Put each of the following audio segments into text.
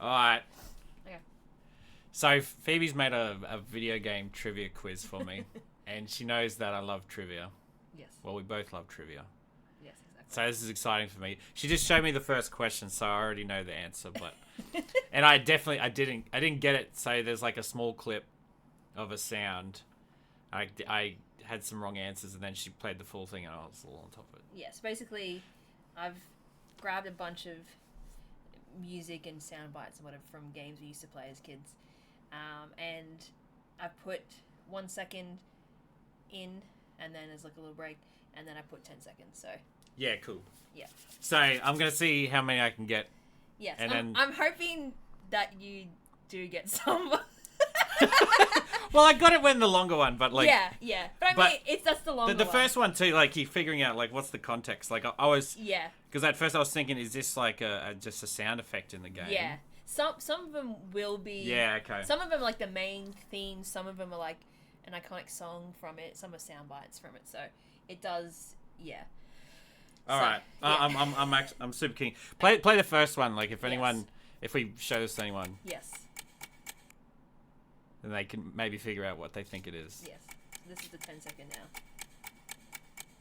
All right. Okay. So Phoebe's made a video game trivia quiz for me, and she knows that I love trivia. Yes. Well, we both love trivia. Yes, exactly. So this is exciting for me. She just showed me the first question, so I already know the answer. But and I didn't get it. So there's like a small clip of a sound. I had some wrong answers, and then she played the full thing, and I was all on top of it. Yes, basically, I've grabbed a bunch of music and sound bites and whatever from games we used to play as kids, and I've put 1 second in, and then there's like a little break, and then I put 10 seconds. So Yeah, cool. yeah. So I'm gonna see how many I can get. Yes, And then I'm hoping that you do get some. well, I got it when the longer one, but like yeah. But I mean, that's the longer the one. first one too. Like you figuring out like what's the context. Like I was Yeah. because at first I was thinking, is this like just a sound effect in the game? Yeah. Some of them will be. Yeah. Okay. Some of them are like the main theme. Some of them are like an iconic song from it. Some are sound bites from it. So it does. Yeah. All so, right. Yeah. I'm super keen. Play the first one. Like if Yes. anyone, if we show this to anyone, Yes. then they can maybe figure out what they think it is. Yes. This is the 10-second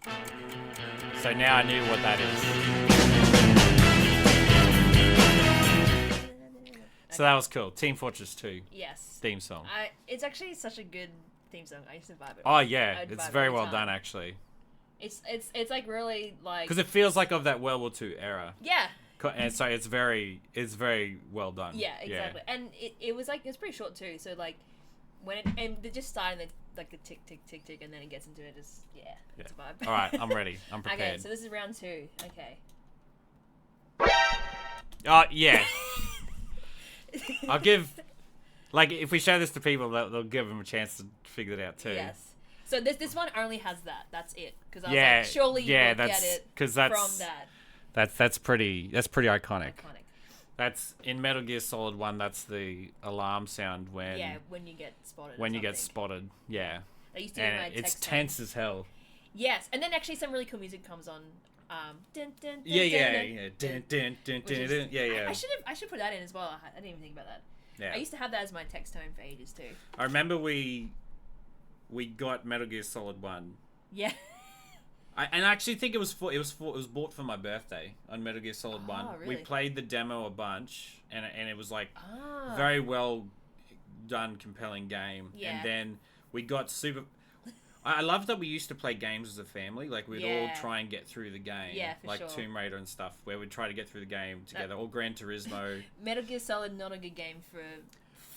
now. So now I knew what that is. So that was cool. Team Fortress 2 Yes. theme song. It's actually such a good theme song. I used to vibe it. Oh yeah, I'd it's vibe very every well time. done actually. It's like really like. Because it feels like of that World War II era. Yeah. And so it's very well done. Yeah, exactly. And it was like it's pretty short too. So like when it just started like the tick tick tick tick, and then it gets into it. It's it's a vibe. All right, I'm ready. I'm prepared. Okay, so this is round 2. Okay. Oh yeah. I'll give. Like if we show this to people, they'll give them a chance to figure it out too. Yes. So this one only has that. That's it. Because I was Yeah, like, surely you yeah, will that's- get it 'cause that's- from that. That's pretty iconic. Iconic. That's in Metal Gear Solid 1. That's the alarm sound when Yeah, when you get spotted. when or you get something. spotted. Yeah, I used to do my and it's text tense as hell. Yes, and then actually some really cool music comes on. Dun, dun, dun, Yeah. dun, Dun, dun, dun, which is- dun, yeah. I should put that in as well. I didn't even think about that. Yeah. I used to have that as my text tone for ages too. I remember we got Metal Gear Solid 1. Yeah. I actually think it was bought for my birthday on Metal Gear Solid 1. Oh, We really? played the demo a bunch, and it was like Ah. very well done, compelling game. Yeah. And then we got super. I love that we used to play games as a family. Like we'd all Yeah. try and get through the game. Yeah, for like sure. Tomb Raider and stuff, where we'd try to get through the game together. Or Gran Turismo. Metal Gear Solid, not a good game for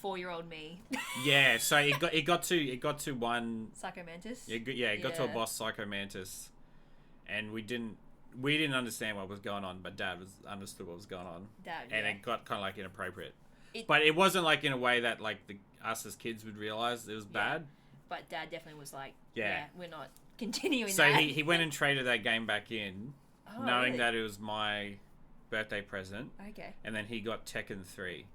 4-year-old me. Yeah. So it got to one. Psycho Mantis. It got to a Yeah. boss, Psycho Mantis, and we didn't understand what was going on, but Dad understood what was going on, That, and yeah. it got kind of like inappropriate. It- But it wasn't like in a way that like us as kids would realize it was Yeah. bad. But Dad definitely was like, Yeah. we're not continuing So that. he went and traded that game back in, Oh, knowing really? that it was my birthday present, Okay. and then he got Tekken 3.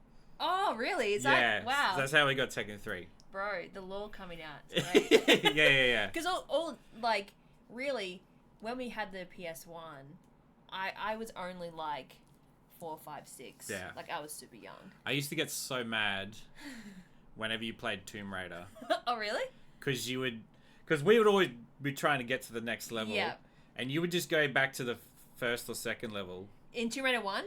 Oh, really? Is Yeah, that... Wow. that's how we got Tekken 3. Bro, the lore coming out. It's great. yeah. Because all, like, really, when we had the PS1, I was only, like, 4, 5, 6. Yeah. Like, I was super young. I used to get so mad whenever you played Tomb Raider. Oh, really? Because we would always be trying to get to the next level, Yeah. and you would just go back to the first or second level. In Tomb Raider 1?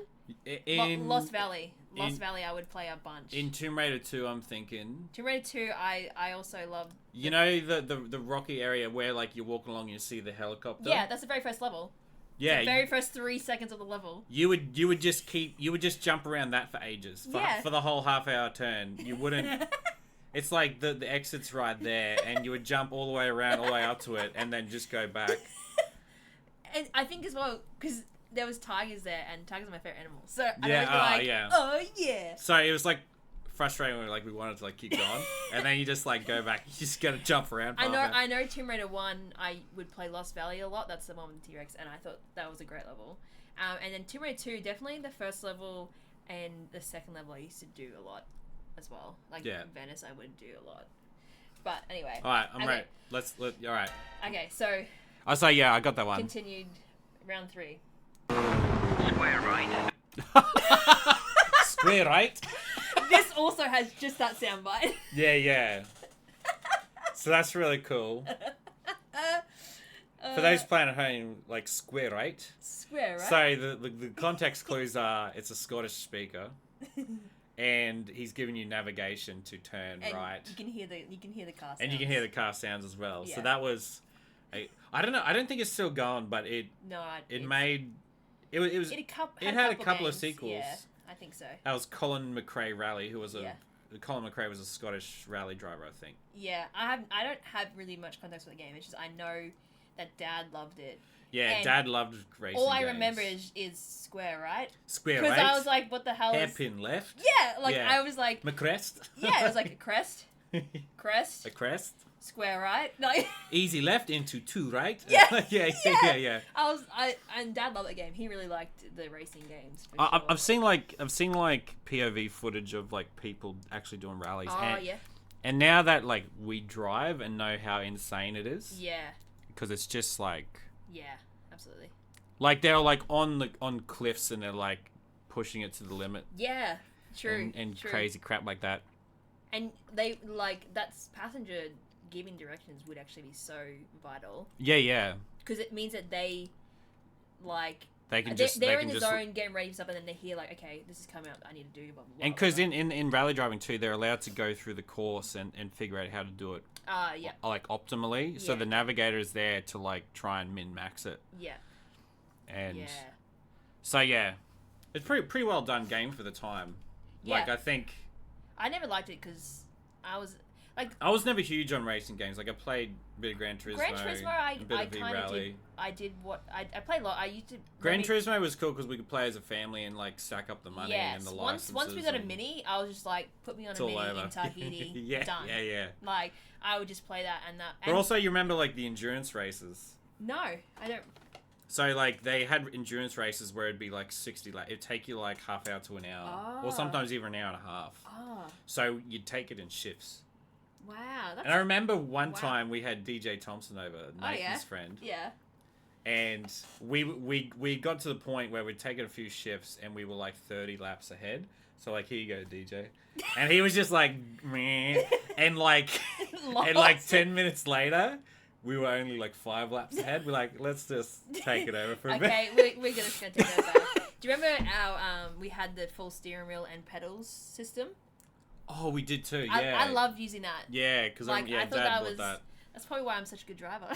In Lost Valley. Lost in- Valley I would play a bunch. in Tomb Raider 2, I'm thinking. Tomb Raider 2, I also loved... You know the rocky area where like you're walking along and you see the helicopter. Yeah, that's the very first level. Yeah. The very first 3 seconds of the level. You would just jump around that for ages. Yeah. For the whole half-hour turn, you wouldn't. It's like the exit's right there, and you would jump all the way around, all the way up to it, and then just go back. And I think as well, because there was tigers there, and tigers are my favorite animal. So I'd Yeah, always be like, yeah. oh yeah. So it was like frustrating when like we wanted to like keep going, and then you just like go back. You just gotta jump around. I know Tomb Raider 1, I would play Lost Valley a lot. That's the one with the T-Rex, and I thought that was a great level. And then Tomb Raider 2, definitely the first level and the second level I used to do a lot as well. Like Yeah. Venice I would do a lot. But anyway. All right, I'm Okay. ready. All right. Okay, so I say yeah, I got that one. continued round 3. Square right. Square right. also has just that soundbite. Yeah. So that's really cool. For those playing at home, like Square, right? Square, right? So the context clues are it's a Scottish speaker, and he's giving you navigation to turn and right. You can hear the car sounds. And you can hear the car sounds as well. Yeah. So that was, I don't know. I don't think it's still going, but it made it was it had a couple of games. sequels. Yeah, I think so. That was Colin McRae Rally, who was Colin McRae was a Scottish rally driver, I think. Yeah, I don't have really much context with the game. It's just I know that Dad loved it. Yeah, And Dad loved racing. all I games. remember is Square, right? Square, right? Because I was like, what the hell Hairpin left. Yeah, like I was like... McCrest. Yeah, it was like a crest. Crest. A crest. Square, right? Like... Easy left into 2 right. Yeah. yeah. And Dad loved the game. He really liked the racing games. For sure. I've seen like POV footage of like people actually doing rallies. Oh, yeah. And now that like we drive and know how insane it is. Yeah. Because it's just like. Yeah, absolutely. Like they're like on cliffs and they're like pushing it to the limit. Yeah, true. And true. crazy crap like that. And they like that's passenger giving directions would actually be so vital. Yeah. Because it means that they like they're in the zone getting ready for something, and they hear like, okay, this is coming up. I need to do blah blah. Blah, and because in rally driving too, they're allowed to go through the course and figure out how to do it. Yeah. Like optimally, so the navigator is there to like try and min max it. Yeah. And so it's pretty well done game for the time. Yeah. Like I think I never liked it because I was like I was never huge on racing games. Like I played a bit of Gran Turismo. I kind of did. I did what I played a lot. I used to. Gran Turismo was cool because we could play as a family and like stack up the money and the licenses. Once we got a mini, I was just like, put me on a mini in Tahiti. Done. Yeah. Like I would just play that and that. But also, you remember like the endurance races? No, I don't. So like they had endurance races where it'd be like 60 laps. It'd take you like half hour to an hour, or sometimes even an hour and a half. Oh. So you'd take it in shifts. Wow. And I remember one time we had DJ Thompson over, Nathan's friend. Yeah. And we got to the point where we'd taken a few shifts and we were like 30 laps ahead. So like, here you go, DJ. And he was just like, meh. And like, 10 minutes later, we were only like 5 laps ahead. We're like, let's just take it over for a bit. Okay, we're gonna take that back. Do you remember our we had the full steering wheel and pedals system? Oh, we did too. I Yeah, I loved using that. Yeah, because I thought Dad bought that. That's probably why I'm such a good driver.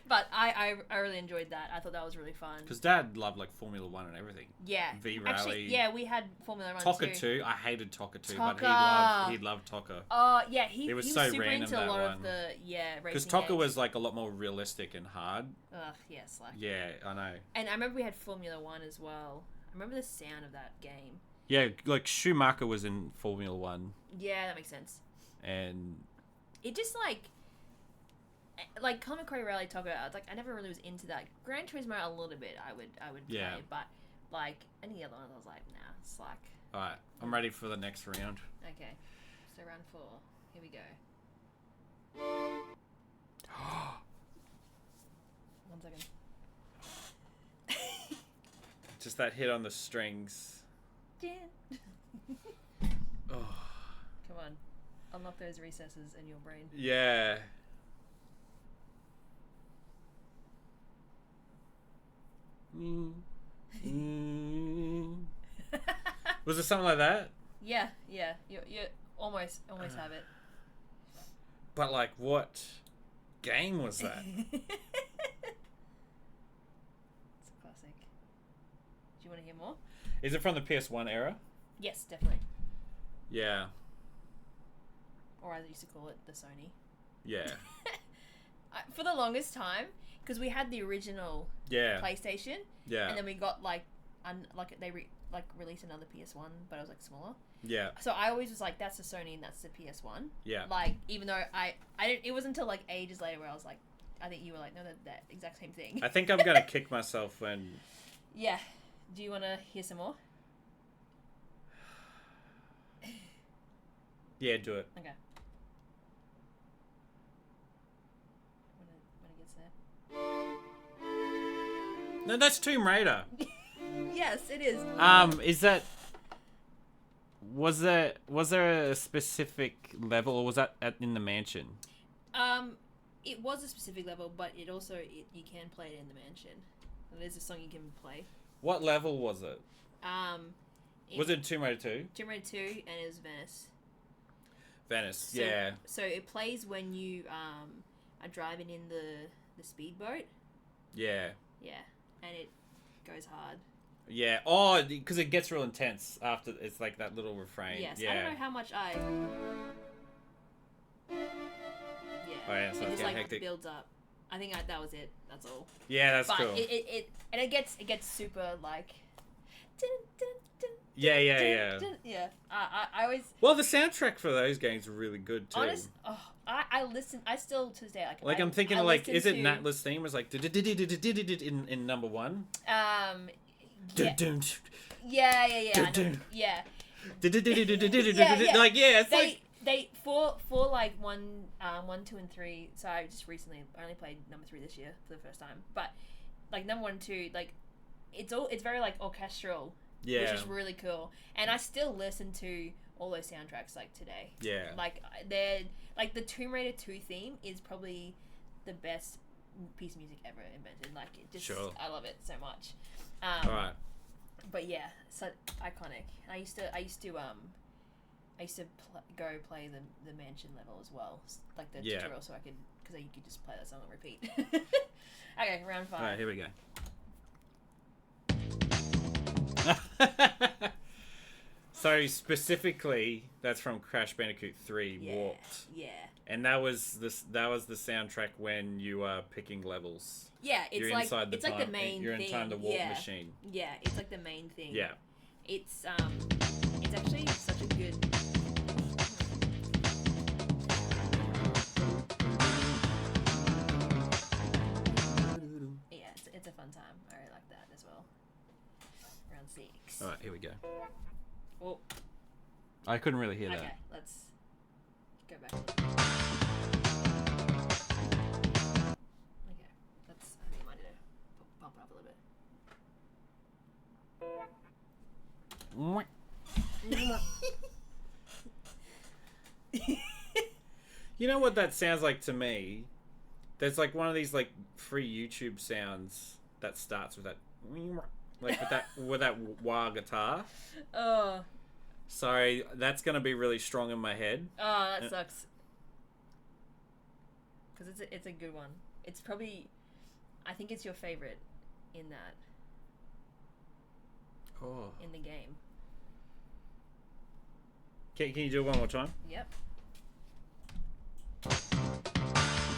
But I really enjoyed that. I thought that was really fun. Because Dad loved like Formula 1 and everything. Yeah. V-Rally. Actually, yeah, we had Formula 1 Tonka too. I hated Tonka too, but he loved Tonka. Oh, yeah, he was was so super random, into a that lot one. of the, racing Because Tonka games. was like a lot more realistic and hard. Ugh, yes. Like. Yeah, I know. And I remember we had Formula 1 as well. I remember the sound of that game. Yeah, like Schumacher was in Formula 1. Yeah, that makes sense. And it just like Colin McRae Rally Tonka, I never really was into that. Gran Turismo a little bit I would play, but like any other ones I was like, nah, slack. Alright, I'm ready for the next round. Okay. So round 4. Here we go. 1 second. Just that hit on the strings. Yeah. Oh. Come on. Unlock those recesses in your brain. Yeah. Was it something like that? Yeah. You almost have it. But like, what game was that? It's a classic. Do you want to hear more? Is it from the PS1-era? Yes, definitely. Yeah. Or as I used to call it, the Sony. Yeah. For the longest time, because we had the original PlayStation. Yeah. And then we got they released another PS1, but it was like smaller. Yeah. So I always was like, that's the Sony and that's the PS1. Yeah. Like, even though I didn't, it wasn't until like ages later where I was like, I think you were like, no, that exact same thing. I think I'm gonna kick myself when. Yeah. Do you want to hear some more? Yeah, do it. Okay. When it gets there. No, that's Tomb Raider. Yes, it is. Is that? Was there a specific level, or was that in the mansion? It was a specific level, but it also you can play it in the mansion. There's a song you can play. What level was it? Was it Tomb Raider 2? Tomb Raider 2, and it was Venice. Venice, yeah. So it plays when you are driving in the speedboat. Yeah. Yeah, and it goes hard. Yeah. Oh, because it gets real intense after it's like that little refrain. Yes. Yeah. I don't know how much I. Yeah. Oh, yeah, so it it's just like hectic. builds up. I think that was it. That's all. Yeah, that's but cool. It gets super like. Yeah. Yeah. I always. Well, the soundtrack for those games are really good too. I listen. I still to this day like I'm thinking like, is it Natla's theme? It's like in number one. Yeah. Yeah. Like it's like they for like 1, 2, and 3. So I just recently only played number 3 this year for the first time. But like number 1 and 2, like it's very like orchestral, which is really cool. And I still listen to all those soundtracks like today. Yeah. Like they're like the Tomb Raider 2 theme is probably the best piece of music ever invented. Like it just I love it so much. All right. But yeah, so iconic. I used to go play the mansion level as well, like the tutorial, so I could because you could just play that song on repeat. Okay, round 5. All right, here we go. So specifically, that's from Crash Bandicoot 3 Warped. Yeah. And that was the soundtrack when you are picking levels. Yeah, it's you're like inside the it's like the main you're thing. in time the warp machine. Yeah, it's like the main thing. Yeah. It's actually such a good. Yeah, it's a fun time. I really like that as well. Round 6. All right, here we go. Oh. I couldn't really hear that. Okay, let's go back. Okay, that's. I think I might need to pump it up a little bit. You know what that sounds like to me? There's like one of these like free YouTube sounds that starts with that, like with that wah guitar. Oh. Sorry, that's gonna be really strong in my head. Oh, that sucks. Because it's a good one. It's probably, I think it's your favorite in that. Oh. In the game. Can you do it one more time? Yep.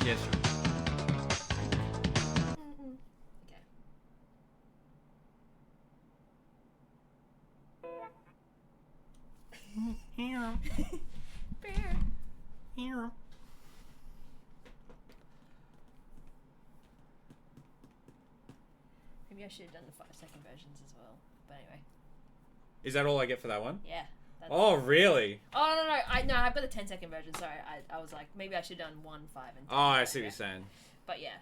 Yes. Okay. Maybe I should have done the 5-second versions as well. But anyway. Is that all I get for that one? Yeah. Oh, really? Oh, no. I've got the 10-second version. Sorry. I was like, maybe I should have done 1, 5, and 10. Oh, I see what you're saying. But yeah.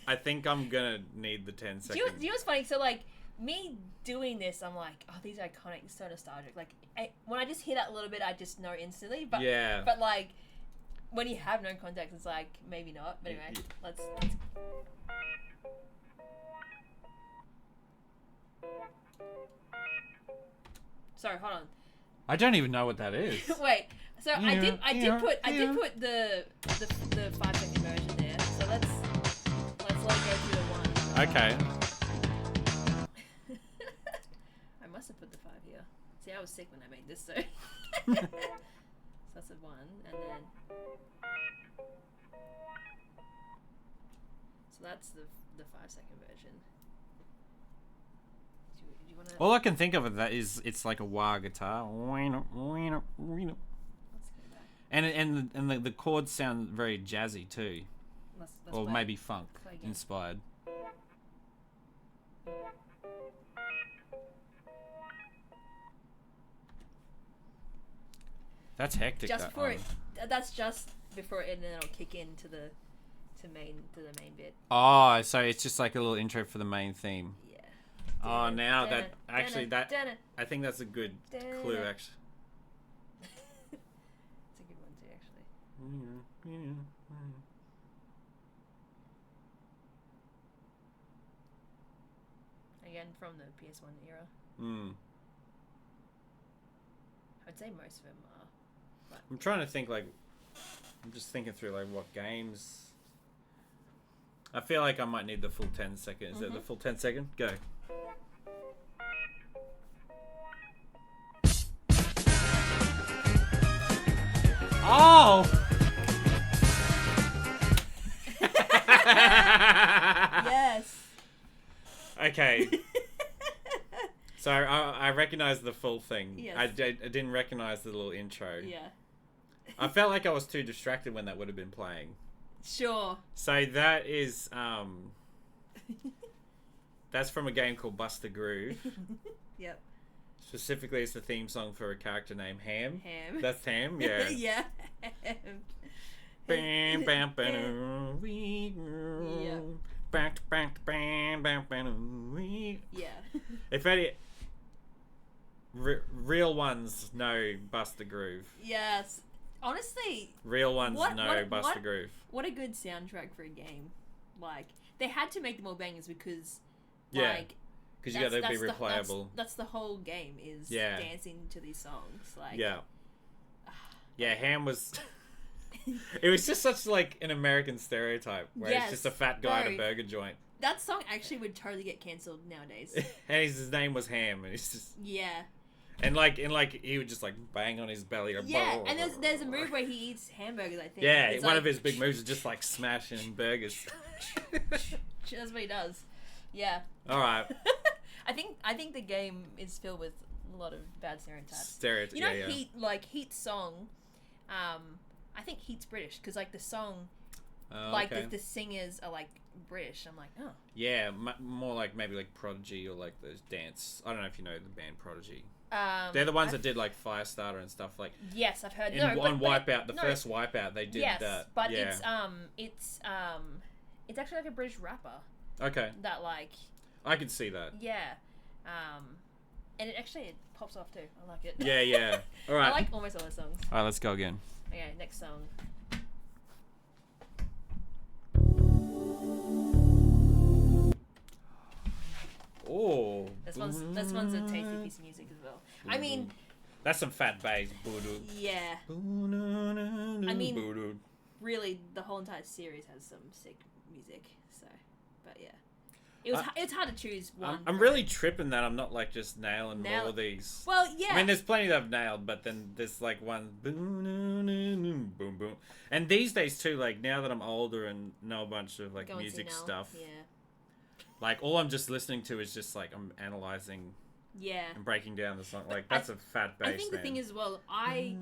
I think I'm gonna need the 10 seconds. Do you know what's funny? So, like, me doing this, I'm like, oh, these are iconic, so nostalgic. Like, when I just hear that a little bit, I just know instantly. But, yeah. But, like, when you have no context, it's like, maybe not. But anyway, let's... Sorry, hold on. I don't even know what that is. Wait. So I did put the 5-second version there. So let's let it go through the 1. Okay. I must have put the 5 here. See, I was sick when I made this, so. So that's a 1, and then. So that's the 5-second version. Do you wanna... All I can think of that is it's like a wah guitar. Let's go back. And the chords sound very jazzy too. Let's Or play. maybe funk Play again. inspired. That's hectic. Just that before one. that's just before it, and then it'll kick into the main bit. Oh, so it's just like a little intro for the main theme. Yeah. Oh, now that actually that I think that's a good clue. Actually, Again, from the PS1 era. I'd say most of them are. But I'm trying to think, like, I'm just thinking through, like, what games. I feel like I might need the full 10 seconds. Is it the full 10 second? Go. Oh! yes. Okay. So I recognized the full thing. Yes. I didn't recognize the little intro. Yeah. I felt like I was too distracted when that would have been playing. Sure. So that is that's from a game called Buster Groove. Yep. Specifically, it's the theme song for a character named Ham. Ham. That's Ham, yeah. Yeah. Bam, bam, bam, Yeah. bam, bam, bam, bam, bam. Yeah. If any real ones know Buster Groove. Yes. Honestly, Real ones know Buster Groove. what a good soundtrack for a game. Like, they had to make them all bangers because, Yeah. like, Because you got to be replayable. That's the whole game is dancing to these songs. Like, Yeah. Yeah, Ham was... It was just such, like, an American stereotype where it's just a fat guy at a burger joint. That song actually would totally get cancelled nowadays. And his name was Ham, and he's just... Yeah. And he would just, like, bang on his belly. Or Yeah, and there's a move where he eats hamburgers, I think. Yeah, it's one like... of his big moves is just, like, smashing burgers. That's what he does. Yeah. Alright. I think the game is filled with a lot of bad stereotypes. You know, yeah. Heat's song, I think Heat's British, because, like, the song, okay. the singers are, like, British. I'm like, oh. Yeah, more like maybe like Prodigy or like those dance. I don't know if you know the band Prodigy. They're the ones that did like Firestarter and stuff like. Yes, I've heard. On Wipeout, the first Wipeout, they did that. But yeah. it's actually like a British rapper. Okay. That like. I could see that. Yeah, and it pops off too. I like it. Yeah, yeah. All right. I like almost all the songs. All right, let's go again. Okay, next song. Oh. This one's a tasty piece of music as well. I mean, that's some fat bass. Yeah. I mean, really, the whole entire series has some sick music. So, but yeah, it's hard to choose one. I'm really tripping that I'm not like just nailing all of these. Well, yeah. I mean, there's plenty that I've nailed, but then there's like one boom, boom, boom. And these days too, like now that I'm older and know a bunch of like music stuff. Yeah. Like, all I'm just listening to is just, like, I'm analysing and breaking down the song. Like, that's a fat bass, I think the thing is, well, I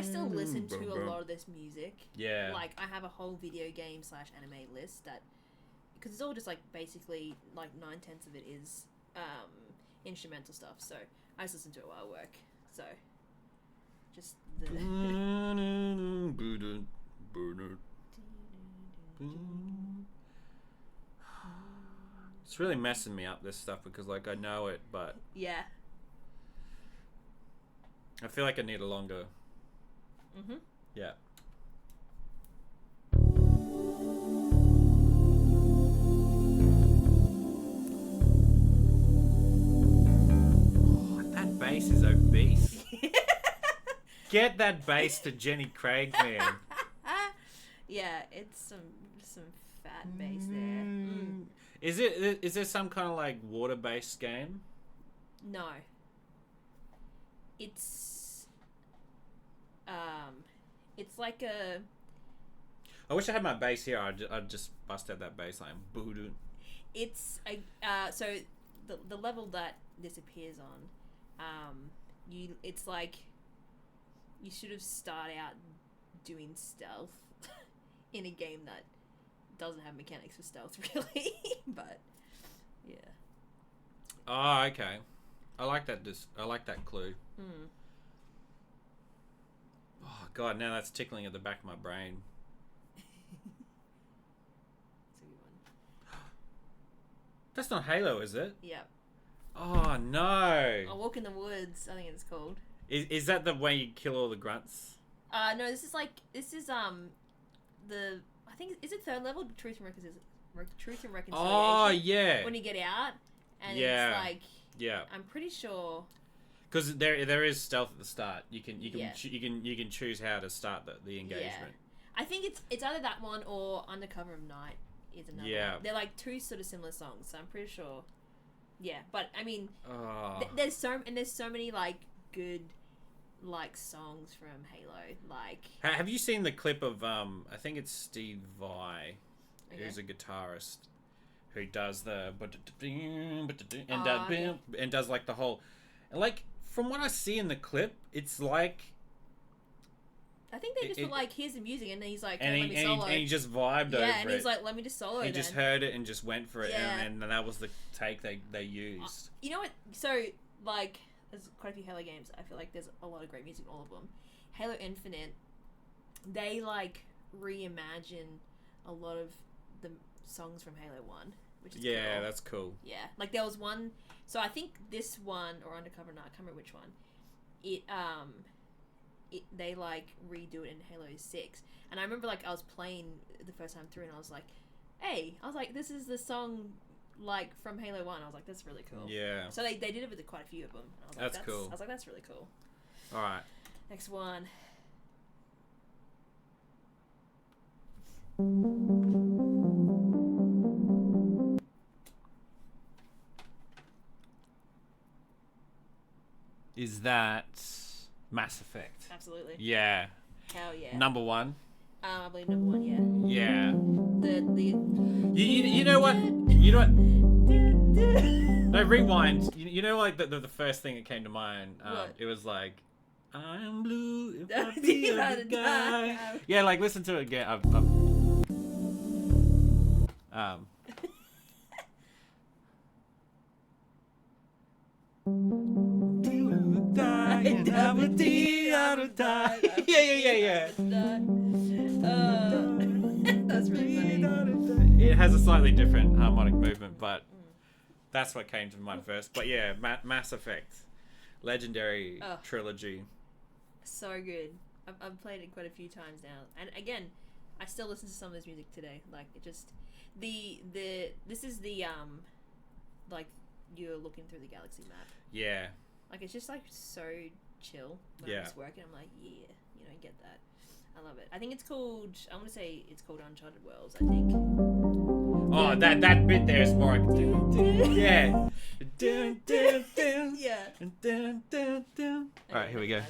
still listen to a lot of this music. Yeah. Like, I have a whole video game / anime list that... Because it's all just, like, basically, like, 9/10 of it is instrumental stuff. So, I just listen to it while I work. So, just the... It's really messing me up, this stuff, because, like, I know it, but... Yeah. I feel like I need a longer... Mm-hmm. Yeah. Oh, that bass is obese. Get that bass to Jenny Craig, man. Yeah, it's some fat bass there. Mm. Is there some kind of like water-based game? No. It's like a... I wish I had my bass here. I'd just bust out that bass line. Boo-doo. It's a so the level that this appears on, it's like you should have started out doing stealth in a game that doesn't have mechanics for stealth really, but yeah. Oh, okay. I like that. I like that clue. Hmm. Oh God, now that's tickling at the back of my brain. It's a good one. That's not Halo, is it? Yep. Oh no. A Walk in the Woods, I think it's called. Is that the way you kill all the grunts? No, this is the I think is it third level? Truth and Reconciliation. Oh yeah. When you get out, and Yeah. it's like Yeah. I'm pretty sure. Because there is stealth at the start. You can Yeah. you can choose how to start the engagement. I think it's either that one or Undercover of Night is another Yeah. one. They're like two sort of similar songs, so I'm pretty sure. Yeah, but I mean, Oh. there's so many like good like songs from Halo. Like, Have you seen the clip of I think it's Steve Vai, Okay. who's a guitarist, who does the and yeah. and does like the whole, like from what I see in the clip, it's like I think they just were like, here's the music, and then he's like, and let me solo. he just vibed over Yeah, and he's it. like, let me just solo. He then. just heard it and just went for it, Yeah. and that was the take they used. You know what? So like, there's quite a few Halo games. I feel like there's a lot of great music in all of them. Halo Infinite, they like reimagine a lot of the songs from Halo 1, which is Yeah, cool. that's cool. Yeah, like there was one. So I think this one or Undercover Night, I can't remember which one. They like redo it in Halo 6, and I remember like I was playing the first time through, and I was like, hey, this is the song like from Halo 1. I was like, that's really cool. Yeah. So they did it with quite a few of them. And I was like, That's cool. I was like, that's really cool. All right. Next one. Is that Mass Effect? Absolutely. Yeah. Hell yeah. Number one. I believe number one. Yeah. Yeah. The You know what? You know what? No, rewind. You know, like the first thing that came to mind. What? It was like, I'm blue if I be a good guy. Yeah, like listen to it again. Yeah. That's really funny. It has a slightly different harmonic movement, but that's what came to mind first. But yeah, Mass Effect, legendary trilogy. So good. I've played it quite a few times now, and again, I still listen to some of this music today. Like it just this is the like you're looking through the galaxy map. Yeah. Like it's just like so chill when I'm just working. I'm like, yeah, get that. I love it. I think it's called. I want to say it's called Uncharted Worlds. I think. Oh, that bit there is more. Yeah. Yeah. All right, here we go.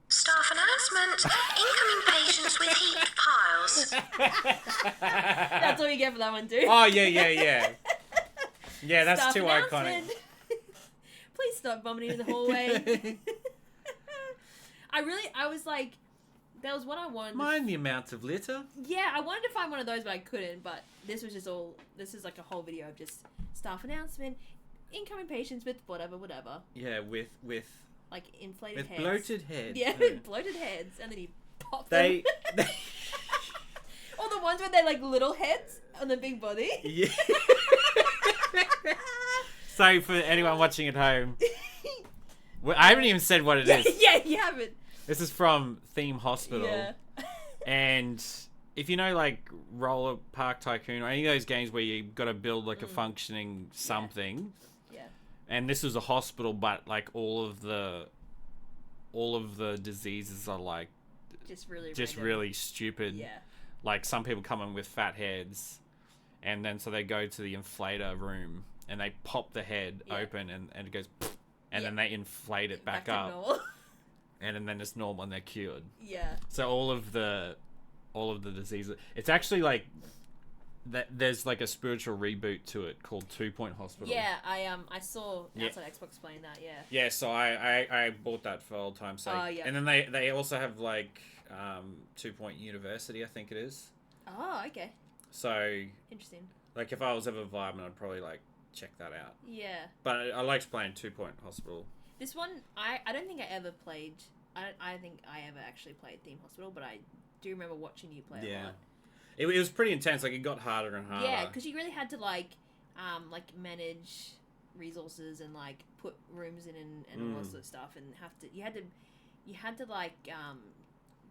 Staff announcement. Incoming patients with heat piles. That's all you get for that one, too. Oh yeah. Yeah, that's Staff too iconic. announcement. Please stop vomiting in the hallway. I was like, there was one I wanted. Mind the amount of litter. Yeah, I wanted to find one of those, but I couldn't. But this was just all. This is like a whole video of just staff announcement, incoming patients with whatever. Yeah, with like inflated heads. bloated heads. Yeah, with bloated heads, and then you pop them. They Or the ones where they're like little heads on the big body. Yeah. So for anyone watching at home, I haven't even said what it is. Yeah, you haven't. This is from Theme Hospital. Yeah. And if you know like Roller Park Tycoon or any of those games where you got to build like a functioning something. Yeah. And this was a hospital, but like all of the diseases are like Just really really stupid. Yeah. Like some people come in with fat heads, and then so they go to the inflator room and they pop the head open and it goes, and then they inflate it back up, normal. and then it's normal and they're cured. Yeah. So all of the diseases. It's actually like that. There's like a spiritual reboot to it called 2 Point Hospital. Yeah, I saw outside Xbox playing that. Yeah. Yeah, so I bought that for old time's sake. Oh, yeah. And then they also have like 2 Point University, I think it is. Oh, okay. So Interesting. like if I was ever vibing, I'd probably like check that out. Yeah. But I liked playing 2 Point Hospital. This one, I don't think I ever played. I think I ever actually played Theme Hospital, but I do remember watching you play a lot. It was pretty intense. Like it got harder and harder. Yeah, because you really had to like manage resources and like put rooms in and all that sort of stuff, and you had to like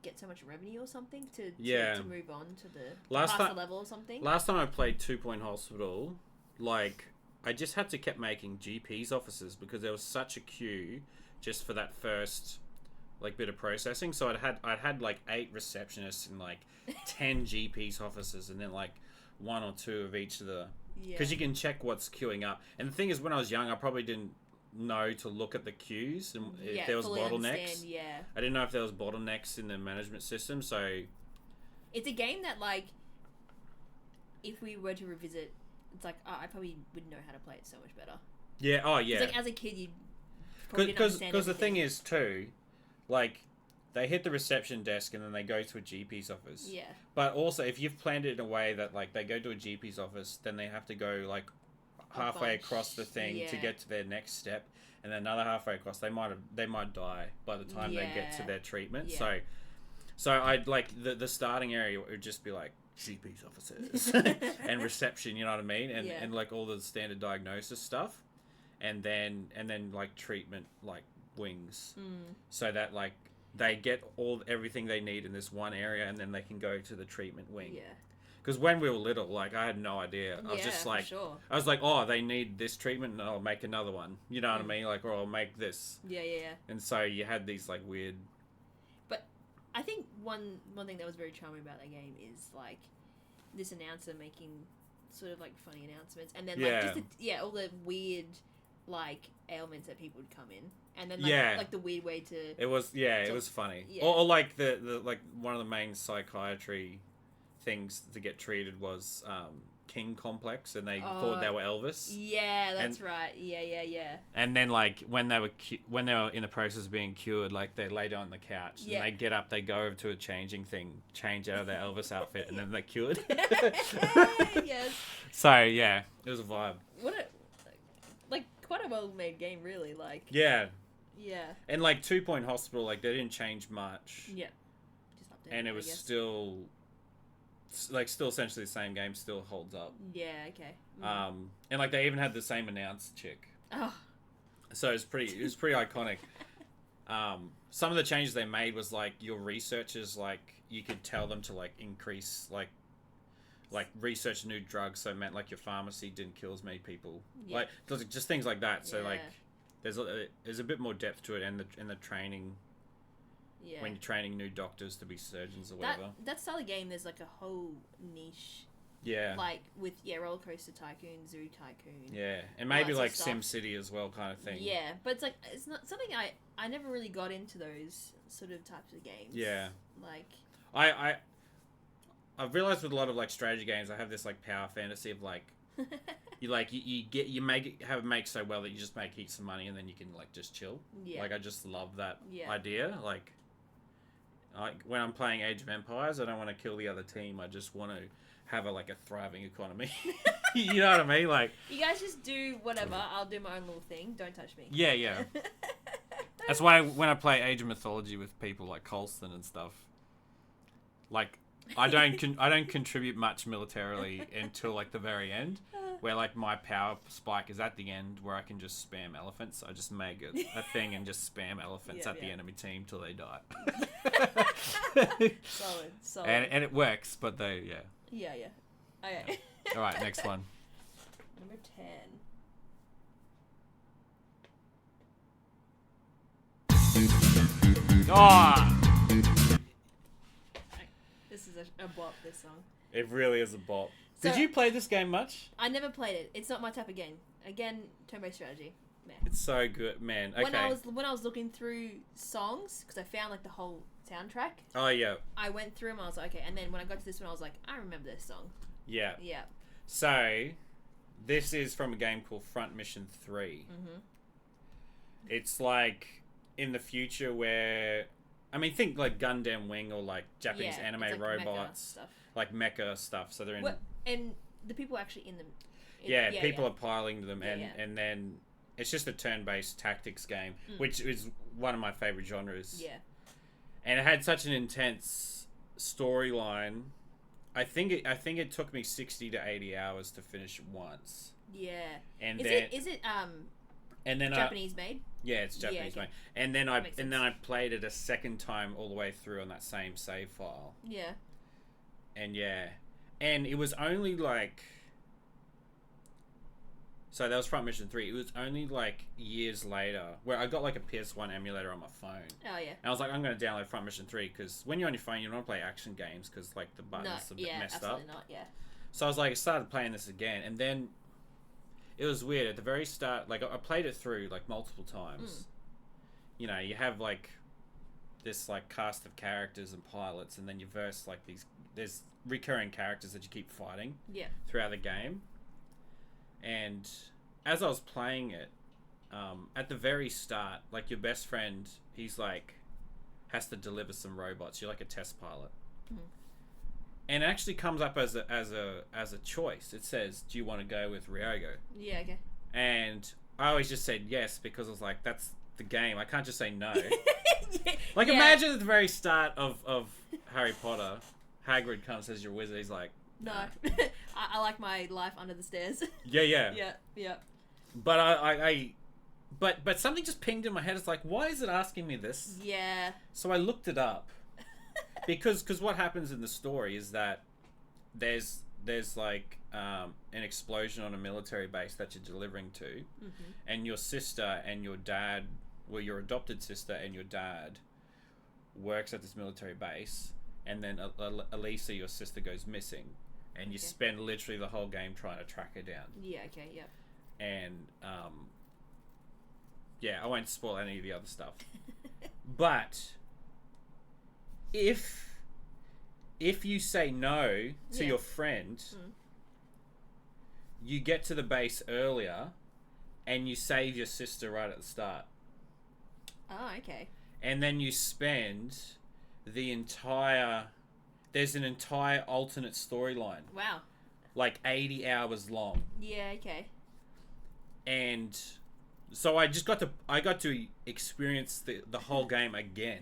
get so much revenue or something to Yeah. to move on to the Last past time- the level or something. Last time I played 2 Point Hospital, like, I just had to keep making GP's offices because there was such a queue just for that first, like, bit of processing. So I'd had like 8 receptionists and like 10 GP's offices, and then like 1 or 2 of each of the, because you can check what's queuing up. And the thing is, when I was young, I probably didn't know to look at the queues and if there was fully bottlenecks. understand, yeah. I didn't know if there was bottlenecks in the management system. So It's a game that, like, if we were to revisit, it's like, I probably would know how to play it so much better. yeah, oh yeah. It's like, as a kid, you probably didn't understand Because the thing everything. is too, like, they hit the reception desk and then they go to a GP's office. Yeah. But also, if you've planned it in a way that, like, they go to a GP's office, then they have to go, like, halfway bunch, across the thing to yeah. get to their next step, and then another halfway across. They might die by the time they get to Yeah. their treatment. Yeah. So I'd like the starting area would just be like GP's offices and reception. You know what I mean? And Yeah. and like all the standard diagnosis stuff, and then like treatment like wings, so that like they get everything they need in this one area, and then they can go to the treatment wing. Yeah. Because when we were little, like, I had no idea. I was just for like, sure. I was like, oh, they need this treatment, and I'll make another one. You know what I mean? Like, or I'll make this. Yeah. And so you had these like weird. But I think one thing that was very charming about that game is, like, this announcer making sort of like funny announcements, and then like Yeah. just all the weird like ailments that people would come in, and then like, Yeah. like the weird way to It was it So- was funny. yeah. Or like the like one of the main psychiatry things to get treated was King complex, and they thought they were Elvis. yeah, that's And- right, yeah. And then, like, when they were in the process of being cured, like, they lay down on the couch Yeah. and they get up, they go over to a changing thing, change out of their Elvis outfit, and then they're cured. Yes. So yeah, it was a vibe. What a like quite a well made game, really. Like Yeah, yeah, and like 2 Point Hospital, like, they didn't change much, yeah. Just updated, and it I was guess. still essentially the same game, still holds up. Yeah, okay. And like they even had the same announce chick. Oh, So it was pretty iconic. Some of the changes they made was like your researchers, like you could tell them to like increase like research new drugs, so it meant like your pharmacy didn't kill as many people. Yeah. Like just things like that. So like Yeah. there's a bit more depth to it, and the training yeah. when you're training new doctors to be surgeons or that whatever. that style of game, there's like a whole niche, Yeah. like with Roller Coaster Tycoon, Zoo Tycoon. Yeah, and maybe lots of like stuff. Sim City as well, kind of thing. Yeah, but it's like it's not something I never really got into those sort of types of games. Yeah. Like I've realized with a lot of like strategy games, I have this like power fantasy of like you make so well that you just make heaps of money and then you can like just chill. Yeah. Like I just love that Yeah. idea. Like when I'm playing Age of Empires, I don't want to kill the other team. I just want to have a thriving economy. You know what I mean? Like you guys just do whatever. I'll do my own little thing. Don't touch me. yeah. That's why when I play Age of Mythology with people like Colston and stuff, like I don't contribute much militarily until like the very end, where like my power spike is at the end, where I can just spam elephants. I just make a thing and just spam elephants at the enemy team till they die. Solid. And it works, but yeah. Yeah. Okay. All right, next one. Number 10. Oh, This is a bop, this song. it really is a bop. So- Did you play this game much? I never played it. It's not my type of game. Again, turn-based strategy. Meh. It's so good, man. Okay. When I was looking through songs, because I found like the whole soundtrack, Oh yeah, I went through them. I was like, okay. And then when I got to this one, I was like, I remember this song. yeah. Yeah. So, this is from a game called Front Mission 3. Mm-hmm. It's like in the future where, I mean, think like Gundam Wing or like Japanese anime it's like mecha robots, stuff. like mecha stuff. So they're in, Well, and the people actually in them. people are piling them, and Yeah. and then it's just a turn-based tactics game, which is one of my favorite genres. Yeah. And it had such an intense storyline. I think it took me 60 to 80 hours to finish it once. Yeah. And Is then it And then Japanese made. yeah, it's Japanese okay. made. And then Makes sense. I played it a second time all the way through on that same save file. Yeah. And yeah, and it was only like, so that was Front Mission 3. It was only like years later where I got like a PS1 emulator on my phone. Oh yeah. And I was like, I'm going to download Front Mission 3 because when you're on your phone, you don't want to play action games because like the buttons are a bit messed up. Absolutely not. Yeah. So I was like, I started playing this again, and then it was weird at the very start. Like I played it through like multiple times. You know, you have like this like cast of characters and pilots, and then you verse like there's recurring characters that you keep fighting throughout the game. And as I was playing it, at the very start, like your best friend, he's like has to deliver some robots. You're like a test pilot. And it actually comes up as a choice. It says, do you want to go with Ryogo? Yeah. Okay. And I always just said yes because I was like, that's the game. I can't just say no. Yeah. Like, imagine at the very start of Harry Potter, Hagrid comes as your wizard. He's like, No. I like my life under the stairs. yeah. Yeah. But but something just pinged in my head. It's like, why is it asking me this? Yeah. So I looked it up. Because what happens in the story is that there's like an explosion on a military base that you're delivering to, and your sister and your dad, well, your adopted sister and your dad works at this military base, and then Elisa, your sister, goes missing, and you spend literally the whole game trying to track her down. Yeah. Okay. Yeah. And yeah, I won't spoil any of the other stuff, but if you say no to your friend, you get to the base earlier and you save your sister right at the start. Oh, okay. And then you spend there's an entire alternate storyline. Wow. Like 80 hours long. Yeah, okay. And so I got to experience the whole game again.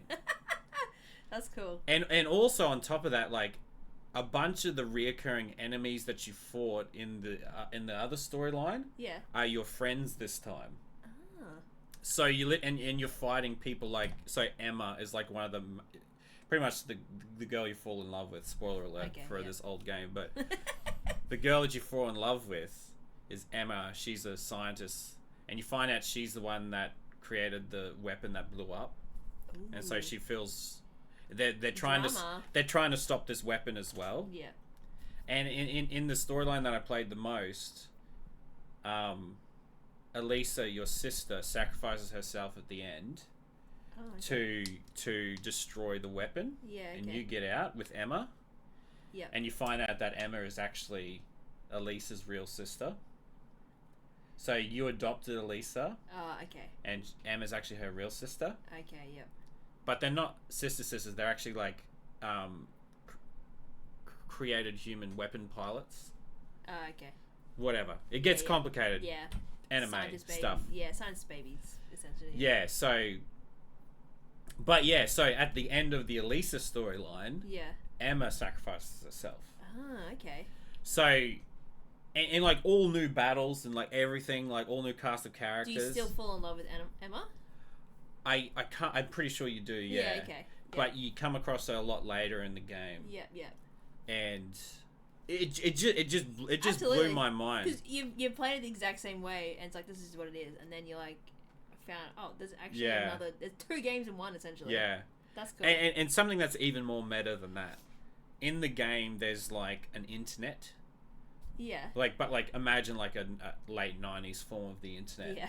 That's cool. And also on top of that, like a bunch of the reoccurring enemies that you fought in the other storyline are your friends this time. Ah. So and you're fighting people like, so Emma is like one of them, pretty much the girl you fall in love with. Spoiler alert for this old game, but the girl that you fall in love with is Emma. She's a scientist, and you find out she's the one that created the weapon that blew up. Ooh. And so she feels they're trying to stop this weapon as well. Yeah. And in the storyline that I played the most, Elisa, your sister, sacrifices herself at the end to destroy the weapon. Yeah. Okay. And you get out with Emma. Yeah. And you find out that Emma is actually Elisa's real sister. So you adopted Elisa. Oh, okay. And Emma's actually her real sister. Okay, yep. But they're not sisters. They're actually like created human weapon pilots. Oh, okay. Whatever. It gets complicated. Yeah. Anime stuff. Yeah, science babies, essentially. Yeah, so at the end of the Elisa storyline, Emma sacrifices herself. Ah, okay. So, and like all new battles and like everything, like all new cast of characters. Do you still fall in love with Emma? I can't. I'm pretty sure you do. Yeah. Yeah. Okay. But you come across her a lot later in the game. Yeah. Yeah. And it just blew my mind. Because you played it the exact same way, and it's like, this is what it is, and then you like found there's actually there's two games in one essentially. Yeah. That's cool. And something that's even more meta than that. In the game, there's like an internet. Yeah. But imagine like a late 90s form of the internet. Yeah.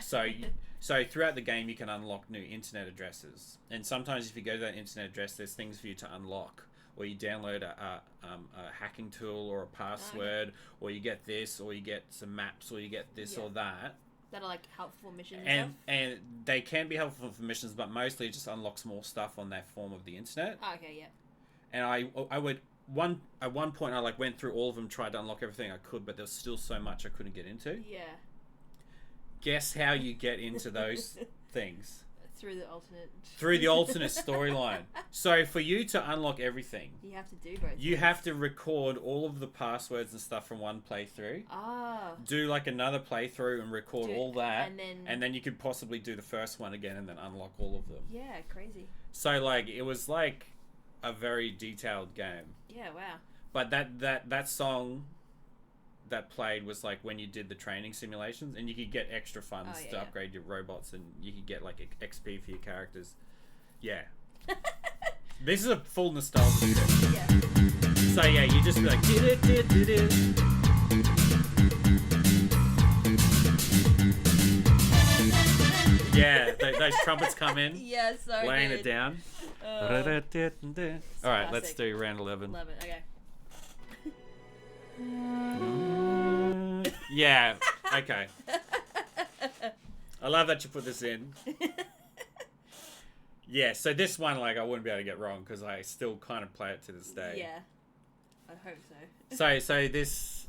So throughout the game, you can unlock new internet addresses, and sometimes if you go to that internet address, there's things for you to unlock, or you download a hacking tool or a password, or you get this, or you get some maps, or you get this or that. That are like helpful missions. And they can be helpful for missions, but mostly it just unlocks more stuff on that form of the internet. Oh, okay, yeah. And I would at one point I like went through all of them, tried to unlock everything I could, but there was still so much I couldn't get into. Yeah. Guess how you get into those things? Through the alternate. Through the alternate storyline. So for you to unlock everything, You have to do both. you have to record all of the passwords and stuff from one playthrough. Ah. Do like another playthrough and record all that, and then you could possibly do the first one again and then unlock all of them. Yeah, crazy. So like it was like a very detailed game. Yeah, wow. But that song that played was like when you did the training simulations, and you could get extra funds to upgrade your robots, and you could get like XP for your characters. Yeah. This is a full nostalgia trip. Yeah. So yeah, you just be like yeah, those trumpets come in, Yeah, so laying good. it down. All right, let's do round 11. 11, okay. Yeah, okay. I love that you put this in. Yeah, so this one, like, I wouldn't be able to get wrong because I still kind of play it to this day. Yeah, I hope so. So this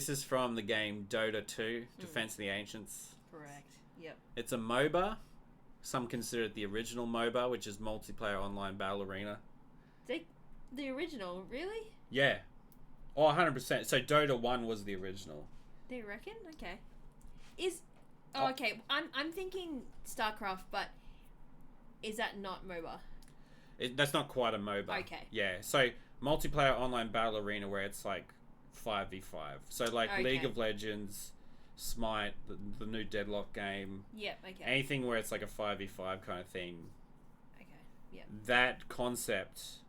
is from the game Dota 2, Defense of the Ancients. Correct. Yep. It's a MOBA. Some consider it the original MOBA, which is multiplayer online battle arena. The original, really? Yeah. Oh, 100%. So Dota 1 was the original. Do you reckon? Okay. Okay. I'm thinking StarCraft, but is that not MOBA? That's not quite a MOBA. Okay. Yeah. So multiplayer online battle arena where it's like 5v5. So like League of Legends, Smite, the new Deadlock game. Yep. Okay. Anything where it's like a 5v5 kind of thing. Okay. Yep. That concept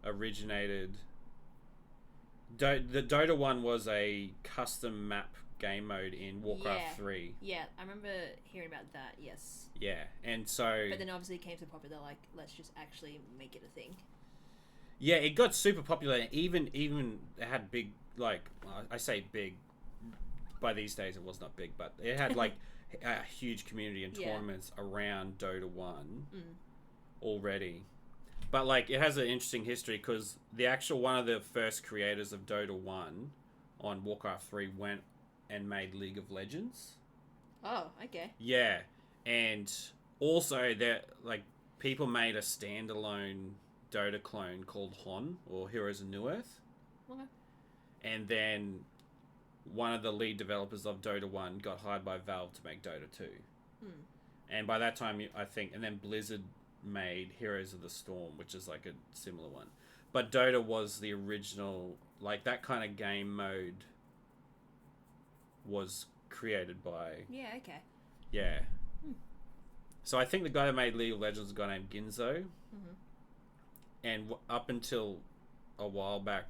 originated. The Dota 1 was a custom map game mode in Warcraft 3. Yeah, I remember hearing about that, yes. Yeah, and so... But then obviously it came so popular, like, let's just actually make it a thing. Yeah, it got super popular. Even it had big, like, I say big, by these days it was not big, but it had, like, a huge community and tournaments around Dota 1 already. But, like, it has an interesting history because the actual one of the first creators of Dota 1 on Warcraft 3 went and made League of Legends. Oh, okay. Yeah. And also, like, people made a standalone Dota clone called HON, or Heroes of New Earth. Okay. And then one of the lead developers of Dota 1 got hired by Valve to make Dota 2. And by that time, I think, and then Blizzard made Heroes of the Storm, which is like a similar one. But Dota was the original, like that kind of game mode was created by... Yeah, okay. Yeah. So I think the guy that made League of Legends was a guy named Ginzo. And up until a while back,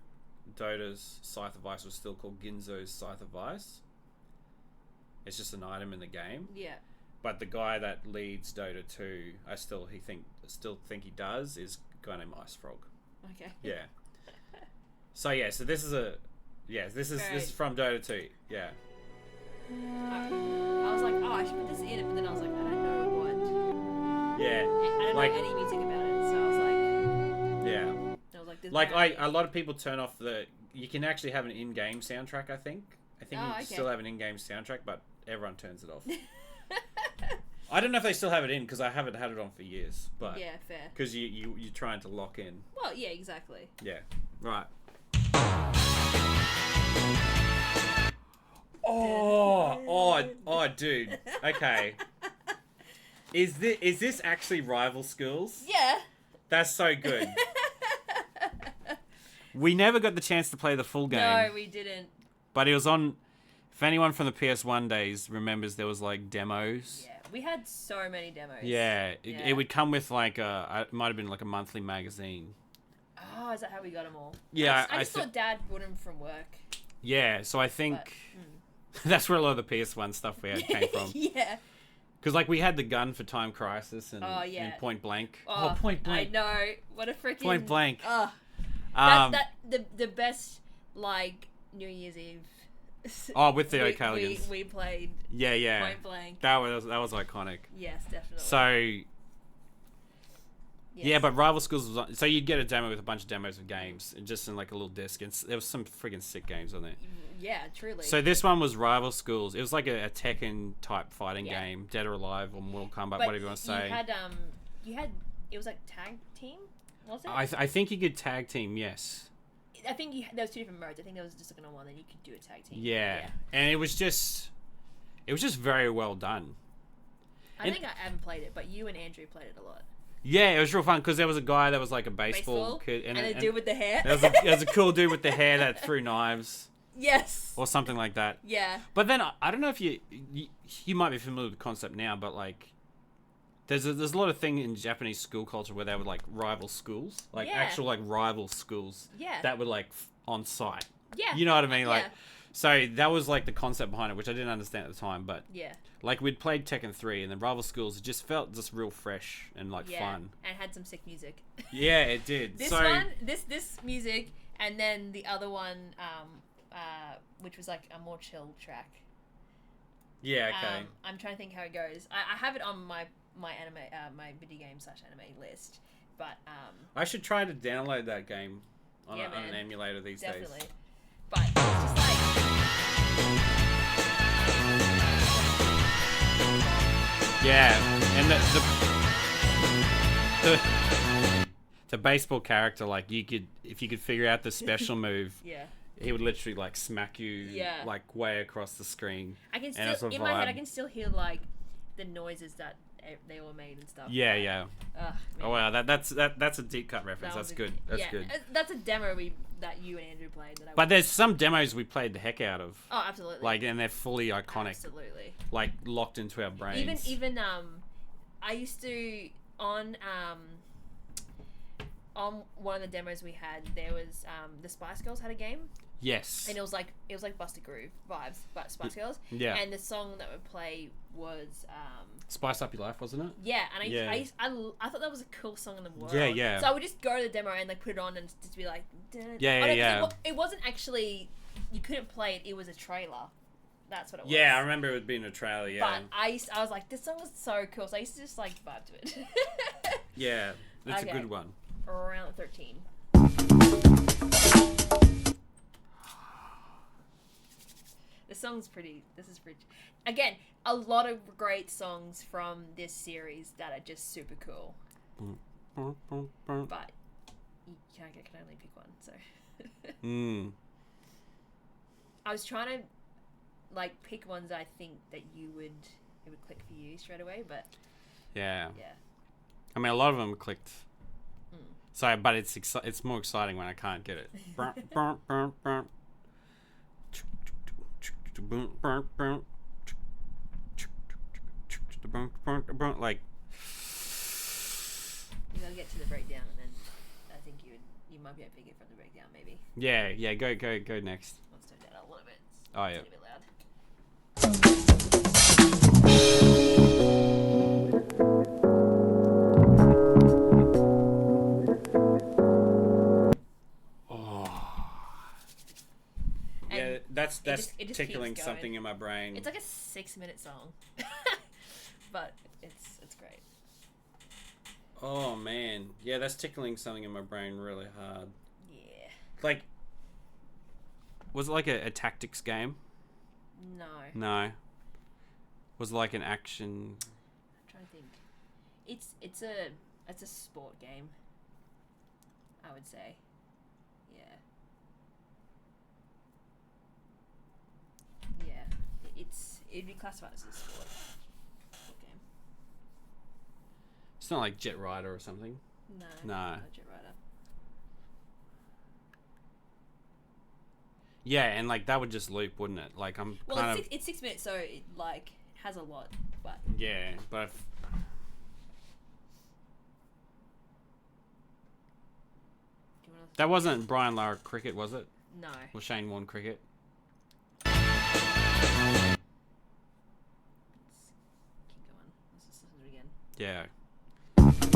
Dota's Scythe of Ice was still called Ginzo's Scythe of Ice. It's just an item in the game. Yeah. But the guy that leads Dota 2, I still think he does, is a guy named Ice Frog. Okay. Yeah. So yeah, so this is from Dota 2. Yeah. I was like, oh, I should put this in it, but then I was like, I don't know what. Yeah. I don't like, know any music about it, so I was like. Yeah. I was like, this like a lot of people turn off the. You can actually have an in-game soundtrack. I think you can still have an in-game soundtrack, but everyone turns it off. I don't know if they still have it in because I haven't had it on for years. But yeah, fair. Because you're trying to lock in. Well, yeah, exactly. Yeah. Right. Oh, dude. Okay. Is this actually Rival Schools? Yeah. That's so good. We never got the chance to play the full game. No, we didn't. But it was on. If anyone from the PS1 days remembers, there was like demos. Yeah, we had so many demos. Yeah, it would come with like it might have been like a monthly magazine. Oh, is that how we got them all? Yeah, I just thought Dad brought them from work. Yeah, so I think that's where a lot of the PS1 stuff we had came from. Yeah. Because like we had the gun for Time Crisis and, and Point Blank. Oh, Point Blank. I know. What a freaking Point Blank. Oh, the best like New Year's Eve. Oh, with the O'Callagans. We played. Yeah. Point Blank. That was iconic. Yes, definitely. So Yes. Yeah, but Rival Schools was on, so you'd get a demo with a bunch of demos of games, and just in like a little disc, and there was some friggin' sick games on there. Yeah, truly. So this one was Rival Schools. It was like a Tekken type fighting Yeah. game, Dead or Alive or Mortal Kombat, but whatever you want to say. you had it was like tag team, was it? I think you could tag team, yes. I think there was 2 different modes. I think there was just like a normal one, then you could do a tag team. Yeah. And it was just very well done. I think I haven't played it, but you and Andrew played it a lot. Yeah, it was real fun because there was a guy that was like a baseball kid, and a dude with the hair. there was a cool dude with the hair that threw knives. Yes. Or something like that. Yeah. But then I don't know if you might be familiar with the concept now, but like there's a lot of thing in Japanese school culture where they would like rival schools, like actual like rival schools. Yeah. That would like on site. Yeah. You know what I mean? Like Yeah. so that was like the concept behind it, which I didn't understand at the time, but Yeah. like we'd played Tekken 3 and then Rival Schools, it just felt just real fresh and like fun. And had some sick music. Yeah, it did. This so, one, this music, and then the other one, which was like a more chill track. Yeah, okay. I'm trying to think how it goes. I have it on my anime, my video game / anime list, but I should try to download that game on, Yeah, on an man. emulator these definitely. days. But it's just like Yeah, and the baseball character, like if you could figure out the special move, yeah. he would literally like smack you Yeah. like way across the screen. I can And it's still a in my head vibe. I can still hear like the noises that they all made and stuff. Yeah, yeah. Ugh, Oh man. wow, that's a deep cut reference. That was That's a- good. That's yeah, good. That's a demo that you and Andrew played. But there's some demos we played the heck out of. Oh, absolutely. Like, and they're fully iconic. Absolutely. Like locked into our brains. Even I used to on one of the demos we had, there was the Spice Girls had a game, Yes. and it was like Buster Groove vibes, but Spice Girls. Yeah. And the song that would play was Spice Up Your Life, wasn't it? yeah, and Yeah. I thought that was a cool song in the world. Yeah, yeah. So I would just go to the demo and like put it on and just be like, Yeah, Oh, no, 'cause yeah. It wasn't actually, you couldn't play it. It was a trailer. That's what it was. Yeah, I remember it being a trailer. Yeah. But I was like, this song is so cool. So I used to just like vibe to it. Yeah, it's Okay. a good one. Round 13. This is pretty. Again, a lot of great songs from this series that are just super cool. But you can only pick one. So I was trying to like pick ones I think that it would click for you straight away. But Yeah. yeah. I mean, a lot of them clicked. So, but it's more exciting when I can't get it. Like, You gotta get to the breakdown, and then I think you might be able to pick it from the breakdown, maybe. yeah, go next. Let's turn that up a little bit. Oh, It's yeah. a bit loud. Yeah, And that's it just keeps tickling going. something in my brain. It's like a 6-minute song, but it's great. Oh man, yeah, that's tickling something in my brain really hard. Yeah. Like, was it like a tactics game? No. No. Was it like an action? I'm trying to think. It's a sport game. I would say. Yeah. Yeah. It'd be classified as a sport game. It's not like Jet Rider or something. No. No. Not Jet Rider. Yeah, and like that would just loop, wouldn't it? Like I'm Well, kind it's 6 minutes, so it like has a lot, but yeah, but do you want to? that wasn't Brian Lara Cricket, was it? No. Or Shane Warne Cricket? Let's keep going. Let's just listen to it again. Yeah.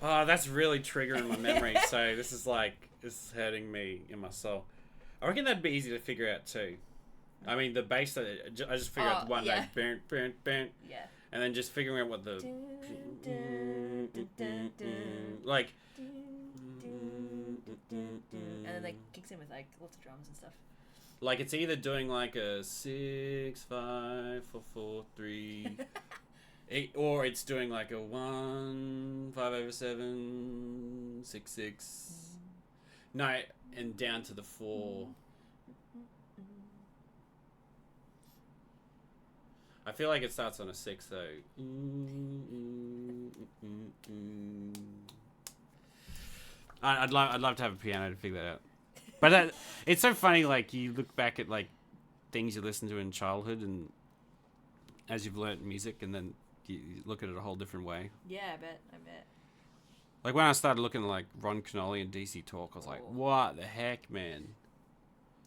Oh, that's really triggering my memory. So this is hurting me in my soul. I reckon that'd be easy to figure out too. I mean, the bass. I just figure out the one yeah. like burn, burn, burn, Yeah. and then just figuring out what the like. And then like kicks in with like lots of drums and stuff. Like it's either doing like a 6 5 4 4 3, or it's doing like a 1 5 over 7 6 6. No, and down to the 4. I feel like it starts on a 6 though. I'd love to have a piano to figure that out. But it's so funny, like, you look back at, like, things you listened to in childhood and as you've learnt music, and then you look at it a whole different way. Yeah, I bet. Like, when I started looking at, like, Ron Canoli and DC Talk, I was like, what the heck, man?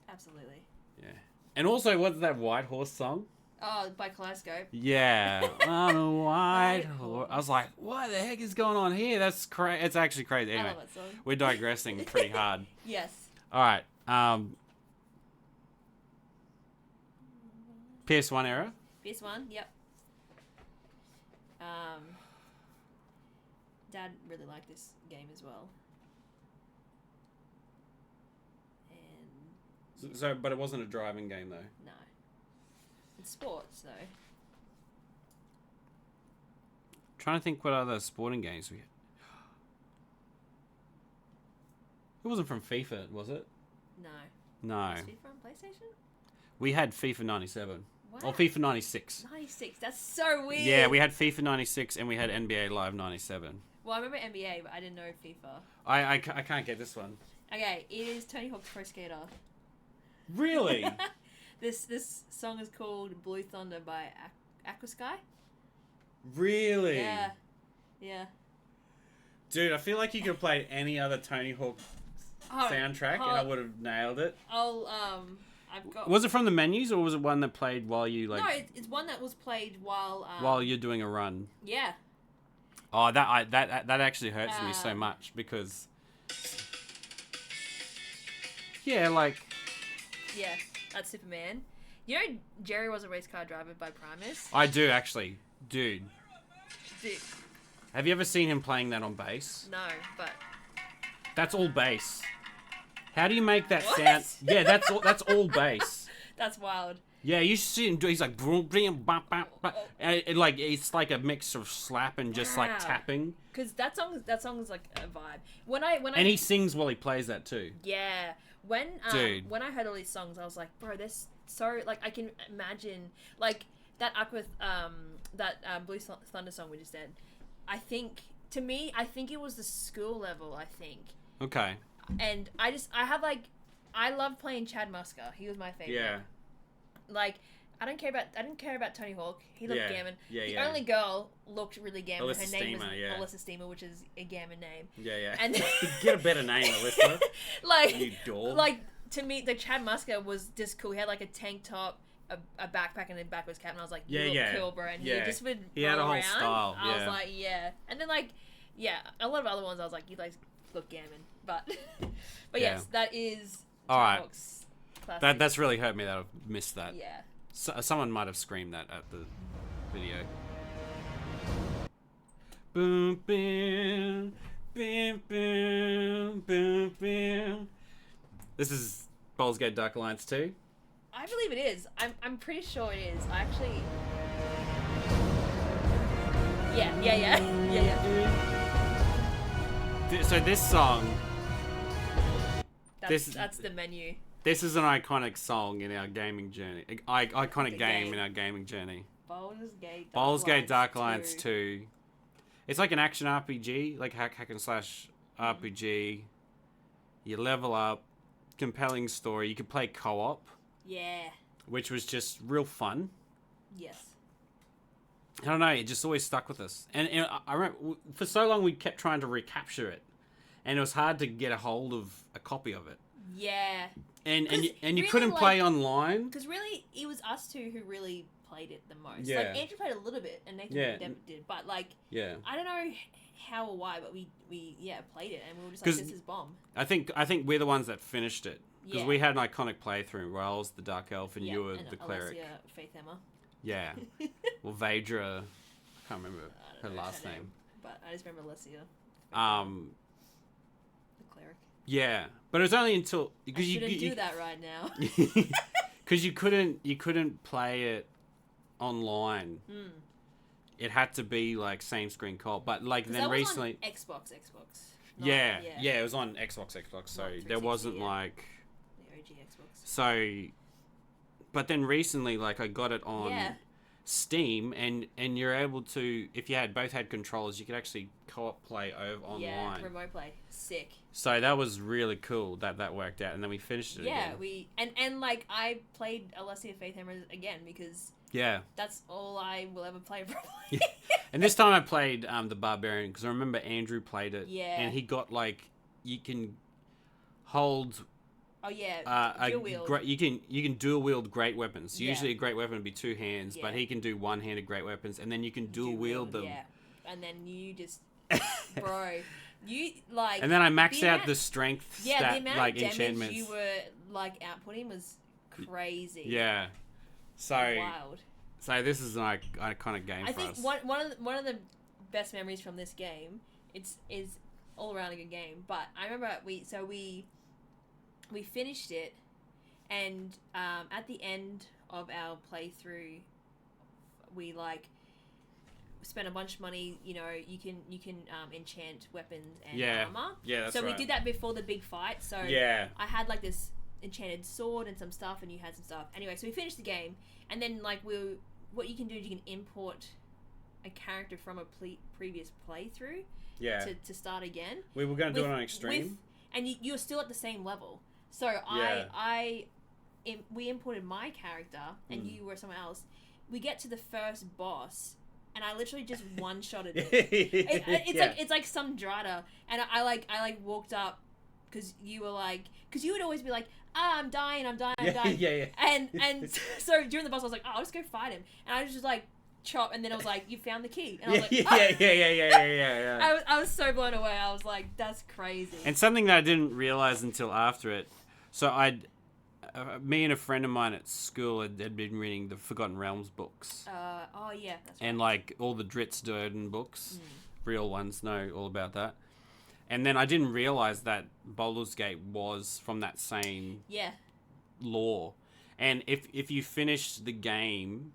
Absolutely. Yeah. And also, what's that White Horse song? Oh, by Kaleidoscope. Yeah. On a white horse. I was like, what the heck is going on here? That's crazy. It's actually crazy. Anyway, I love that song. we're digressing pretty hard. Yes. All right. PS1-era? PS1, yep. Dad really liked this game as well. And So, but it wasn't a driving game, though. no. It's sports, though. Trying to think what other sporting games we had. It wasn't from FIFA, was it? No. No. Was FIFA on PlayStation? We had FIFA 97. Wow. Or FIFA 96. 96. That's so weird. Yeah, we had FIFA 96 and we had NBA Live 97. Well, I remember NBA, but I didn't know FIFA. I can't get this one. Okay, it is Tony Hawk's Pro Skater. Really? This song is called Blue Thunder by Aquasky. Really? Yeah. Yeah. Dude, I feel like you could have played any other Tony Hawk soundtrack and I would have nailed it. I've got... Was it from the menus or was it one that played while you No, it's one that was played while you're doing a run? Yeah. Oh, that actually hurts me so much because yeah, like yeah, that's Superman. You know, Jerry was a race car driver by Primus. I do actually, dude. Dude, Have you ever seen him playing that on bass? no, but That's all bass. How do you make that What? sound? Yeah, that's all bass. that's wild. Yeah, you should see him do. He's like, brum, brum, bum, bum, bum. And like it's like a mix of slap and just like Wow. tapping. Because that song is like a vibe. When And he sings while he plays that too. yeah, when Dude. when I heard all these songs, I was like, bro, this so like I can imagine like that Blue Thunder song we just did. I think it was the school level. I think. Okay. And I love playing Chad Musker. He was my favorite. Yeah. Like, I didn't care about Tony Hawk. He looked Yeah. gammon. Yeah, the yeah. only girl looked really gammon. Alyssa Her name was Steamer, yeah. Alyssa Steamer, which is a gammon name. Yeah, yeah. And Get a better name, Alyssa. like, You dork. like to me, the Chad Musker was just cool. He had like a tank top, a backpack, and a backwards cap, and I was like, you look cool, bro. And he just would He had a roll whole around. style, I was yeah. like, yeah. And then like, yeah, a lot of other ones, I was like, you guys look gammon, but Yeah. yes, that is All right. Tony Hawk's classic. That's really hurt me that I've missed that. Yeah. Someone might have screamed that at the video. Boom, boom, boom, boom, boom, boom. This is Baldur's Gate Dark Alliance 2. I believe it is. I'm pretty sure it is. I actually. Yeah. So this song, That's the menu. this is an iconic song in our gaming journey. Iconic game in our gaming journey. Baldur's Gate Dark Alliance 2. It's like an action RPG, like hack and slash RPG. You level up, compelling story. You could play co-op, Yeah. which was just real fun. Yes. I don't know, it just always stuck with us. And I remember for so long we kept trying to recapture it, and it was hard to get a hold of a copy of it. Yeah. And you really, couldn't play like- online. Because really, it was us two who really played it the most. Yeah. Like Andrew played a little bit, and Nathan Yeah. did, but like Yeah. I don't know, how or why, but we played it and we were just like, this is bomb. I think we're the ones that finished it because we had an iconic playthrough where I was the dark elf and you were the cleric. Alessia, Faith Emma. Yeah. Well, Vaedra, I can't remember her last name. But I just remember Alessia. The cleric. Yeah, but it was only until because you do that right now. Because you couldn't play it online. It had to be like same screen co-op, but like then that was recently on Xbox. Yeah, it was on Xbox. So there wasn't like the OG Xbox. So, but then recently, like I got it on Steam, and you're able to, if you both had controllers, you could actually co-op play over online. Yeah, remote play, sick. So that was really cool that worked out, and then we finished it. Yeah, again. and like I played Alessia Faith Hammer again because that's all I will ever play probably. And this time I played the Barbarian because I remember Andrew played it. Yeah. And he got like you can hold. Oh yeah, dual wield. You can dual wield great weapons. Usually a great weapon would be two hands, but he can do one-handed great weapons, and then you can dual wield them. Yeah, and then you just, bro, you like. And then I maxed out the strength stat, the amount like of damage enchantments. you were like outputting was crazy. Yeah, so wild. So this is an iconic game for us. I think one of the best memories from this game is all around a good game. But I remember we finished it, and at the end of our playthrough, we like spent a bunch of money. You know, you can enchant weapons and armor. Yeah, that's so right. we did that before the big fight. So I had like this enchanted sword and some stuff, and you had some stuff. Anyway, so we finished the game, and then like what you can do is you can import a character from a previous playthrough. Yeah. To start again. We were going to do it on extreme. And you're still at the same level. So we imported my character, and you were someone else. We get to the first boss, and I literally just one-shotted it. It's like some Drada, and I walked up because you were like, because you would always be like, I'm dying. Yeah. And so during the boss, I was like, I'll just go fight him, and I was just like chop, and then I was like, you found the key, and I was like, yeah. I was so blown away. I was like, that's crazy. And something that I didn't realize until after it. So me and a friend of mine at school had been reading the Forgotten Realms books. That's right. And like all the Dritz Durden books, real ones know all about that. And then I didn't realize that Baldur's Gate was from that same lore. And if you finish the game,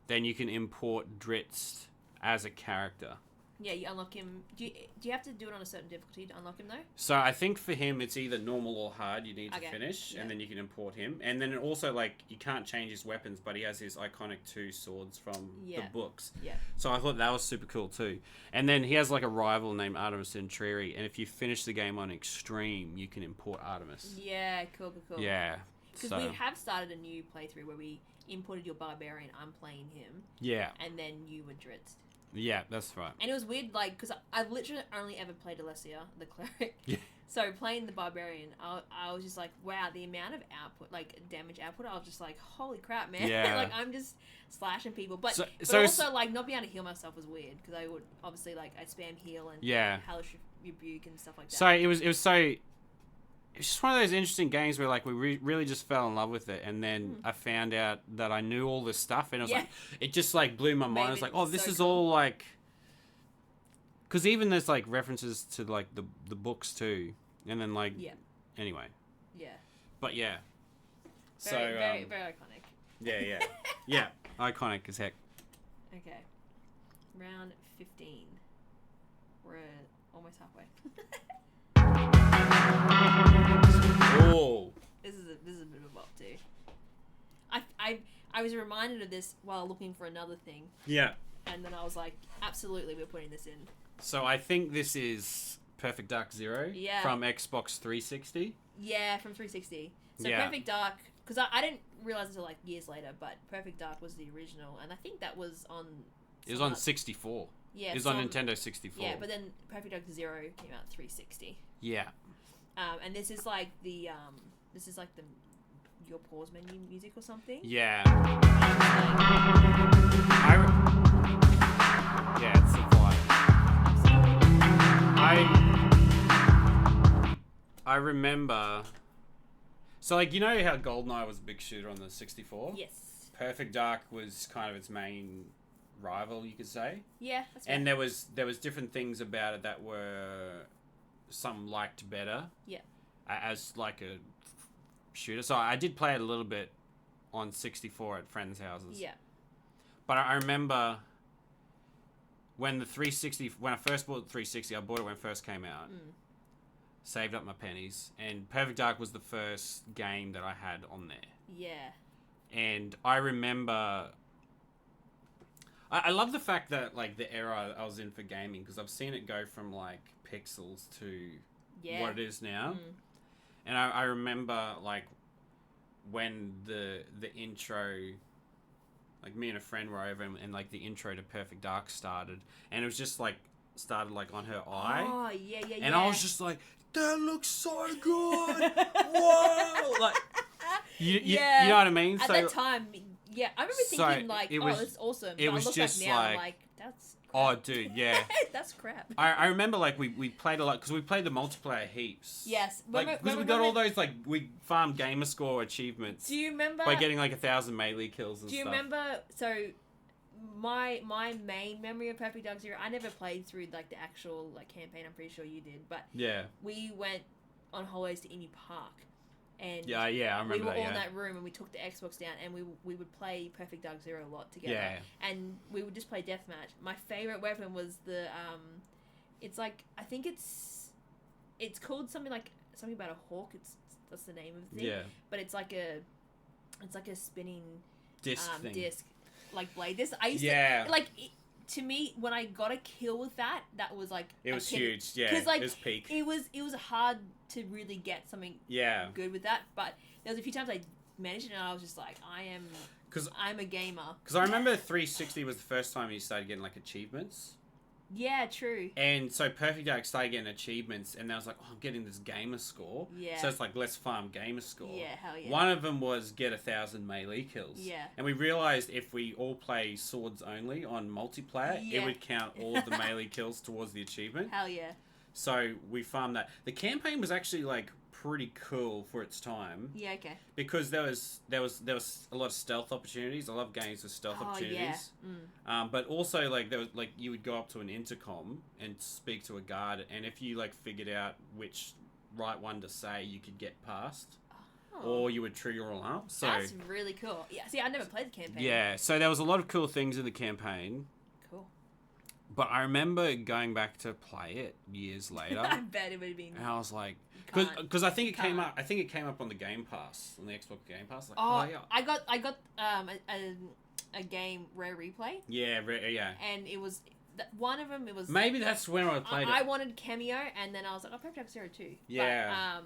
then you can import Dritz as a character. Yeah, you unlock him. Do you have to do it on a certain difficulty to unlock him, though? So I think for him, it's either normal or hard you need to finish, and then you can import him. And then also, like, you can't change his weapons, but he has his iconic 2 swords from the books. Yeah. So I thought that was super cool, too. And then he has, like, a rival named Artemis Entreri, and if you finish the game on Extreme, you can import Artemis. Yeah, cool. Yeah. Because we have started a new playthrough where we imported your Barbarian, I'm playing him. Yeah. And then you were Dritz. Yeah, that's right. And it was weird, like, because I've literally only ever played Alessia, the cleric. Yeah. So playing the Barbarian, I was just like, wow, the amount of output, like, damage output, I was just like, holy crap, man. Yeah. Like, I'm just slashing people. But so also, like, not being able to heal myself was weird, because I would, obviously, like, I'd spam heal and Hellish Rebuke and stuff like that. So it was just one of those interesting games where like we really just fell in love with it, and then I found out that I knew all this stuff, and it was like it just like blew my mind. I was like, oh, this is cool. All like, because even there's like references to like the books too, and then like anyway, but very, so very iconic. Yeah, iconic as heck. Okay, round 15. We're almost halfway. Oh, this is a bit of a bop too. I was reminded of this while looking for another thing. Yeah. And then I was like, absolutely, we're putting this in. So I think this is Perfect Dark Zero. Yeah. From Xbox 360. Yeah, from 360. So Perfect Dark, because I didn't realize until like years later, but Perfect Dark was the original, and I think that was on. It was on 64. Yeah. It was on Nintendo 64. Yeah, but then Perfect Dark Zero came out 360. Yeah. And this is like the your pause menu music or something. Yeah. Yeah, it's a vibe. I remember. So, like, you know how GoldenEye was a big shooter on the 64? Yes. Perfect Dark was kind of its main rival, you could say. Yeah, that's fair. And there was different things about it that were some liked better. Yeah. As like a shooter. So I did play it a little bit on 64 at friends' houses. Yeah. But I remember when the 360, when I first bought the 360, I bought it when it first came out. Saved up my pennies, and Perfect Dark was the first game that I had on there. Yeah. And I remember, I love the fact that like the era I was in for gaming, because I've seen it go from like pixels to what it is now. And I remember like when the intro, like me and a friend were over, and like the intro to Perfect Dark started, and it was just like started like on her eye. Oh yeah. And I was just like, that looks so good. Whoa! Like, you know what I mean? At that time, yeah, I remember thinking like, that's awesome. It but was I look just back now, like, like that's. Oh, dude, yeah. That's crap. I remember like we played a lot because we played the multiplayer heaps. Yes, like because we got all those like we farmed gamer score achievements. Do you remember by getting like 1,000 melee kills and stuff? Do you remember? So my main memory of Perfect Dark Zero, I never played through like the actual like campaign. I'm pretty sure you did, but yeah, we went on holidays to Innie Park, and yeah, I remember we were that. all in Yeah. that room, and we took the Xbox down, and we would play Perfect Dark Zero a lot together. Yeah. And we would just play deathmatch. My favorite weapon was the it's like I think it's called something about a hawk. That's the name of the thing. Yeah. But it's like a spinning disc like blade. This I used yeah. to like. To me, when I got a kill with that was like it was huge. Yeah, because like it was peak. It was hard to really get something good with that. But there was a few times I managed it, and I was just like, I'm a gamer. Because I remember 360 was the first time you started getting like achievements. Yeah, true. And so Perfect Dark started getting achievements, and I was like, oh, I'm getting this gamer score. Yeah. So it's like, let's farm gamer score. Yeah, hell yeah. One of them was get 1,000 melee kills. Yeah. And we realized if we all play swords only on multiplayer, it would count all of the melee kills towards the achievement. Hell yeah. So we farmed that. The campaign was actually like pretty cool for its time. Yeah, okay. Because there was a lot of stealth opportunities. I love games with stealth opportunities. Yeah. But also like there was like you would go up to an intercom and speak to a guard, and if you like figured out which right one to say, you could get past. Or you would trigger all up. So that's really cool. Yeah, see, I never played the campaign. Yeah, so there was a lot of cool things in the campaign. Cool. But I remember going back to play it years later. I bet it would have been. And I was like, because I think it came up. I think it came up on the Game Pass, on the Xbox Game Pass. Like, oh yeah. I got a game Rare Replay. Yeah, yeah. And it was one of them. It was maybe that's when I played it. I wanted Cameo, and then I was like, Perfect Dark Zero too. Yeah. But,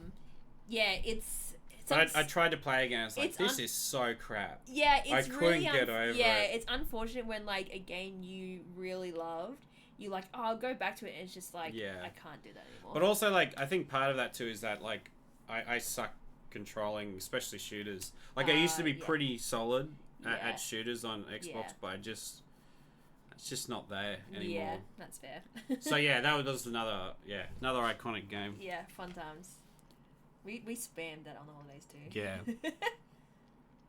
yeah, it's. But I tried to play again. I was like, this is so crap. Yeah, it's I couldn't get over it. Yeah, it's unfortunate when like a game you really loved, you like, oh, I'll go back to it, and it's just like, I can't do that anymore. But also, like, I think part of that too is that like I suck controlling, especially shooters. Like, I used to be pretty solid at shooters on Xbox, but it's just not there anymore. Yeah, that's fair. So yeah, that was another iconic game. Yeah, fun times. We spammed that on the holidays too. Yeah.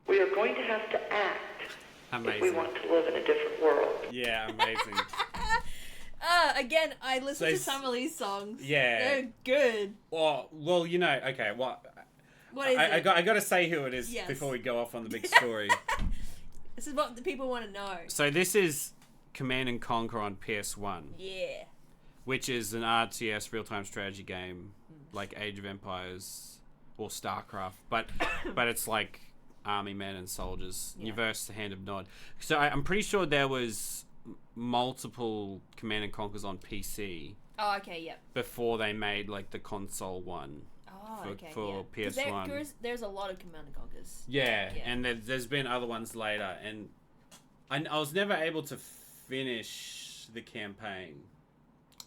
We are going to have to act amazing. if we want to live in a different world. Yeah, amazing. Again, I listened to some of these songs. Yeah. They're good. Well, you know, okay, what is it? I got to say who it is before we go off on the big story. This is what the people want to know. So this is Command & Conquer on PS1. Yeah. Which is an RTS real-time strategy game, like Age of Empires or StarCraft, but it's like army men and soldiers. You verse the Hand of Nod. So I'm pretty sure there was multiple Command & Conquers on PC. Oh, okay, yep. Before they made like the console one. For PS1. There's a lot of Command & Conquers. Yeah, and there's been other ones later, and I was never able to finish the campaign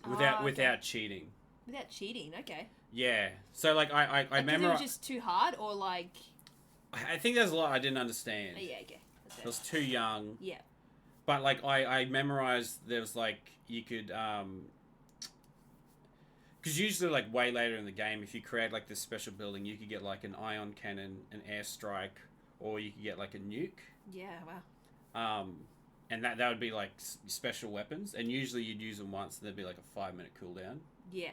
without cheating. Without cheating, okay. Yeah, so like I remember it was just too hard, or like. I think there's a lot I didn't understand. Oh, yeah, okay. I was too young. Yeah. But like I memorized there was like you could because because usually like way later in the game, if you create like this special building, you could get like an ion cannon, an airstrike, or you could get like a nuke. Yeah, wow. And that would be like special weapons, and usually you'd use them once, and there'd be like a 5-minute cooldown. Yeah.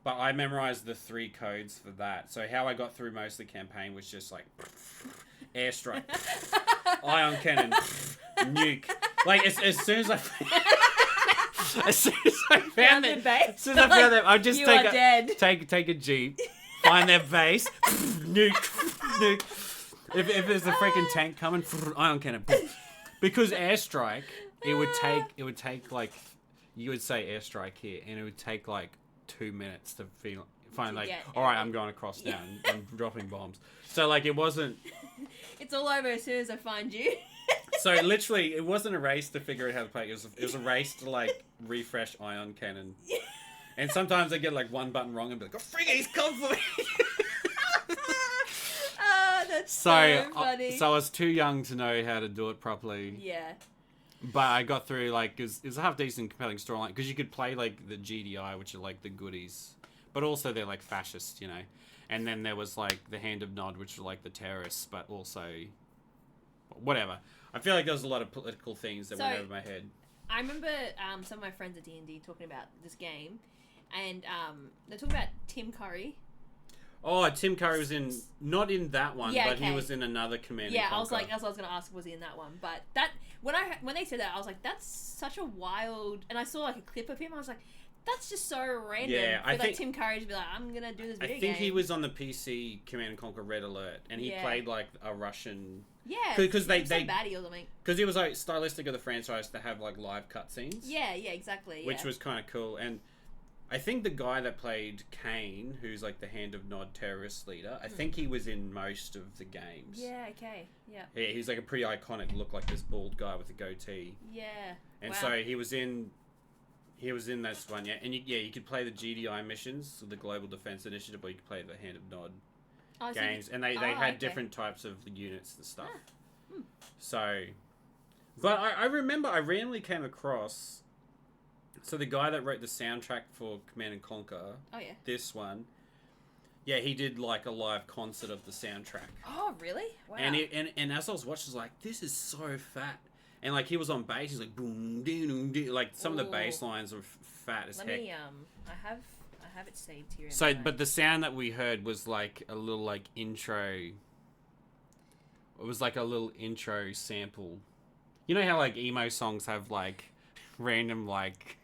But I memorized the 3 codes for that. So how I got through most of the campaign was just like airstrike, ion cannon, nuke. Like as soon as I as soon as I found it, as soon as I found them, I'd just take a jeep, find their base, nuke. If there's a freaking tank coming, ion cannon. Because airstrike, it would take like, you would say airstrike here, and it would take like 2 minutes to find like, all right, I'm going across now and dropping bombs. So like it wasn't. It's all over as soon as I find you. So literally, it wasn't a race to figure out how to play. It was a race to like refresh ion cannon. And sometimes I get like one button wrong and be like, oh, frig, he's come for me. That's so funny. So I was too young to know how to do it properly. Yeah. But I got through, like, it was a half-decent, compelling storyline, because you could play, like, the GDI, which are, like, the goodies. But also they're, like, fascist, you know. And then there was, like, the Hand of Nod, which were, like, the terrorists, but also... Whatever. I feel like there was a lot of political things that went over my head. I remember some of my friends at D&D talking about this game, and they're talking about Tim Curry. Oh, Tim Curry was not in that one, but he was in another Command & Conquer. I was like, that's what I was going to ask, was he in that one? But that, when they said that, I was like, that's such a wild, and I saw like a clip of him, I was like, that's just so random. Yeah, I think Tim Curry to be like, I'm going to do this video game. I think he was on the PC Command & Conquer Red Alert, and he played like a Russian... Yeah, because they baddie or something. Because it was like stylistic of the franchise to have like live cutscenes. Yeah, exactly. Which was kind of cool, and I think the guy that played Kane, who's like the Hand of Nod terrorist leader, I think he was in most of the games. Yeah, okay, yeah. Yeah, he's like a pretty iconic look, like this bald guy with a goatee. Yeah. And so he was in this one, yeah. And you could play the GDI missions, so the Global Defense Initiative, or you could play the Hand of Nod games, and they had different types of units and stuff. So, but I remember I randomly came across. So the guy that wrote the soundtrack for Command & Conquer, this one, yeah, he did like a live concert of the soundtrack. Oh, really? Wow. And as I was watching, I was like, this is so fat. And like he was on bass, he's like boom, doo, doo, like some of the bass lines are fat as heck. Let me I have it saved here. So, but the sound that we heard was like a little like intro. It was like a little intro sample. You know how like emo songs have like random like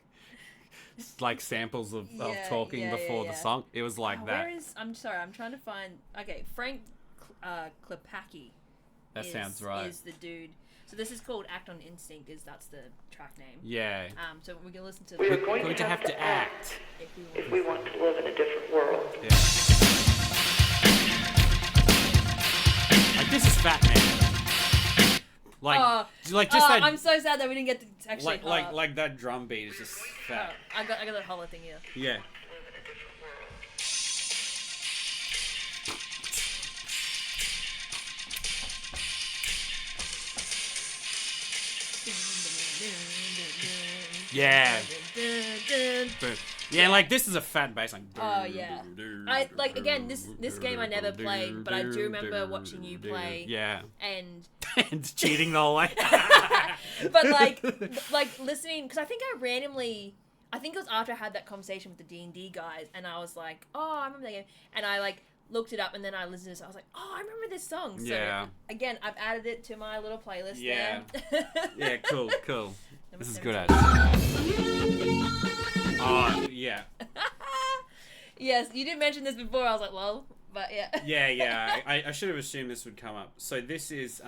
samples of talking before the song? It was like that. I'm sorry, I'm trying to find... Okay, Frank Klepacki. That sounds right. Is the dude. So this is called Act on Instinct, that's the track name. Yeah. So we're going to listen to... We're going to have to act if we want to live in a different world. Yeah. Like, this is fat, man. Like just that. I'm so sad that we didn't get to actually. Like that drum beat is just fat. I got that whole thing here. Yeah. Yeah. Yeah, like this is a fat bass, like. Oh yeah. I like again this game I never played, but I do remember watching you play. Yeah. And cheating the whole way. But like listening, because I think it was after I had that conversation with the D&D guys, and I was like, oh, I remember that game, and I like looked it up, and then I listened to this. I was like, oh, I remember this song. So again, I've added it to my little playlist. Yeah. There. Yeah. Cool. This is good. Oh yeah. Yes, you didn't mention this before. I was like, well, but yeah. Yeah. I should have assumed this would come up. So this is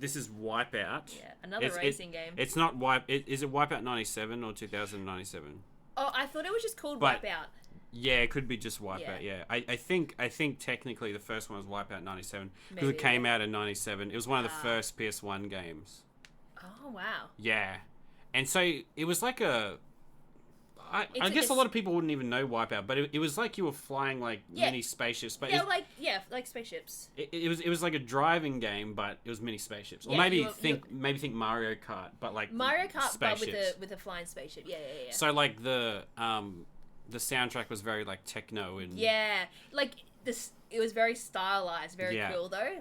Wipeout. Yeah, another racing game. It's not is it Wipeout 97 or 2097? Oh, I thought it was just called Wipeout. Yeah, it could be just Wipeout. Yeah, I think technically the first one was Wipeout 97 because it came out in 97. It was one of the first PS1 games. Oh wow. Yeah, and so it was like I guess a lot of people wouldn't even know Wipeout, but it was like you were flying like mini spaceships. But like spaceships. It was like a driving game, but it was mini spaceships. Or maybe think Mario Kart, but like Mario Kart, spaceships. but with a flying spaceship. Yeah. So like the the soundtrack was very like techno and Yeah, like this. It was very stylized, very cool though.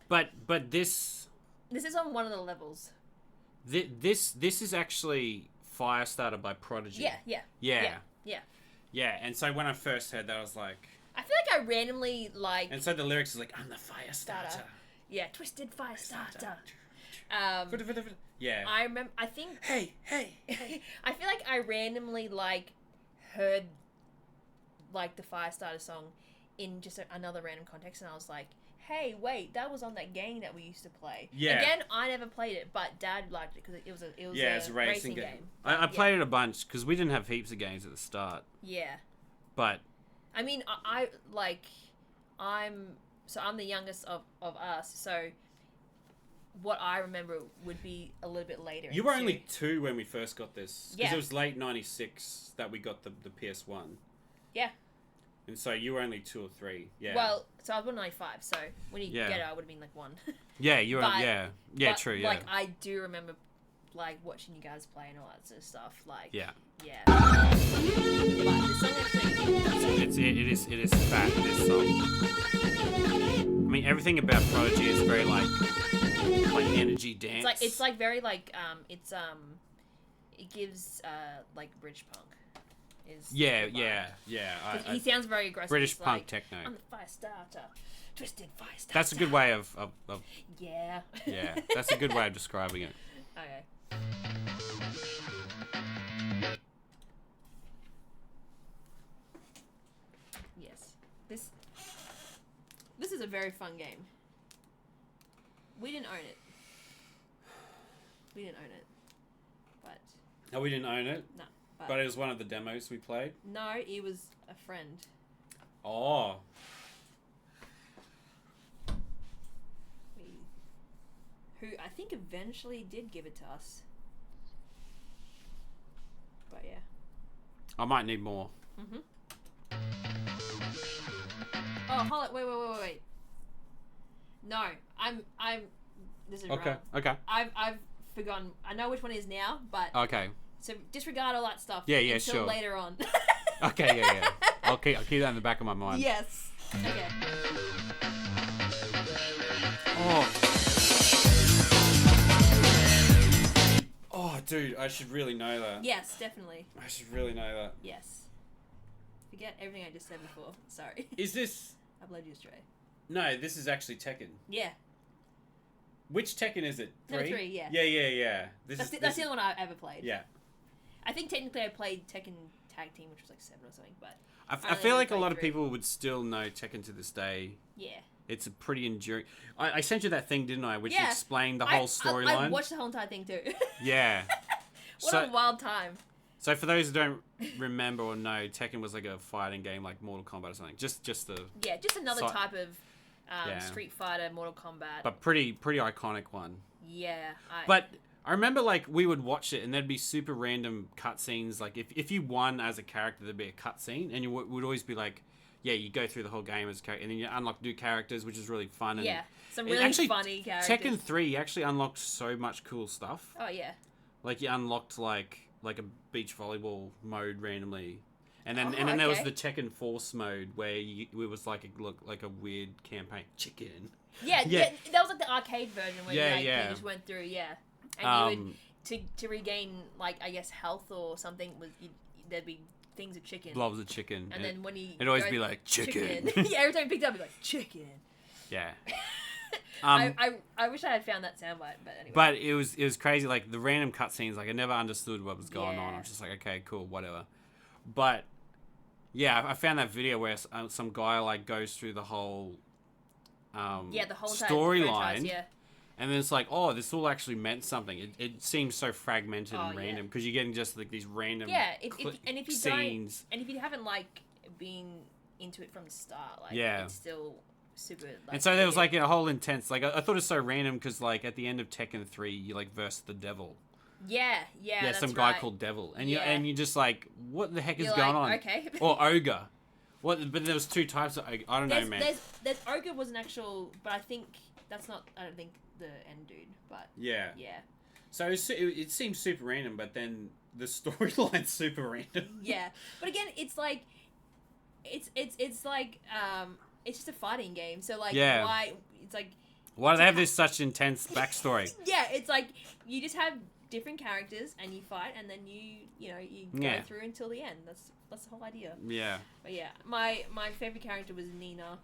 But this is on one of the levels. This is actually Firestarter by Prodigy. Yeah. Yeah, and so when I first heard that, I was like... I feel like I randomly, like... And so the lyrics is like, I'm the Firestarter. Yeah, Twisted Firestarter. Yeah. I think... Hey. I feel like I randomly, like, heard, like, the Firestarter song in just another random context, and I was like, hey, wait, that was on that game that we used to play. Yeah. Again, I never played it, but Dad liked it because it was a racing game. I played it a bunch because we didn't have heaps of games at the start. Yeah. But I mean, I'm the youngest of us, so what I remember would be a little bit later. You were only 2 when we first got this. Because Yeah. it was late 96 that we got the PS1. Yeah. And so you were only 2 or 3. Yeah. Well, so I was born in 95, so when you Yeah. get it, I would have been like 1. Yeah, you were. But- Yeah, true. Yeah. Like, I do remember, like, watching you guys play and all that sort of stuff. Like, Yeah. But the song actually... It is fat, this song. I mean, everything about Prodigy is very like energy dance. It's like very like it gives like British punk. Yeah. He sounds very aggressive. British It's punk like, techno. I'm the Firestarter, Twisted Firestarter. That's a good way of Yeah. yeah. That's a good way of describing it. Okay. Yes. This is a very fun game. We didn't own it. But No, we didn't own it, no. but it was one of the demos we played. No, it was a friend. Oh. Who I think eventually did give it to us. But yeah. I might need more. Mhm. Oh, hold on. Wait. No, I'm. This is Okay. wrong. Okay. I've forgotten. I know which one it is now, but Okay. so disregard all that stuff. Yeah, until sure. later on. Okay. Yeah. I'll keep that in the back of my mind. Yes. Okay. Oh, dude, I should really know that. Yes, definitely. I should really know that. Yes. Forget everything I just said before. Sorry. Is this? I blowed you astray. No, this is actually Tekken. Yeah. Which Tekken is it? 3? Number 3, yeah. Yeah. That's the only one I ever played. Yeah. I think technically I played Tekken Tag Team, which was like 7 or something, but... I feel like a lot of people would still know Tekken to this day. Yeah. It's a pretty enduring... I sent you that thing, didn't I? Which Yeah. explained the whole storyline. I watched the whole entire thing too. Yeah. What a wild time. So for those who don't remember or know, Tekken was like a fighting game like Mortal Kombat or something. Just the... Yeah, just another So- type of Street Fighter, Mortal Kombat. But pretty iconic one. Yeah. But I remember like we would watch it and there'd be super random cutscenes. Like if you won as a character, there'd be a cutscene and you would always be like, yeah, you go through the whole game as a character and then you unlock new characters, which is really fun. And yeah, some really funny characters. Tekken 3, you actually unlocked so much cool stuff. Oh yeah. Like you unlocked like a beach volleyball mode randomly. And then there was the Tekken Force mode where it was like a weird campaign. Chicken. Yeah, that was like the arcade version where you just went through, and you would to regain like I guess health or something there'd be things of chicken. Blobs of chicken. And then when it'd always be like chicken. Yeah, every time you picked it up, it'd be like chicken. Yeah. I wish I had found that soundbite, but anyway. But it was crazy, like the random cutscenes. Like I never understood what was going on. Yeah. I'm just like, okay, cool, whatever. But yeah, I found that video where some guy like goes through the whole the whole storyline. Yeah. And then it's like, oh, this all actually meant something. It seems so fragmented and yeah. random because you're getting just like these random if you scenes. don't, and if you haven't like been into it from the start, like it's still super. Like, and so there was like a whole intense. Like I thought it was so random because like at the end of Tekken 3, you like verse the devil. Yeah, that's some guy called Devil, and you just like, what the heck is you're going like, on? Okay. Or Ogre. What? But there was 2 types of Ogre. I don't know, man. There's Ogre was an actual, but I think that's not. I don't think the end dude, but yeah. Yeah. So it seems super random, but then the storyline's super random. Yeah, but again, it's like, it's like it's just a fighting game. So like, Yeah. why? It's like, Why do they have this such intense backstory? yeah, it's like you just have different characters and you fight, and then you go Yeah. through until the end. That's the whole idea. Yeah. But yeah, my favorite character was Nina.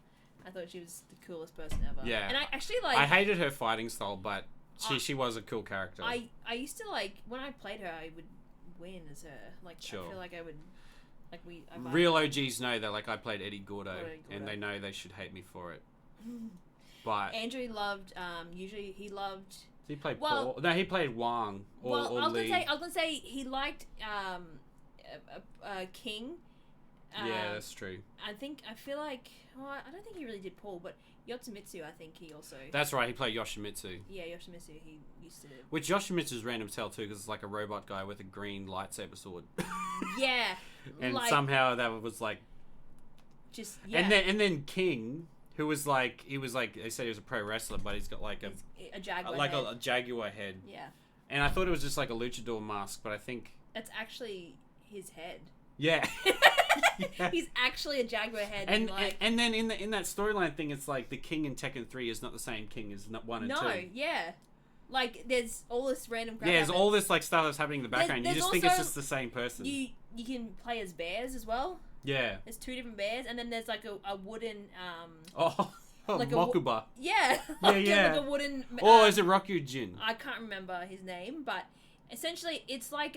I thought she was the coolest person ever. Yeah. And I actually like. I hated her fighting style, but she was a cool character. I used to like when I played her, I would win as her. Like Sure. I feel like I would. Like Real OGs know that, like, I played Eddie Gordo, Eddie Gordo. and they know they should hate me for it. But Andrew loved. Usually he loved. he played Well- Paul. No, he played Wang or, Well, or Lee. I was gonna say he liked King. Yeah, that's true. I feel like I don't think he really did Paul, but Yotsumitsu, I think he also. That's right. He played Yoshimitsu. Yeah, Yoshimitsu. He used to. Which Yoshimitsu's random as hell too, because it's like a robot guy with a green lightsaber sword. Yeah. And like, somehow that was like. Just yeah. And then King, who was like they said he was a pro wrestler, but he's got like a jaguar. like head. a jaguar head. Yeah. And I thought it was just like a luchador mask, but I think That's actually his head. yeah. Yeah. He's actually a jaguar head. And like, and then in that storyline thing, it's like the King in Tekken 3 is not the same King as 1 and 2. no, yeah. Like there's all this random crap. Yeah, there's happens. all this like stuff that's happening in the background. There's you just think it's also- just the same person. You can play as bears as well. Yeah. There's 2 different bears, and then there's like a wooden Oh, like Mokuba. yeah, Yeah, like, yeah. like a wooden. Or is it Rokujin? I can't remember his name, but essentially it's like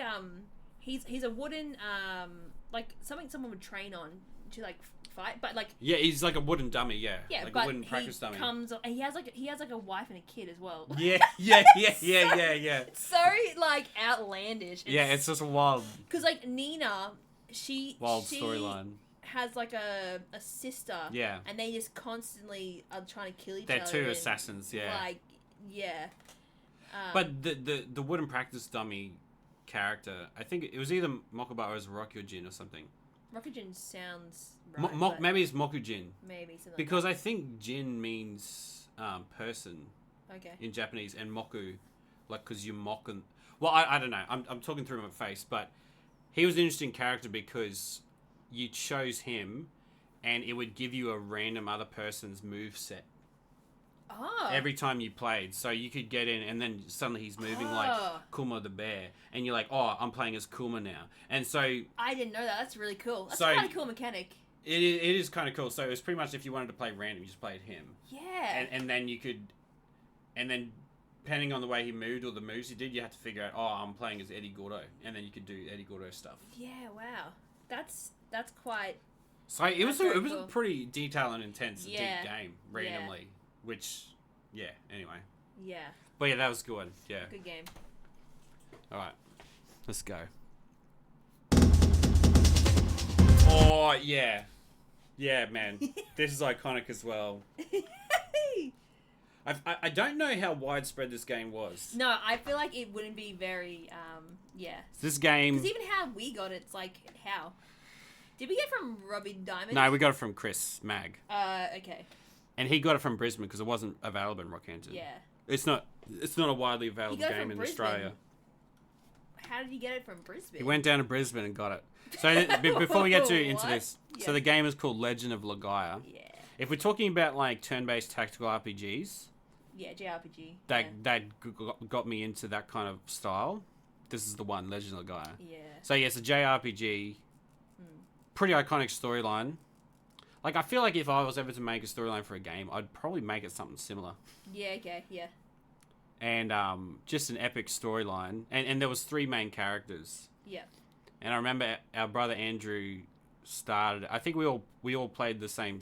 he's a wooden like something someone would train on to like fight, but like Yeah, he's like a wooden dummy. Yeah, yeah, like but a wooden practice he dummy. comes and he has like a wife and a kid as well. Yeah. It's so like outlandish. Yeah, it's just a wild because like Nina, she storyline. has like a sister. Yeah. And they just constantly are trying to kill each They're other. two and, assassins. Yeah. Like yeah. But the wooden practice dummy character, I think it was either Mokuba or it was Rokujin or something. Rokujin sounds right. but Maybe it's Mokujin. maybe something Because I think Jin means person like that. Okay. in Japanese, and Moku, like, because you mock and... Well, I don't know. I'm talking through my face, but he was an interesting character because you chose him, and it would give you a random other person's move set Oh. every time you played. So you could get in, and then suddenly he's moving like Oh. Kuma the bear, and you're like, oh, I'm playing as Kuma now. And so I didn't know that. That's really cool. That's So- a kind of cool mechanic. it is kind of cool. So it was pretty much if you wanted to play random, you just played him. Yeah. And then you could, and then depending on the way he moved or the moves he did, you had to figure out, oh, I'm playing as Eddie Gordo, and then you could do Eddie Gordo stuff. Yeah. Wow. That's quite. So it was That's very a cool. pretty detailed and intense, Yeah. deep game randomly, which, yeah. Anyway, Yeah. but yeah, that was good. Yeah. Good game. All right, let's go. Oh yeah, yeah, man, this is iconic as well. I don't know how widespread this game was. No, I feel like it wouldn't be very. Yeah. This game. Because even how we got it, it's like how. Did we get it from Robbie Diamond? No, we got it from Chris Mag, Okay. and he got it from Brisbane because it wasn't available in Rockhampton. Yeah. It's not a widely available got it game from in Brisbane. Australia. How did you get it from Brisbane? He went down to Brisbane and got it. So before we get into What? this, Yeah. so the game is called Legend of Legaia. Yeah. If we're talking about like turn-based tactical RPGs, Yeah, JRPG. that got me into that kind of style. This is the one, Legend of Legaia. Yeah. So yeah, it's a JRPG. Pretty iconic storyline. Like, I feel like if I was ever to make a storyline for a game, I'd probably make it something similar. Yeah. Okay. Yeah. And just an epic storyline. And there was 3 main characters. Yeah. And I remember our brother Andrew started. I think we all played the same.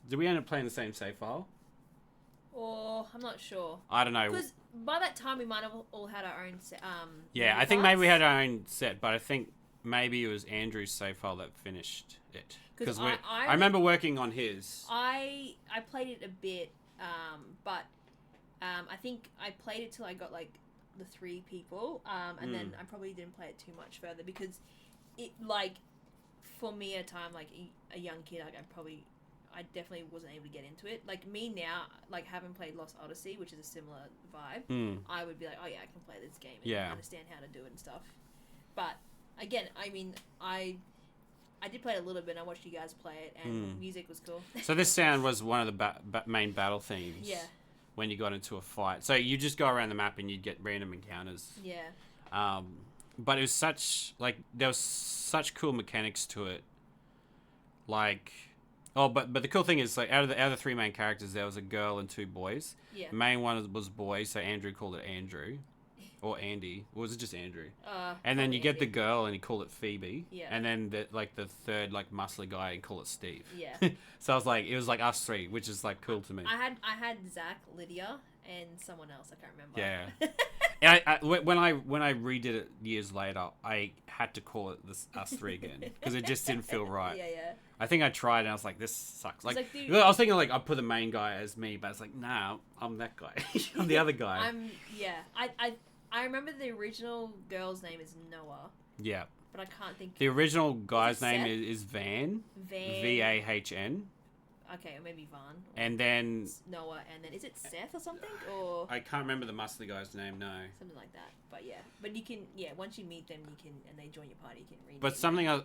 Did we end up playing the same save file? Or I'm not sure. I don't know. Because by that time we might have all had our own. Yeah, I think maybe we had our own set, but I think maybe it was Andrew's save file that finished it. 'Cause I remember working on his. I played it a bit, but I think I played it till I got like the 3 people, and then I probably didn't play it too much further because it like for me at a time like a young kid, like I definitely wasn't able to get into it. Like me now, like having played Lost Odyssey, which is a similar vibe, I would be like, oh yeah, I can play this game and Yeah. understand how to do it and stuff. But again, I mean, I did play it a little bit. And I watched you guys play it, and music was cool. So this sound was one of the main battle themes. Yeah. When you got into a fight, so you just go around the map and you'd get random encounters. Yeah. But it was there was such cool mechanics to it. Like, but the cool thing is, like, out of the three main characters, there was a girl and two boys. Yeah. The main one was boy, so Andrew called it Andrew, or Andy, or was it just Andrew? And then you get the girl, and he called it Phoebe. Yeah. And then the third muscly guy, and call it Steve. Yeah. So I was like, it was like us three, which is like cool to me. I had Zach, Lydia, and someone else. I can't remember. Yeah. And when I redid it years later, I had to call it us three again because it just didn't feel right. Yeah. I think I tried and I was like, this sucks. Like, dude, I was thinking like I'd put the main guy as me, but it's like, nah, I'm that guy. I'm the other guy. I remember the original girl's name is Noah. Yeah. But I can't think. The original guy's name Seth? is Van. Van. Vahn. Okay, or maybe Vaughn. And then Noah, and then is it Seth or something, or I can't remember the muscly guy's name. No. something like that. But yeah, but you can once you meet them, you can and they join your party, you can read. But something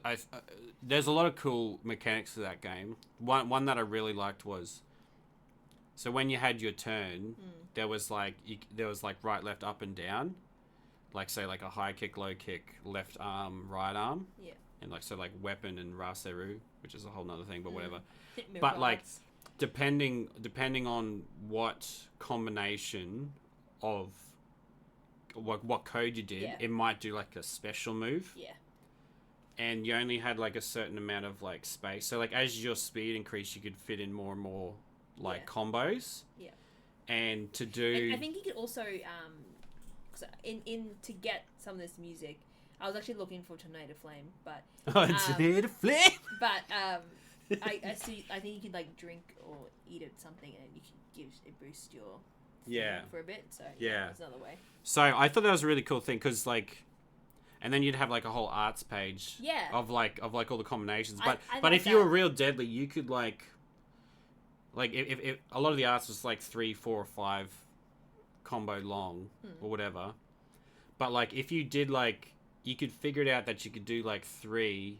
there's a lot of cool mechanics to that game. One that I really liked was, so when you had your turn, there was like right, left, up, and down, like say like a high kick, low kick, left arm, right arm. Yeah. And like so like weapon and Raseru, which is a whole nother thing, but whatever. But like depending on what combination of what code you did, it might do like a special move. Yeah. And you only had like a certain amount of like space. So like as your speed increased, you could fit in more and more like combos. Yeah. And to do, and I think you could also in to get some of this music. I was actually looking for Tornado Flame, but Tornado Flame. But I see. I think you could like drink or eat it something, and you can boost your for a bit. So that's another way. So I thought that was a really cool thing because like, and then you'd have like a whole arts page. Of like all the combinations. But but if you were real deadly, you could like if a lot of the arts was like 3, 4, or 5 combo long or whatever. But like if you did like, you could figure it out that you could do like 3,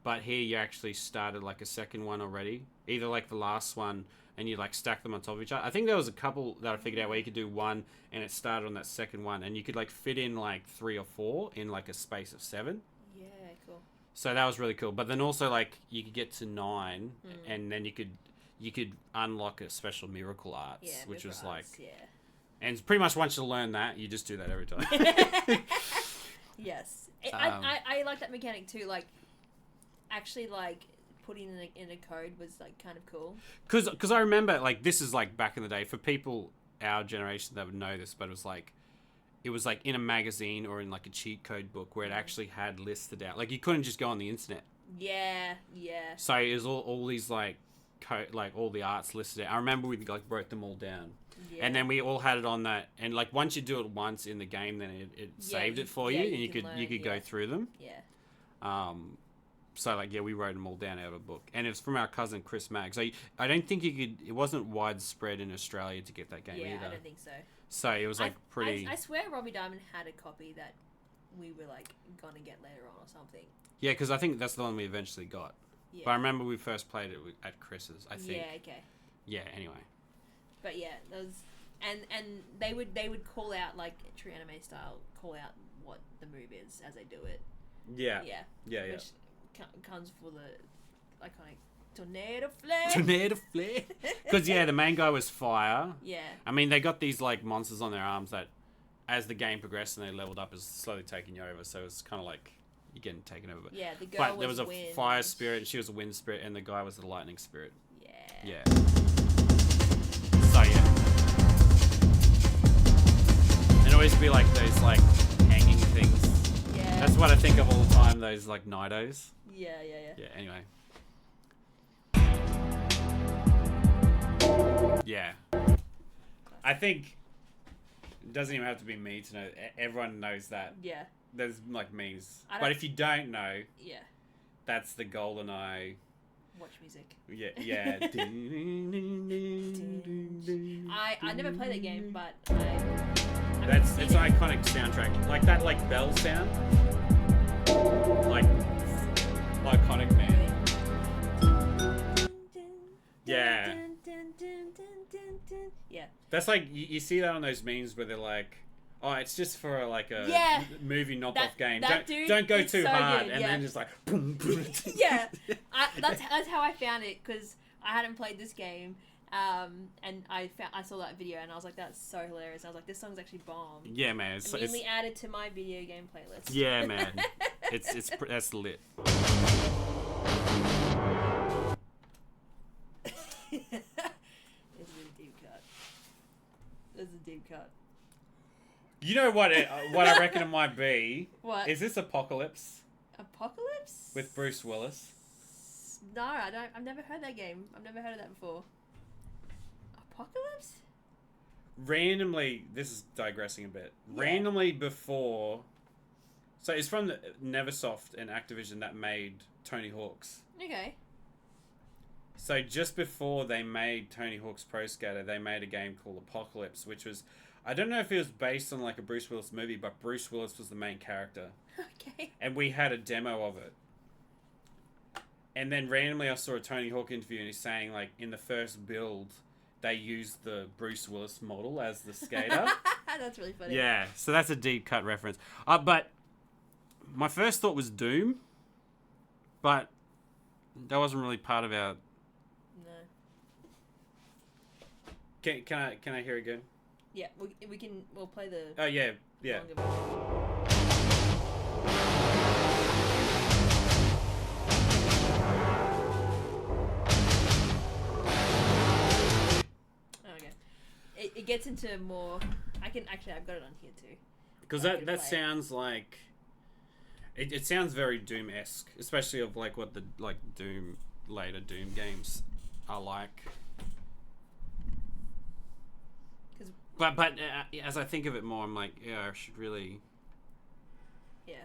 but here you actually started like a second one already, either like the last one and you like stack them on top of each other. I think there was a couple that I figured out where you could do one and it started on that second one, and you could like fit in like 3 or 4 in like a space of 7. Yeah, cool. So that was really cool. But then also like you could get to 9 and then you could unlock a special miracle arts, which was like, and pretty much once you learn that, you just do that every time. Yes, I like that mechanic too. Like, actually, like putting in a code was like kind of cool. Because I remember like this is like back in the day for people our generation that would know this, but it was like in a magazine or in like a cheat code book where it actually had listed out. Like you couldn't just go on the internet. Yeah. So it was all these like all the arts listed out. I remember we like wrote them all down. Yeah. And then we all had it on that, and like once you do it once in the game, then it saved it for you, and you could go through them. Yeah. So like we wrote them all down out of a book, and it's from our cousin Chris Mag. So I don't think you could. It wasn't widespread in Australia to get that game either. I don't think so. So it was like pretty. I swear Robbie Diamond had a copy that we were like gonna get later on or something. Yeah, because I think that's the one we eventually got. Yeah. But I remember we first played it at Chris's. I think. Yeah. Okay. Yeah. Anyway. But yeah, those and they would call out like true anime style, call out what the move is as they do it. Yeah. Which comes for the iconic Tornado Flame. Tornado Flame. Because the main guy was fire. Yeah. I mean, they got these like monsters on their arms that, as the game progressed and they leveled up, is slowly taking you over. So it's kind of like you're getting taken over. Yeah, the girl but there was a wind. fire spirit, and she was a wind spirit, and the guy was the lightning spirit. Yeah. So yeah. And always be like those like hanging things. Yeah. That's what I think of all the time. Those like Nidos. Yeah. Yeah. Anyway. Yeah. I think it doesn't even have to be me to know. Everyone knows that. Yeah. There's like memes. But if you don't know, that's the GoldenEye. Watch music. Yeah. I never played that game, but it's an iconic soundtrack. Like that, like bell sound. like iconic, man. Yeah. Yeah. That's like you see that on those memes where they're like, "Oh, it's just for like a Yeah. movie knockoff That- game. that dude Don't go is too so hard." good, And yeah. then just like, boom, boom. Yeah. That's how I found it, because I hadn't played this game, and I saw that video and I was like, that's so hilarious. I was like, this song's actually bomb. Yeah, man. It's Immediately added to my video game playlist. yeah, man. That's lit. This is a deep cut. This is a deep cut. You know what I reckon it might be? What? Is this Apocalypse Apocalypse? with Bruce Willis? No, I don't. I've never heard that game. I've never heard of that before. Apocalypse? Randomly, this is digressing a bit. Yeah. Randomly before, so it's from the Neversoft and Activision that made Tony Hawk's. Okay. So just before they made Tony Hawk's Pro Skater, they made a game called Apocalypse, which was, I don't know if it was based on like a Bruce Willis movie, but Bruce Willis was the main character. Okay. And we had a demo of it. And then randomly I saw a Tony Hawk interview and he's saying like in the first build, they used the Bruce Willis model as the skater. That's really funny. Yeah, so that's a deep cut reference. But my first thought was Doom, but that wasn't really part of our... No. Can I hear it again? Yeah, we'll play the... Oh, yeah. longer version. It gets into more... I've got it on here too. Because that sounds like... It sounds very Doom-esque, especially of like what the like later Doom games are like. But as I think of it more, I'm like, yeah, I should really... Yeah.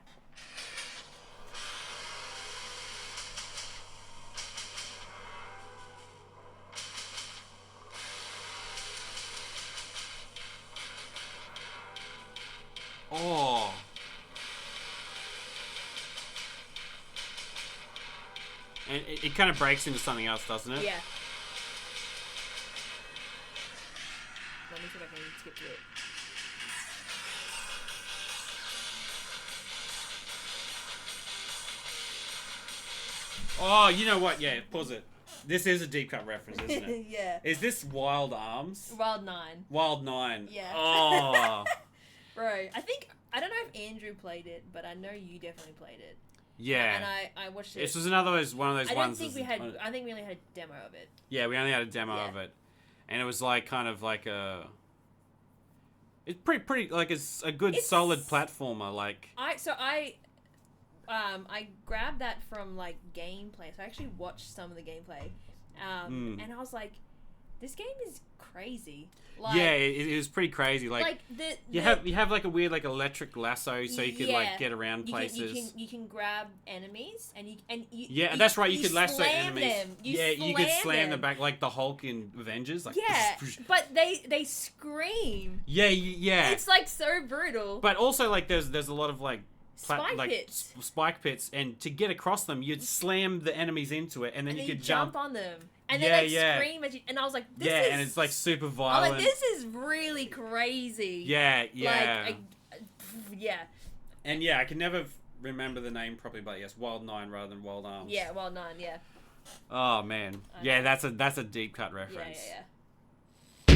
Oh. And it kind of breaks into something else, doesn't it? Yeah. Let me see if I can skip to it. Oh, you know what? Yeah, pause it. This is a deep cut reference, isn't it? Yeah. Is this Wild Arms? Wild 9. Wild 9. Yeah. Oh. Bro, I don't know if Andrew played it, but I know you definitely played it. Yeah. And I watched it. This was one of those I ones. think we only had a demo of it. Yeah, we only had a demo Yeah. of it, and it was like kind of like a. It's pretty like it's a good solid platformer. Like I grabbed that from like gameplay. So I actually watched some of the gameplay, and I was like, this game is crazy. Like, yeah, it was pretty crazy. Like you have like a weird like electric lasso, so you could like get around places. You can grab enemies and you yeah, that's right. You could lasso slam enemies. Them. You could slam them back like the Hulk in Avengers. Like, yeah, but they scream. Yeah. It's like so brutal. But also like there's a lot of like spike pits, and to get across them, you'd slam the enemies into it, and then you could jump on them. And then they scream at you, and I was like, "This is." And it's like super I was violent. like, "This is really crazy." Yeah. Like, yeah. And yeah, I can never remember the name properly, but yes, Wild 9 rather than Wild Arms. Yeah, Wild 9. Yeah. Oh man. Yeah, that's a deep cut reference. Yeah.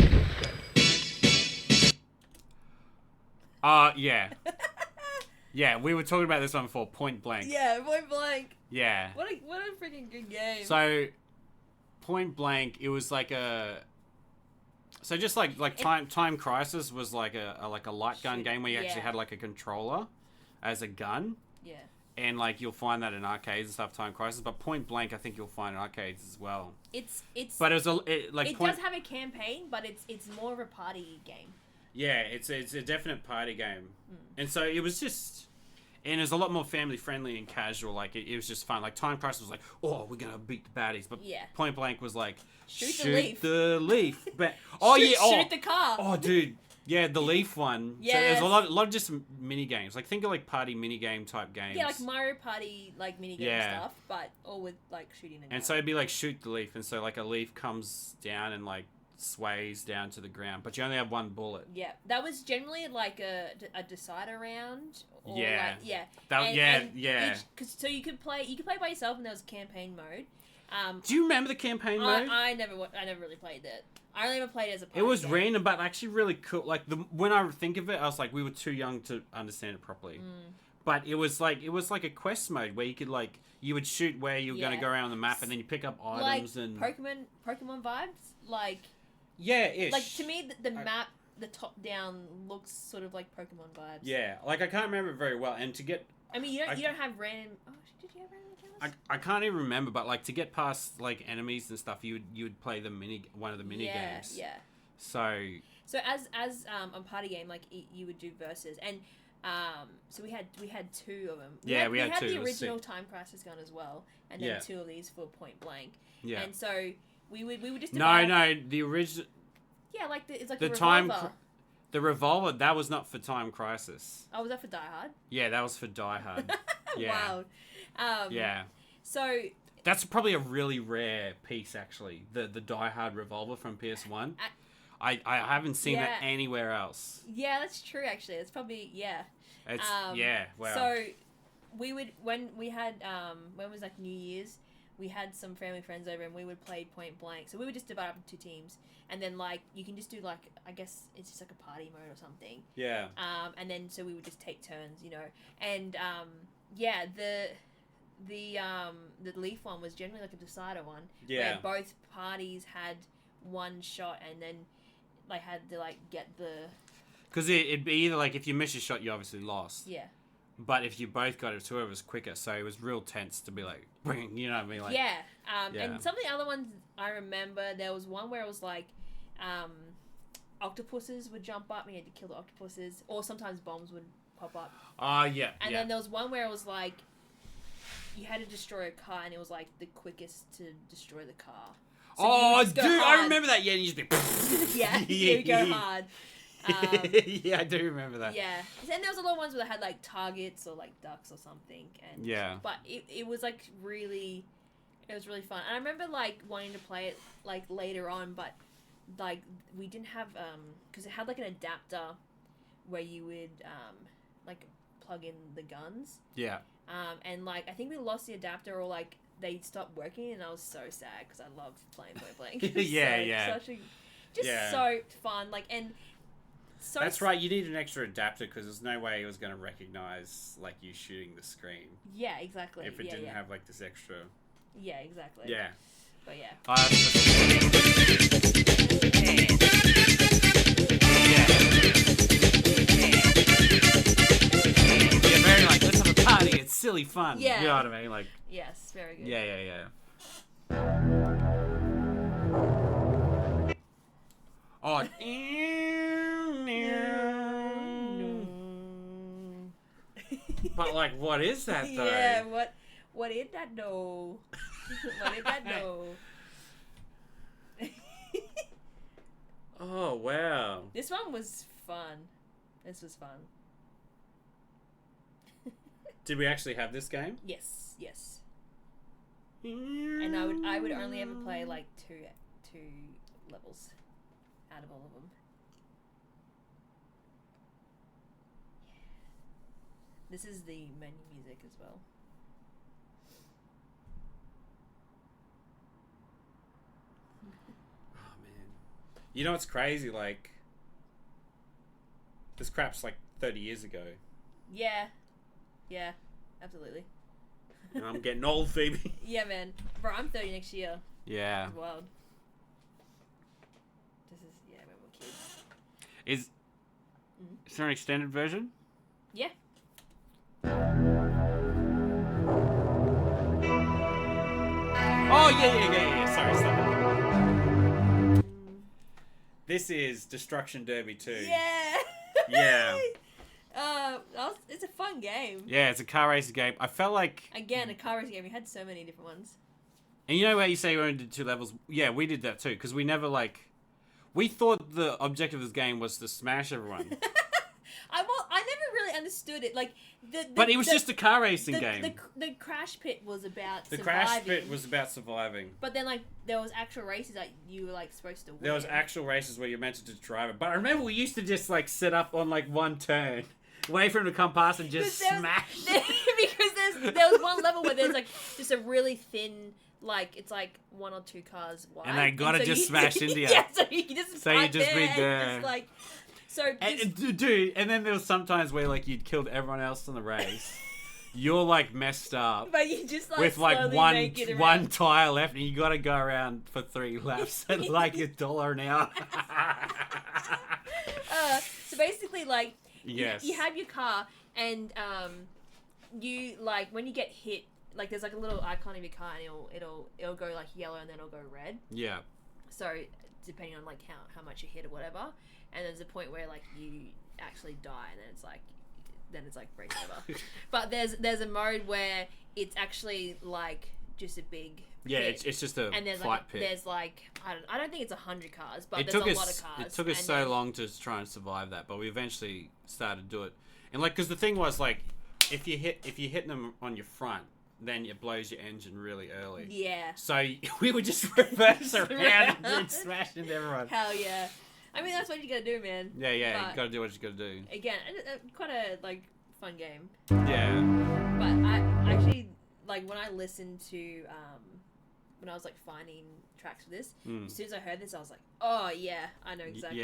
Yeah. Yeah, we were talking about this one before. Point Blank. Yeah, Point Blank. Yeah. What a freaking good game. So. Point Blank, it was like a... So just like Time Crisis was like a light gun game where you actually had like a controller as a gun. Yeah. And like you'll find that in arcades and stuff, Time Crisis. But Point Blank, I think you'll find in arcades as well. It's. But it was it does have a campaign, but it's more of a party game. Yeah, it's a definite party game, and so it was just. And it was a lot more family friendly and casual. Like it was just fun. Like Time Crisis was like, oh, we're gonna beat the baddies. But Point Blank was like, shoot the leaf. But shoot the car. Oh, dude, Yeah, the Leaf one. Yes. So there's a lot of just mini games. Like think of like party mini game type games. Yeah, like Mario Party, like mini game stuff, but all with like shooting and. And so it'd be like shoot the leaf, and so like a leaf comes down and like sways down to the ground, but you only have one bullet. Yeah, that was generally like a decider round. Or Yeah. Like, yeah. Yeah. So you could play by yourself, and there was campaign mode. Do you remember the campaign mode? I never really played it. I only ever played it as a party It was game. random, but actually really cool. Like when I think of it, I was like, we were too young to understand it properly. But it was like a quest mode where you could like you would shoot where you were going to go around the map, and then you pick up items like and Pokemon vibes, like ish. Like to me, the map, the top down looks sort of like Pokemon vibes. Yeah, like I can't remember it very well, and to get. I mean, you don't have random. Oh, did you have random encounters? I can't even remember, but like to get past like enemies and stuff, you would play one of the mini games. Yeah. So as a party game, like you would do versus, and so we had two of them. We had two. The original Time Crisis gun as well, and then two of these for Point Blank. Yeah. And so we would just no the original. Yeah, like it's like the revolver. The revolver, that was not for Time Crisis. Oh, was that for Die Hard? Yeah, that was for Die Hard. Yeah. Wow. Yeah. So that's probably a really rare piece, actually. The Die Hard revolver from PS1. I haven't seen that anywhere else. Yeah, that's true. Actually, it's probably It's wow. So we would when we had when it was like New Year's, we had some family friends over and we would play Point Blank. So we would just divide up into 2 teams, and then like you can just do like I guess it's just like a party mode or something. Yeah. And then so we would just take turns, and the Leaf one was generally like a decider one. Yeah. Where both parties had one shot and then like had to like get the. Because it'd be either like if you miss your shot, you obviously lost. Yeah. But if you both got it, whoever was quicker, so it was real tense to be like, bring, you know what I mean? Like, yeah. And some of the other ones I remember, there was one where it was like, octopuses would jump up and you had to kill the octopuses, or sometimes bombs would pop up. Yeah. And then there was one where it was like, you had to destroy a car, and it was like the quickest to destroy the car. So dude, I remember that. Yeah, and you just be. Yeah, you go hard. Yeah, I do remember that. Yeah, and there was a lot of ones where they had like targets or like ducks or something, and but it was like really, it was really fun. And I remember like wanting to play it like later on, but like we didn't have because it had like an adapter where you would like plug in the guns. Yeah. And like I think we lost the adapter, or like they stopped working, and I was so sad because I loved playing Point Blank. So fun, like and. So that's right. You need an extra adapter because there's no way it was going to recognize like you shooting the screen. Yeah, exactly. If it didn't have like this extra. Yeah, exactly. Yeah. But yeah. Yeah, very like let's have a party. It's silly fun. Yeah. You know what I mean? Like. Yes, very good. Yeah. Oh. But like, what is that though? Yeah, what is that though? What is that though? Oh wow! This one was fun. This was fun. Did we actually have this game? Yes. And I would only ever play like two levels out of all of them. This is the menu music as well. Oh man. You know what's crazy? Like, this crap's like 30 years ago. Yeah, absolutely. And I'm getting old, Phoebe. Yeah, man. Bro, I'm 30 next year. Yeah. It's wild. This is, when we're kids. Is there an extended version? Yeah. Oh, yeah. Sorry, stop. This is Destruction Derby 2. Yeah. Yeah. It's a fun game. Yeah, it's a car racing game. I felt like... Again, a car racing game. We had so many different ones. And you know where you say we only did 2 levels? Yeah, we did that too, because we never, like... We thought the objective of this game was to smash everyone. I never really understood it. Like but it was just a car racing game. The crash pit was about The surviving. crash pit was about surviving. But then like there was actual races that you were like supposed to win. There was actual races where you're meant to just drive it. But I remember we used to just like set up on like one turn, wait for him to come past and just smash. Because there was one level where there's like just a really thin. Like it's like 1 or 2 cars wide, and they gotta just smash into you. Yeah, so you just be there. And just like so. Dude, and then there was sometimes where like you'd killed everyone else in the race. You're like messed up, but you just like with like slowly one tire left, and you gotta go around for 3 laps at like $1 an hour. So basically, like yes, you have your car, and you like when you get hit. Like there's like a little icon of your car, and it'll go like yellow, and then it'll go red. Yeah. So depending on like how much you hit or whatever, and there's a point where like you actually die, and then it's like race over. But there's a mode where it's actually like just a big pit. It's just a and there's flight like pit. There's like I don't think it's 100 cars, but It there's took a lot us. of cars. It took us so long to try and survive that, but we eventually started to do it. And like, because the thing was like, if you're hitting them on your front, then it blows your engine really early. Yeah. So we would just reverse around and smash into everyone. Hell yeah. I mean, that's what you gotta do, man. Yeah, But you gotta do what you gotta do. again, quite a like fun game. Yeah. But I actually like when I listened to when I was like finding tracks for this. As soon as I heard this, I was like, oh yeah, I know exactly.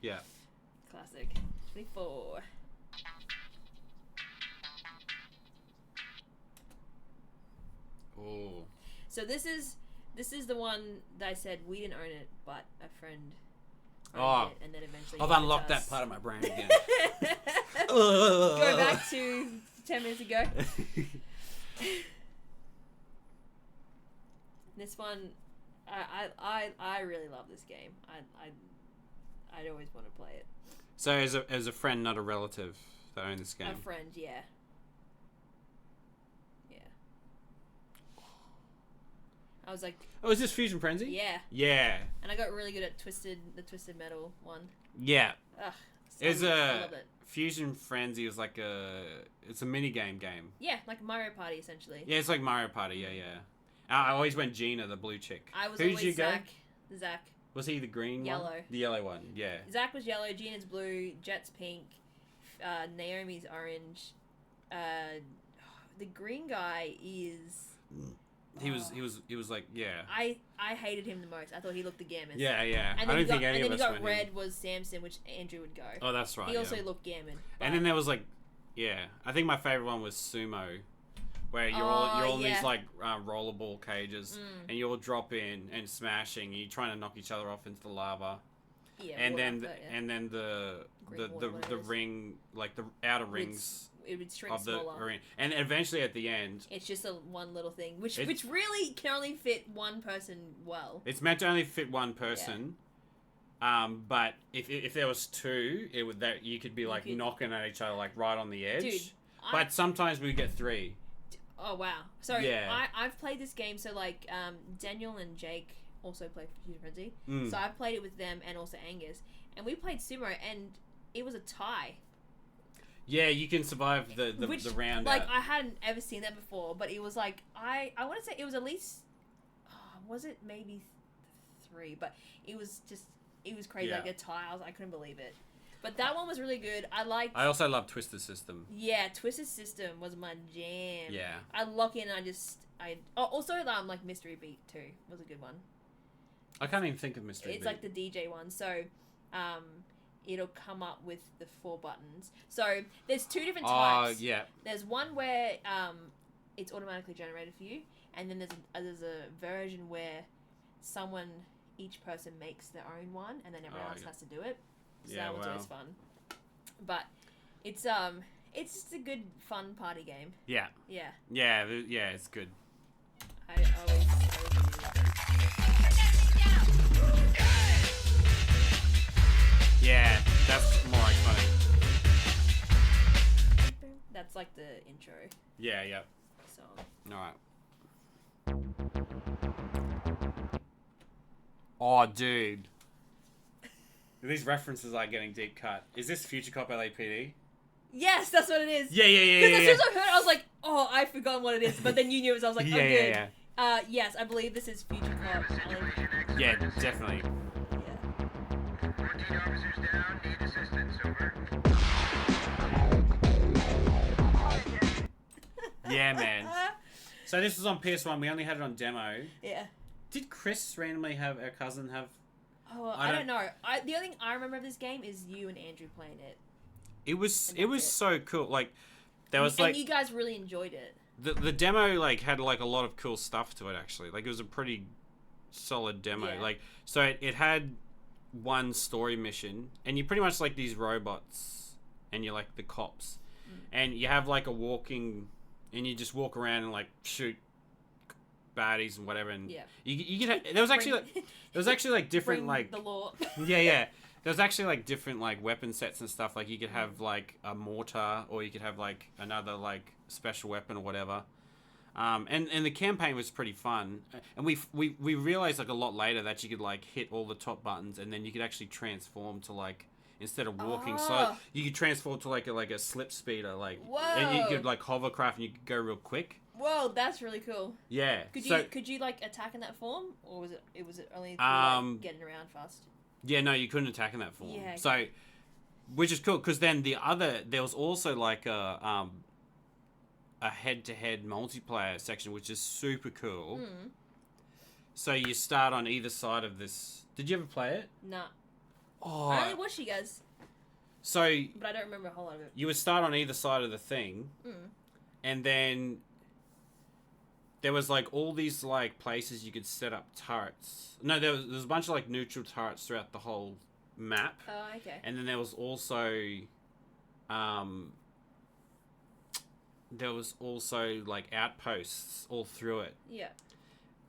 Yeah. Classic. 24. Oh. So this is the one that I said we didn't own it, but a friend owned it, and then eventually I've gave it to unlocked that us. part of my brain again. Go back to 10 minutes ago. This one, I really love this game. I'd always want to play it. So as a friend, not a relative, that owned this game. A friend, yeah. I was like, Oh, is this Fusion Frenzy? yeah. Yeah. And I got really good at the Twisted Metal one. Yeah. Ugh. It's I love it. Fusion Frenzy was like it's a mini game. Yeah, like Mario Party essentially. Yeah, it's like Mario Party. Yeah. I always went Gina, the blue chick. I was Who did always you go? Zach. Was he the green Yellow. one? The yellow one. Yeah. Zach was yellow, Gina's blue, Jet's pink, Naomi's orange. The green guy is. He was like, yeah. I hated him the most. I thought he looked the gammest. Yeah. And I then don't think any of us got went red him. was Samson, which Andrew would go. Oh, that's right. He also yeah. looked gammon. And then there was like, yeah. I think my favorite one was Sumo, where you're all in these like rollerball cages, and you all drop in and smashing. And you're trying to knock each other off into the lava. Yeah. And then and then the ring, like the outer rings it would shrink of the smaller. arena, and eventually at the end, It's just a one little thing, which really can only fit one person well. it's meant to only fit one person. But if there was two, you could be like knocking at each other like right on the edge. Dude, but sometimes we get 3. Oh wow! So Yeah. I've played this game. So like Daniel and Jake also play Fusion Frenzy. Mm. So I've played it with them and also Angus, and we played sumo, and it was a tie. Yeah, you can survive the round. Like out. I hadn't ever seen that before, but it was like I want to say it was at least was it maybe 3, but it was crazy, Yeah. like a tie. I couldn't believe it. But that one was really good. I also love Twisted System. Yeah, Twisted System was my jam. Yeah. I lock in and also like Mystery Beat too was a good one. I can't even think of Mystery It's Beat. like the DJ one. So it'll come up with the 4 buttons. So there's 2 different types. Yeah. There's one where it's automatically generated for you, and then there's a version where each person makes their own one, and then everyone else has to do it. So that one's always fun. But it's just a good fun party game. Yeah. Yeah. Yeah, it's good. I always do that. Yeah, that's more like funny. That's like the intro Yeah. song. Alright. Oh, dude. These references are getting deep cut. Is this Future Cop LAPD? Yes, that's what it is. Yeah. Because as soon as I heard it, I was like, oh, I've forgotten what it is. But then you knew it, so I was like, oh, good. Yeah. Yes, I believe this is Future Cop. Yeah, definitely. Yeah. 14 officers down, need assistance, over. Yeah, man. So this was on PS1. We only had it on demo. Yeah. Did Chris randomly have our cousin have? Oh, I don't know. The only thing I remember of this game is you and Andrew playing it. It was so cool. Like there was like and you guys really enjoyed it. the demo like had like a lot of cool stuff to it actually. Like it was a pretty solid demo. Yeah. Like so it had one story mission and you're pretty much like these robots and you're like the cops. And you have like a walking and you just walk around and like shoot baddies and whatever and you could have, there was actually like different Bring like the law. yeah there's actually like different like weapon sets and stuff. Like you could have like a mortar or you could have like another like special weapon or whatever. And the campaign was pretty fun. And we realized like a lot later that you could like hit all the top buttons and then you could actually transform to like instead of walking slow, you could transform to like a slip speeder like. Whoa. And you could like hovercraft and you could go real quick. Whoa, that's really cool. Yeah. Could you like attack in that form, or was it only through, like, getting around fast? Yeah, no, you couldn't attack in that form. Yeah. Okay. So, which is cool because then there was also like a head-to-head multiplayer section, which is super cool. So you start on either side of this. Did you ever play it? Nah. Oh. I only watched you guys. So. But I don't remember a whole lot of it. You would start on either side of the thing, and then there was like all these like places you could set up turrets. No, there was a bunch of like neutral turrets throughout the whole map. Oh, okay. And then there was also like outposts all through it. Yeah.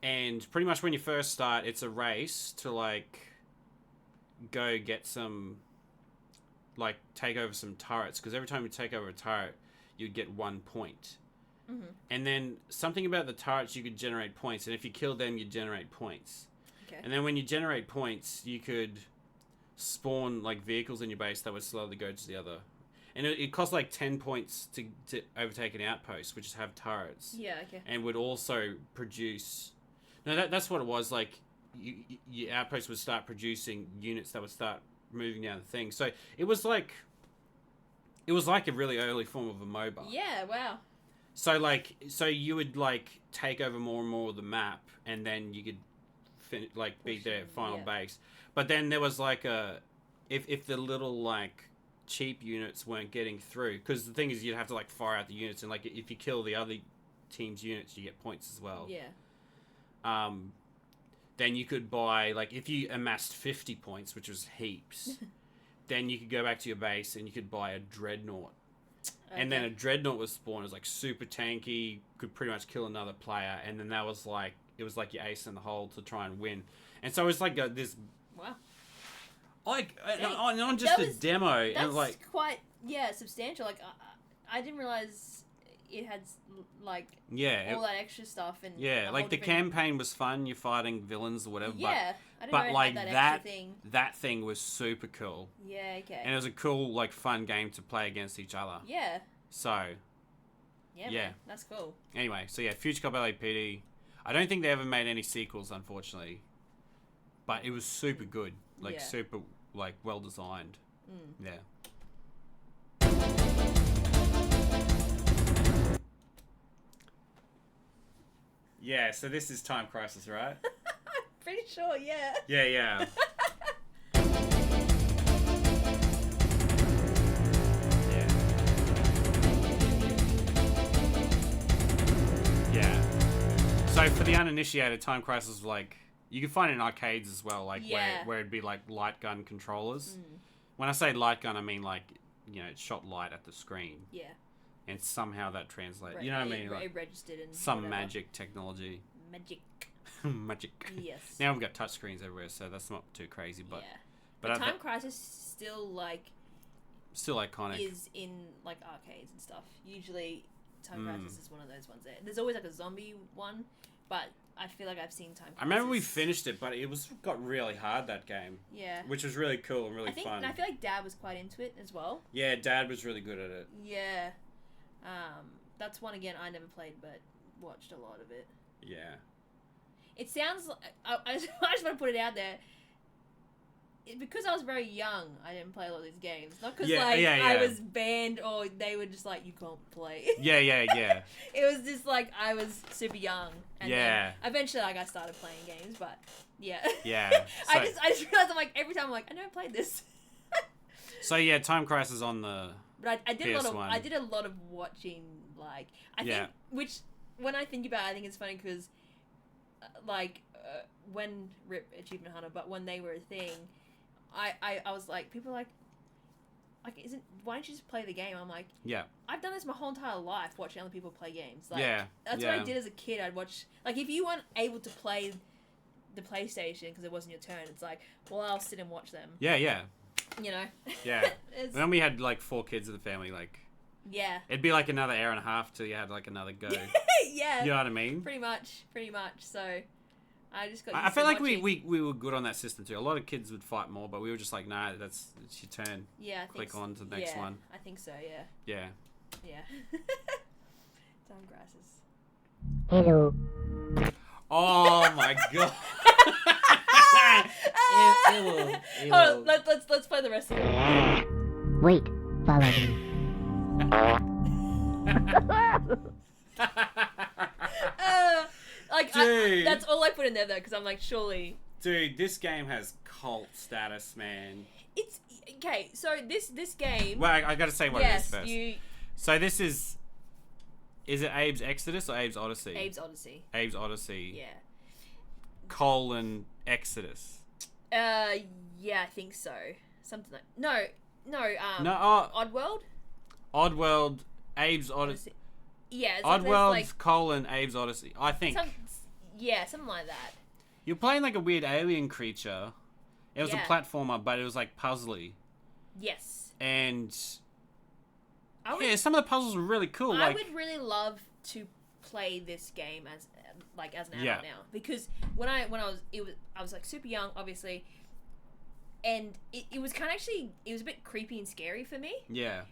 And pretty much when you first start, it's a race to like go get some, like take over some turrets. Because every time you take over a turret, you'd get 1 point. And then something about the turrets, you could generate points. And if you kill them, you generate points. Okay. And then when you generate points, you could spawn like vehicles in your base that would slowly go to the other. And it cost like 10 points to overtake an outpost, which is have turrets. Yeah, okay. And would also produce... No, that's what it was. Like, your outpost would start producing units that would start moving down the thing. So it was like a really early form of a MOBA. Yeah, wow. So you would like take over more and more of the map, and then you could be their final base. But then there was like if the little like cheap units weren't getting through, because the thing is you'd have to like fire out the units, and like if you kill the other team's units, you get points as well. Yeah. Then you could buy like if you amassed 50 points, which was heaps, then you could go back to your base and you could buy a dreadnought. Okay. And then a dreadnought was spawned. It was like super tanky, could pretty much kill another player, and then that was like it was like your ace in the hole to try and win. And so it was like this. Wow. Like on just a demo, that's and like quite substantial. Like I didn't realize it had like all that extra stuff and like the campaign was fun. You're fighting villains or whatever. Yeah, I didn't know it like had that extra thing. That thing was super cool. Yeah, okay. And it was a cool like fun game to play against each other. Yeah. So. Yeah. Man, that's cool. Anyway, so yeah, Future Cop LAPD. I don't think they ever made any sequels, unfortunately. But it was super good, like super like well designed. Yeah. Yeah, so this is Time Crisis, right? Pretty sure, yeah. Yeah. Yeah. So for the uninitiated, Time Crisis was like you can find it in arcades as well, like where it'd be like light gun controllers. When I say light gun, I mean like it shot light at the screen. Yeah. And somehow that translated. You know what I mean? Like it registered in some magic technology. Magic. Yes. Now we've got touchscreens everywhere, so that's not too crazy. But but Time Crisis still iconic. Is in like arcades and stuff. Usually, Time Crisis is one of those ones. There's always like a zombie one, but I feel like I've seen Time Crisis. I remember we finished it, but it got really hard, that game. Yeah. Which was really cool and really fun. And I feel like Dad was quite into it as well. Yeah, Dad was really good at it. Yeah. That's one again I never played, but watched a lot of it. Yeah. It sounds like I just want to put it out there. Because I was very young, I didn't play a lot of these games. Not because I was banned or they were just like, you can't play. Yeah. It was just like I was super young. And Yeah. then eventually I started playing games, but yeah. Yeah. I just realized I'm like, every time I'm like, I never played this. So yeah, Time Crisis on the But I did PS1. I did a lot of watching, like, I think, which, when I think about it, I think it's funny because, when RIP Achievement Hunter, but when they were a thing, I was like, people are like, why don't you just play the game? I'm like, yeah. I've done this my whole entire life, watching other people play games. Like, Yeah. That's what I did as a kid. I'd watch, like, if you weren't able to play the PlayStation because it wasn't your turn, it's like, well, I'll sit and watch them. Yeah. You know? Yeah. And then we had like 4 kids in the family, like. Yeah. It'd be like another hour and a half till you had like another go. Yeah. You know what I mean? Pretty much. So, I just got. I feel like we were good on that system too. A lot of kids would fight more, but we were just like, nah, it's your turn. Yeah. Click on to the next one. I think so. Yeah. Yeah. Yeah. Time Crisis. Hello. Oh my god. Hold on, let's play the rest of it. Wait, follow me. Dude. That's all I put in there though, because I'm like, surely. Dude, this game has cult status, man. It's okay. So this game. Well, I gotta say what it is first. Yes, So this is it Abe's Exodus or Abe's Odyssey? Abe's Odyssey. Abe's Odyssey. Yeah. Exodus. Yeah, I think so. Something like no. Oddworld. Oddworld, Abe's Odyssey. Yeah. It's Oddworld, like, Abe's Odyssey. I think. Something like that. You're playing like a weird alien creature. It was a Yeah. platformer, but it was like puzzly. Yes. And I some of the puzzles were really cool. I like, would really love to play this game as an adult Yeah. now, because when I was like super young, obviously, and it was kind of actually, it was a bit creepy and scary for me. yeah.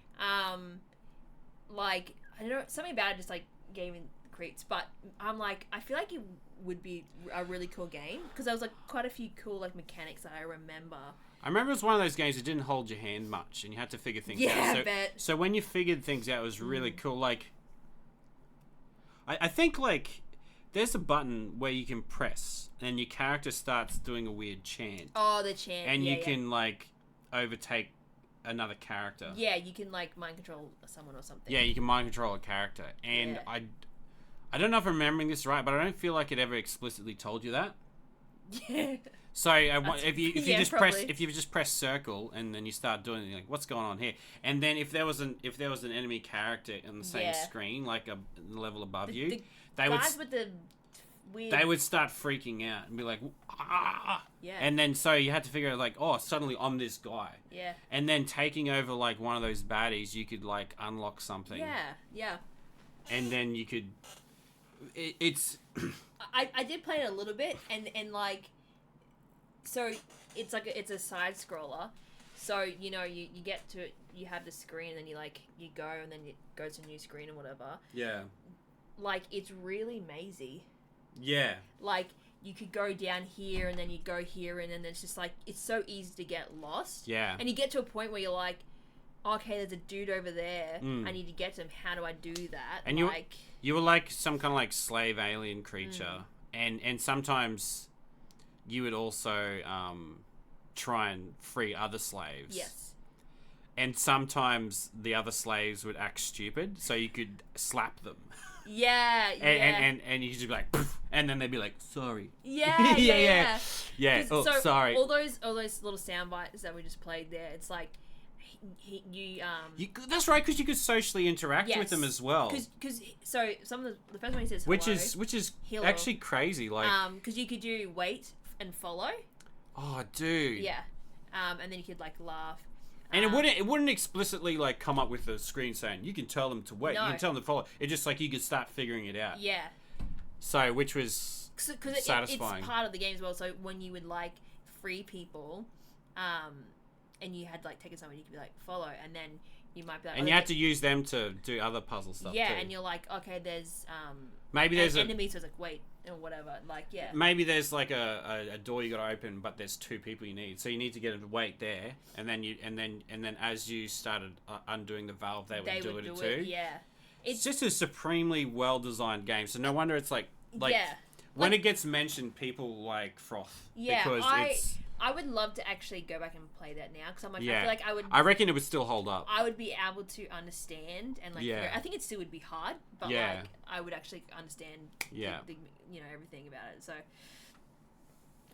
Like, I don't know, something about it just like gave me creeps, but I'm like, I feel like it would be a really cool game because there was like quite a few cool like mechanics that I remember. I remember it was one of those games that didn't hold your hand much, and you had to figure things out. Yeah, So, I bet. so when you figured things out, it was really cool. Like, I think like there's a button where you can press, and your character starts doing a weird chant. Oh, the chant. And you can like overtake another character. Yeah, you can like mind control someone or something. Yeah, you can mind control a character, and Yeah. I don't know if I'm remembering this right, but I don't feel like it ever explicitly told you that. Yeah. So if you yeah, just probably. press circle and then you start doing it, you're like, what's going on here? And then if there was an enemy character on the same Yeah. screen, like a level above The you, they guys with the weird. they would start freaking out and be like, ah. Yeah. And then so you had to figure out like, oh, suddenly I'm this guy. Yeah. And then taking over like one of those baddies, you could like unlock something. Yeah. Yeah. And then you could. It's. I did play it a little bit, and like, so it's like it's a side scroller, so you know you get to it, you have the screen, and then you go, and then it goes to a new screen or whatever. Yeah. Like, it's really mazy. Yeah. Like, you could go down here, and then you go here, and then it's just like, it's so easy to get lost. Yeah. And you get to a point where you're like, okay, there's a dude over there. Mm. I need to get to him. How do I do that? And like, you were like some kind of like slave alien creature, and sometimes you would also try and free other slaves. yes. And sometimes the other slaves would act stupid, so you could slap them. Yeah, yeah. And you could just be like, "Poof," and then they'd be like, sorry. Yeah, yeah. Yeah. Oh, so sorry. All those little sound bites that we just played there, it's like That's right, because you could socially interact yes, with them as well. Because so some of the first one he says hello, which is hello. actually crazy. Like, because you could do wait and follow. oh, dude. Yeah. And then you could like laugh. And it wouldn't explicitly like come up with a screen saying you can tell them to wait, No. you can tell them to follow. It's just like you could start figuring it out. Yeah. So, which was because satisfying. it's part of the game as well. So when you would like free people, and you had like taken someone, you could be like follow, and then you might be like, And you had to use them to do other puzzle stuff. yeah, too. and you're like, okay, there's maybe there's an enemy, so it's like wait or whatever, like yeah. Maybe there's like a door you got to open, but there's 2 people you need, so you need to get a wait there, and then as you started undoing the valve, they would do it too. Yeah, It's just a supremely well designed game, so no wonder it's like yeah. when it gets mentioned, people like froth. Yeah, because it's. I would love to actually go back and play that now because I'm like, Yeah. I feel like I would. I reckon it would still hold up. I would be able to understand and like. Yeah. I think it still would be hard, but Yeah. like I would actually understand. Yeah. The everything about it. So.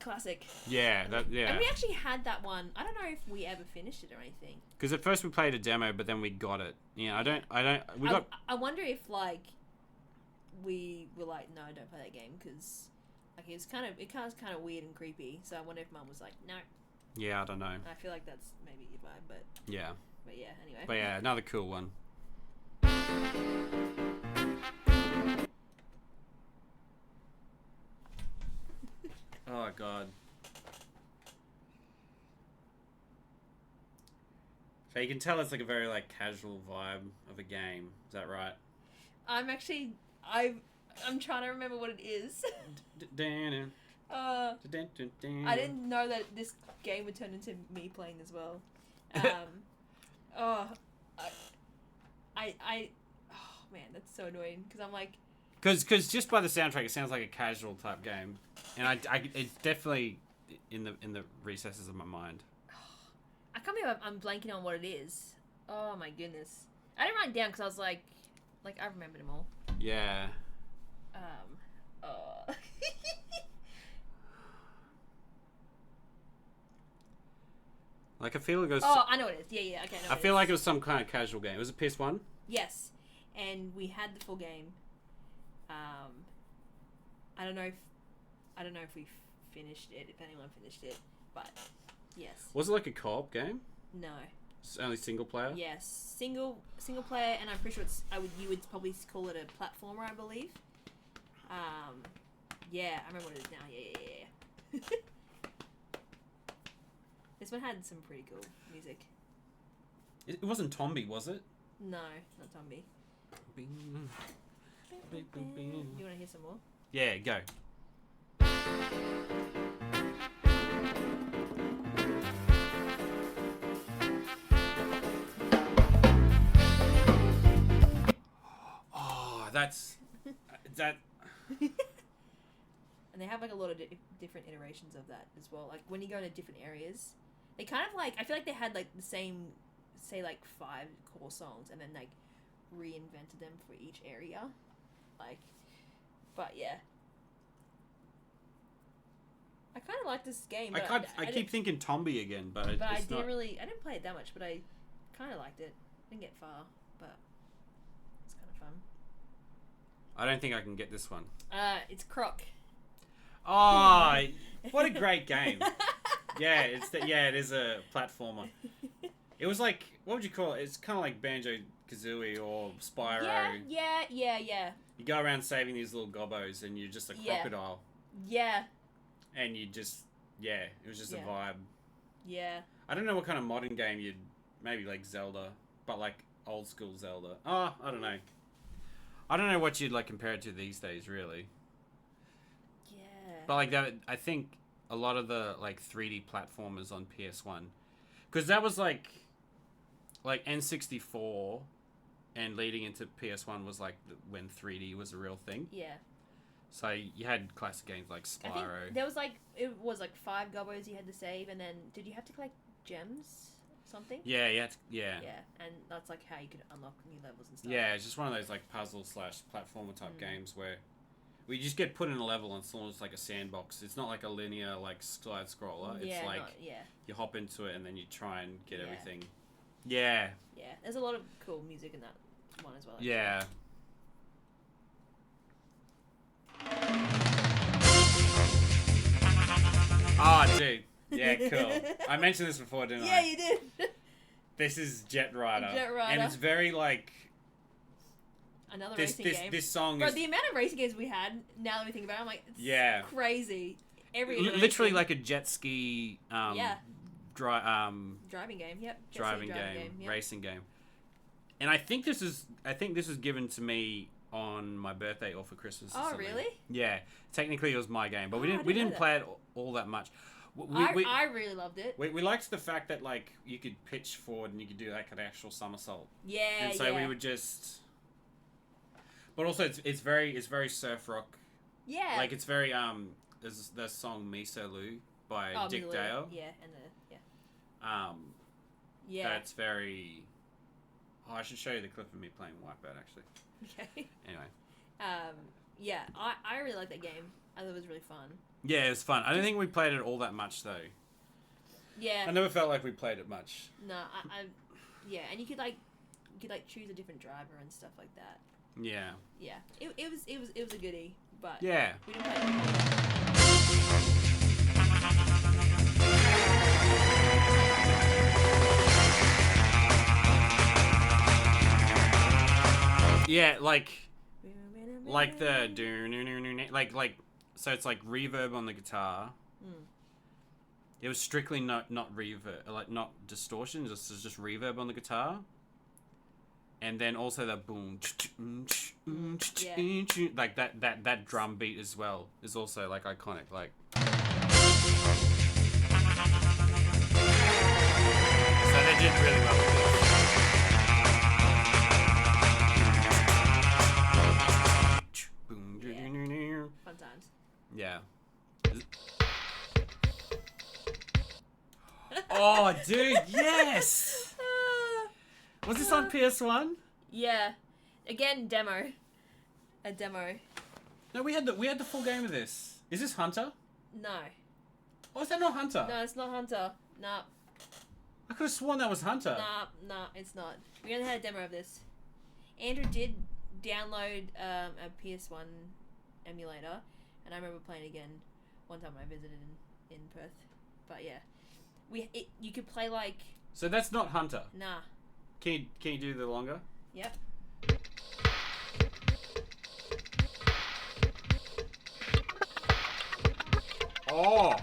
Classic. Yeah, And we actually had that one. I don't know if we ever finished it or anything. Because at first we played a demo, but then we got it. Yeah, I wonder if like we were like, no, don't play that game because like it was kind of weird and creepy. So I wonder if Mum was like, no. Yeah, I don't know. I feel like that's maybe your vibe, but Yeah. But yeah, anyway. But yeah, another cool one. Oh god. So you can tell it's like a very like casual vibe of a game. Is that right? I'm trying to remember what it is. I didn't know that this game would turn into me playing as well. Oh man, that's so annoying because I'm like. Because just by the soundtrack, it sounds like a casual type game, and it's definitely in the recesses of my mind. I can't believe I'm blanking on what it is. Oh my goodness, I didn't write it down because I was like I remembered them all. Yeah. Like I feel it goes. Oh, I know what it is. Yeah, okay. I feel like it was some kind of casual game. It was a PS1. Yes, and we had the full game. I don't know if we finished it. If anyone finished it, but yes. Was it like a co-op game? No. It's only single player. Yes, single player, and I'm pretty sure you would probably call it a platformer, I believe. Yeah, I remember what it is now. Yeah. This one had some pretty cool music. It wasn't Tombi, was it? No, not Tombi. You want to hear some more? Yeah, go. Oh, that's that. And they have like a lot of different iterations of that as well. Like when you go into different areas, they kind of like I feel like they had like the same, say like 5 core songs, and then like reinvented them for each area, like. But yeah, I kind of like this game. But I keep thinking Tombi again, but I it's not. I didn't play it that much, but I kind of liked it. Didn't get far, but it's kind of fun. I don't think I can get this one. It's Croc. Oh, what a great game! Yeah, it is a platformer. It was like, what would you call it? It's kind of like Banjo-Kazooie or Spyro. Yeah. You go around saving these little gobbos, and you're just a crocodile. Yeah. And you just, it was just a vibe. Yeah. I don't know what kind of modern game you'd, maybe like Zelda, but like old school Zelda. Oh, I don't know. I don't know what you'd like compare it to these days, really. Yeah. But like that, I think a lot of the like 3D platformers on PS1, because that was like N64, and leading into PS1 was like when 3D was a real thing. Yeah. So you had classic games like Spyro. I think there was it was 5 gobbos you had to save, and then did you have to collect gems? Something? Yeah, yeah. Yeah, and that's like how you could unlock new levels and stuff. Yeah, it's just one of those like puzzle / platformer type games where we just get put in a level and it's almost like a sandbox. It's not like a linear like slide scroller. It's like you hop into it and then you try and get everything. Yeah. Yeah, there's a lot of cool music in that one as well. Actually. Yeah. Oh, dude. Yeah, cool. I mentioned this before, didn't I? Yeah, you did. This is Jet Rider. Jet Rider. And it's very like... Another this racing game. this song Bro, is the amount of racing games we had, now that we think about it, I'm like, it's Yeah. crazy. Every literally iteration. like a jet ski Yeah. driving Driving game, yep. Jet ski driving game, yep. racing game. And I think this was given to me on my birthday or for Christmas. Or Oh, something. really? Yeah, technically it was my game, but we Oh, I didn't didn't know play it all that much. I really loved it. We liked the fact that like you could pitch forward and you could do like an actual somersault. Yeah, And so we would just. But also it's very surf rock. Yeah. Like it's very there's the song Me So Lou by Dick Miller. Dale. Yeah, and the yeah. That's very. Oh, I should show you the clip of me playing Wipeout actually. Okay. Anyway. Yeah, I really like that game. I thought it was really fun. Yeah, it was fun. I don't think we played it all that much though. Yeah. I never felt like we played it much. No, yeah, and you could choose a different driver and stuff like that. Yeah. Yeah, it was a goodie, but Yeah. we didn't play it all that. Yeah, like the like so it's like reverb on the guitar. It was strictly not reverb, like not distortion, just reverb on the guitar. And then also the boom, like that drum beat as well is also like iconic. Like so they did really well with this. Fun times. Yeah. Oh, dude, yes. Was this on PS1? Yeah. Again, demo. A demo. No, we had the full game of this. Is this Hunter? No. Oh, is that not Hunter? No, it's not Hunter. Nah. I could have sworn that was Hunter. Nah, it's not. We only had a demo of this. Andrew did download a PS1 emulator, and I remember playing again one time when I visited in Perth. But yeah, you could play like. So that's not Hunter. Nah. Can you do the longer? Yep. Oh.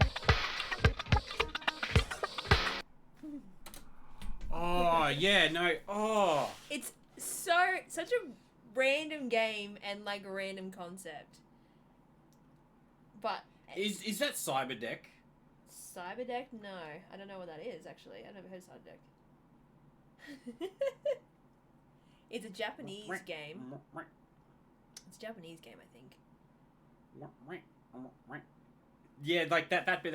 Oh yeah, no. Oh. It's such a random game and like a random concept. But Is that Cyberdeck? Cyberdeck? No, I don't know what that is actually. I've never heard of Cyberdeck. It's a Japanese game. It's a Japanese game, I think. Yeah, like that bit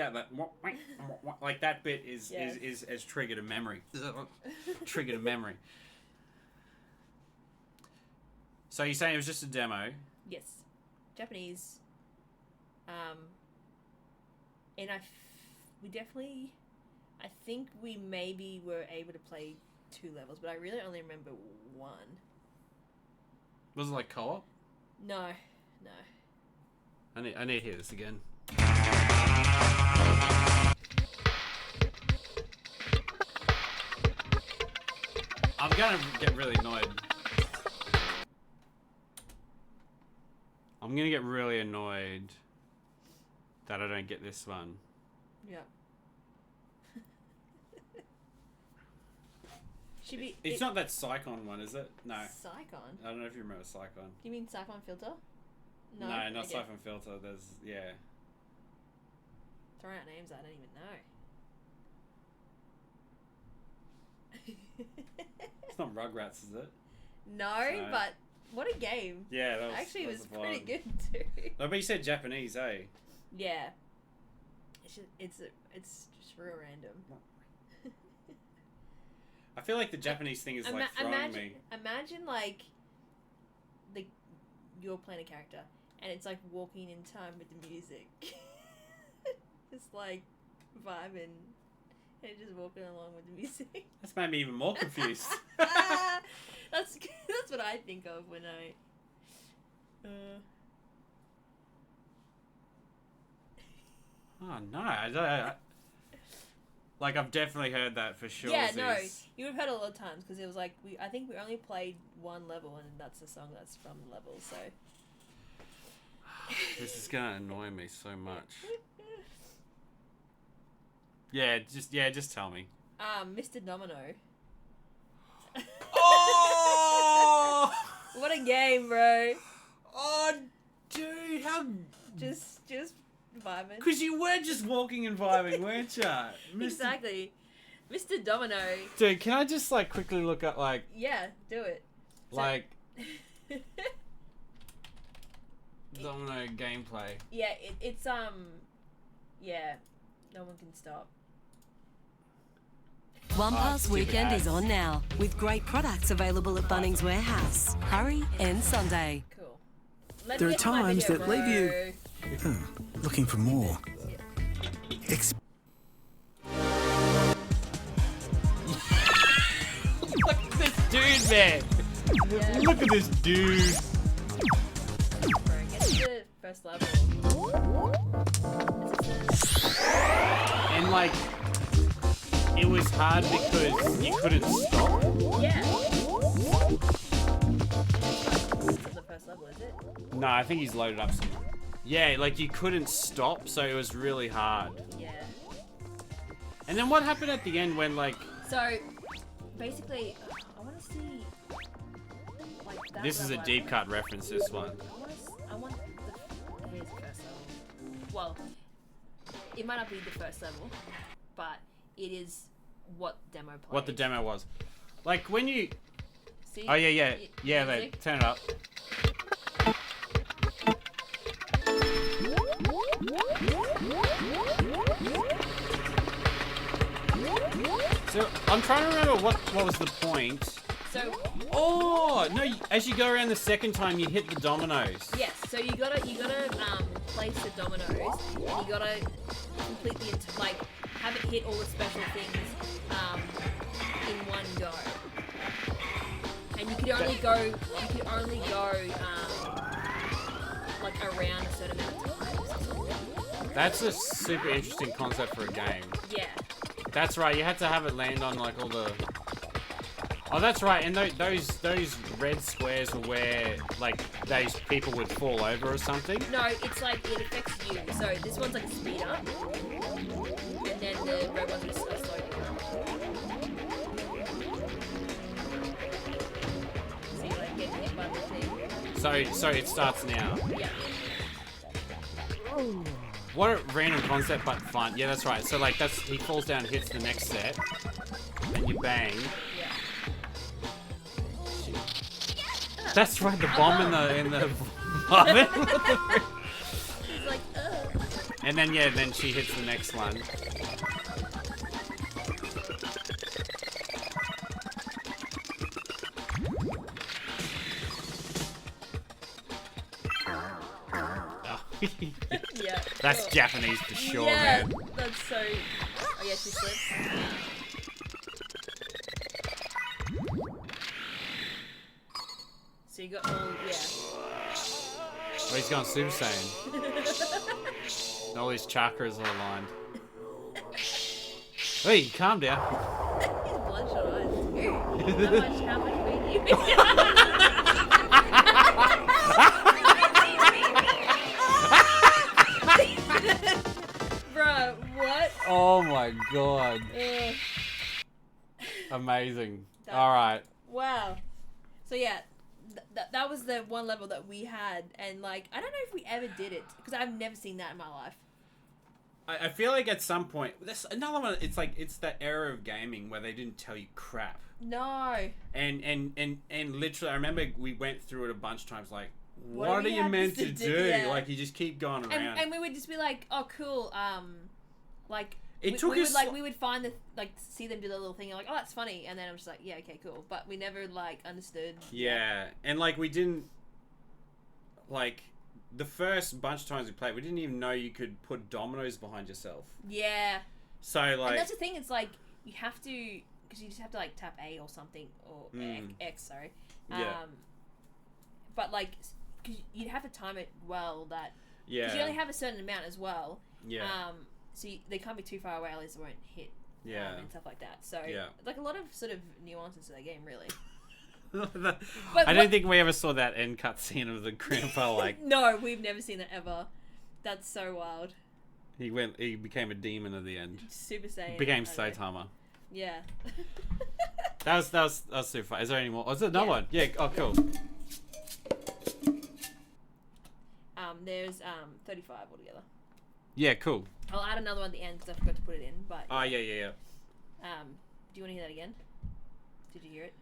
like that bit is triggered a memory. Triggered a memory. So you're saying it was just a demo? Yes, Japanese. And I think we maybe were able to play 2 levels, but I really only remember 1. Was it like co-op? No. I need to hear this again. I'm gonna get really annoyed. I'm gonna get really annoyed that I don't get this one. Yeah. Should be. It's not that Psychon one, is it? No. Psychon? I don't know if you remember Psychon. Do you mean Psychon Filter? No, not Okay. Siphon Filter. There's Throwing out names I don't even know. It's not Rugrats, is it? No, No. but what a game. Yeah, that was Actually, it that was the pretty vibe. good too. No, but you said Japanese, eh? Yeah. It's just real random. I feel like the Japanese thing is like throwing me. Imagine like you're playing a character and it's like walking in time with the music. Just like vibing and just walking along with the music. That's made me even more confused. That's what I think of when I. Oh no! I Like, I've definitely heard that for sure. Yeah, no, you would have heard it a lot of times because it was like I think we only played one level and that's the song that's from the level. So This is gonna annoy me so much. Just tell me. Mr. Domino. Oh! What a game, bro! Oh, dude, how? Just vibing. Because you were just walking and vibing, weren't you? Exactly. Mr. Domino. Dude, can I just like quickly look at like Yeah, do it. like Domino gameplay? Yeah, it's yeah, no one can stop. One Pass stupid Weekend ads. is on now, with great products available at Bunnings Warehouse. Hurry and Sunday. Cool. Let There me are get to my times video, that leave you- bro. Looking for more. Look at this dude, man. Yeah. Look at this dude. Bro, get to the first level. And like, it was hard because you couldn't stop. Yeah. This is the first level, is it? No, I think he's loaded up some. Yeah, like you couldn't stop, so it was really hard. Yeah. And then what happened at the end when like So, basically, I want to see, like, that this is a level. deep cut reference? This one. I want here's the first level. Well, it might not be the first level, but it is what demo played. What the demo was. Like when you. See? Oh yeah. They Music? turn it up. So I'm trying to remember what was the point. So, Oh no! As you go around the second time, you hit the dominoes. yes, so you gotta place the dominoes, and you gotta complete like have it hit all the special things in one go. And you could only go like around a certain amount of times. That's a super interesting concept for a game. Yeah. That's right. You had to have it land on like all the. Oh, that's right. And those red squares were where like those people would fall over or something. No, it's like it affects you. So this one's like a speed up, and then the red one's a slow down. So you like get hit by the thing. So it starts now. Yeah. What a random concept, but fun. Yeah, that's right. So like he falls down, hits the next set, and you bang. Yeah. That's right. The bomb in the oven. It's like, And then then she hits the next one. yeah. That's cool. Japanese for sure, yeah, man. that's so. Oh yeah, she slips. So you got all Oh, he's gone Super Saiyan. All his chakras are aligned. Hey, calm down. He's bloodshot eyes too. How much weed you? Bruh, what? Oh my god. Ugh. Amazing. That- Alright. Wow. So yeah, that was the one level that we had, and like I don't know if we ever did it because I've never seen that in my life. I feel like at some point, there's another one, it's like, it's that era of gaming where they didn't tell you crap. No. And literally, I remember we went through it a bunch of times, like, What what do are we you have meant to to do? do? Yeah. Like, you just keep going around. And we would just be like, oh cool, like It took us we would find the see them do the little thing and like, oh that's funny, and then I'm just like, yeah, okay, cool. But we never like understood. Yeah, and like we didn't, like, the first bunch of times we played, we didn't even know you could put dominoes behind yourself. Yeah. So And like, that's the thing, it's like you have to, because you just have to like tap A or something, or X, sorry. Yeah. But like, because you'd have to time it well, that because yeah, you only have a certain amount as well. yeah, So they can't be too far away, otherwise they won't hit. Yeah. and stuff like that. So Yeah. like a lot of sort of nuances to that game, really. I don't think we ever saw that end cutscene of the grandpa. Like No, we've never seen that ever. That's so wild. he became a demon at the end. Super Saiyan. Became I don't know. Saitama. Yeah. That was super fun. Is there any more? Oh, is there another Yeah. one? Yeah. Oh, cool. There's 35 altogether. Yeah, cool. I'll add another one at the end because I forgot to put it in. But Oh, yeah. do you want to hear that again? Did you hear it?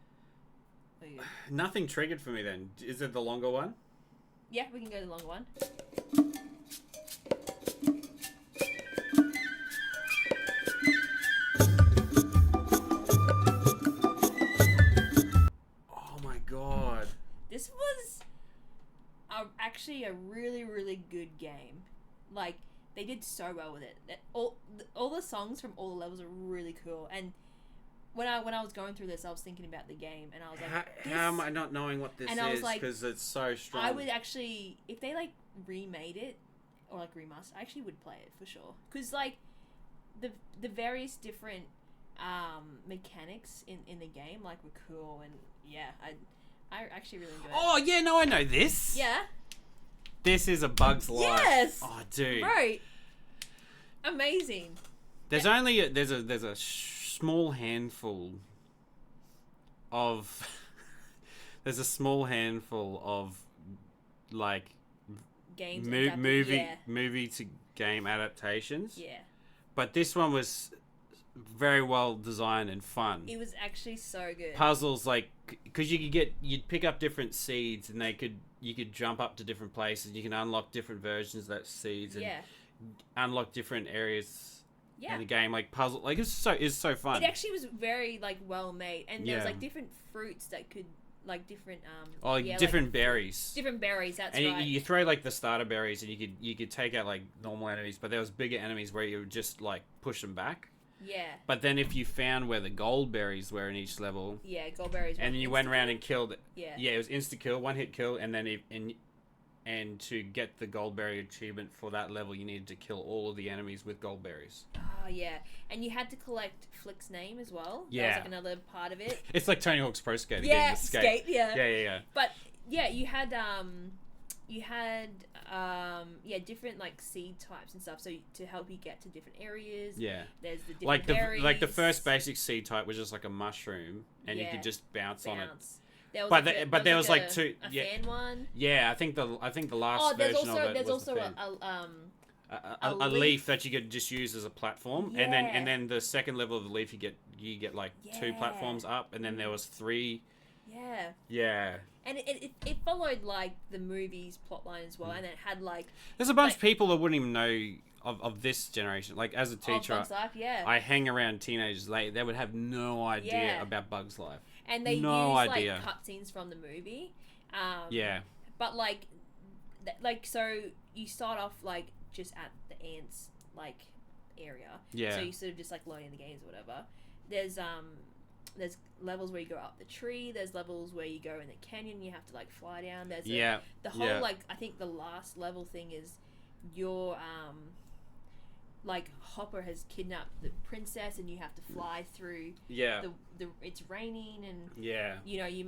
Oh, you good? Nothing triggered for me then. Is it the longer one? Yeah, we can go to the longer one. Oh my god. This was actually a really, really good game. Like, they did so well with it. All the songs from all the levels are really cool. And when I was going through this, I was thinking about the game, and I was like, How am I not knowing what this And I was is? like, Because it's so strong. I would actually, if they like remade it or like remastered, I actually would play it for sure. Because like the various different mechanics in the game like were cool, and yeah, I actually really enjoyed it. Oh yeah, no, I know this. Yeah. This is A Bug's Life. Yes. Oh, dude. Right. Amazing. There's only there's a small handful of there's a small handful of like Games. movie Yeah. movie to game adaptations. Yeah. But this one was very well designed and fun. It was actually so good. Puzzles, like, because you'd pick up different seeds, and you could jump up to different places. You can unlock different versions of that seeds, and Yeah. unlock different areas Yeah. in the game, like puzzle. Like it's so fun. It actually was very like well made, and there was Yeah. like different fruits that could like different Oh, yeah, different like, berries. different berries. That's And right. you throw like the starter berries, and you could take out like normal enemies, but there was bigger enemies where you would just like push them back. Yeah. But then if you found where the gold berries were in each level, Yeah, gold berries. and then you went around and killed, Yeah. it was insta kill, one hit kill, and then and to get the gold berry achievement for that level, you needed to kill all of the enemies with gold berries. Oh yeah, and you had to collect Flick's name as well. Yeah. That was like another part of it. It's like Tony Hawk's Pro Skater. Yeah, game, skate. Yeah. Yeah. But yeah, you had different like seed types and stuff, so to help you get to different areas. Yeah. There's the different Like berries. the first basic seed type was just like a mushroom, and you Yeah. could just bounce on it. There was But there was like a two. Yeah, fan one. yeah. I think the last Oh, there's version also of it there's was also the fan. a A leaf that you could just use as a platform, Yeah. and then the second level of the leaf you get like two Yeah. platforms up, and then there was three. yeah. Yeah, And it followed like the movie's plotline as well, and it had like there's a bunch Like- of people that wouldn't even know of this generation. Like as a teacher, Bug's Life, yeah. I hang around teenagers. They would have no idea Yeah. about Bug's Life. And they No use idea. like cutscenes from the movie. Yeah, But like, so you start off like just at the ants like area. Yeah. So you sort of just like loading the games or whatever. There's levels where you go up the tree. There's levels where you go in the canyon. You have to like fly down. There's yeah. the whole yeah. like I think the last level thing is your like Hopper has kidnapped the princess and you have to fly through Yeah, the it's raining and yeah, you know you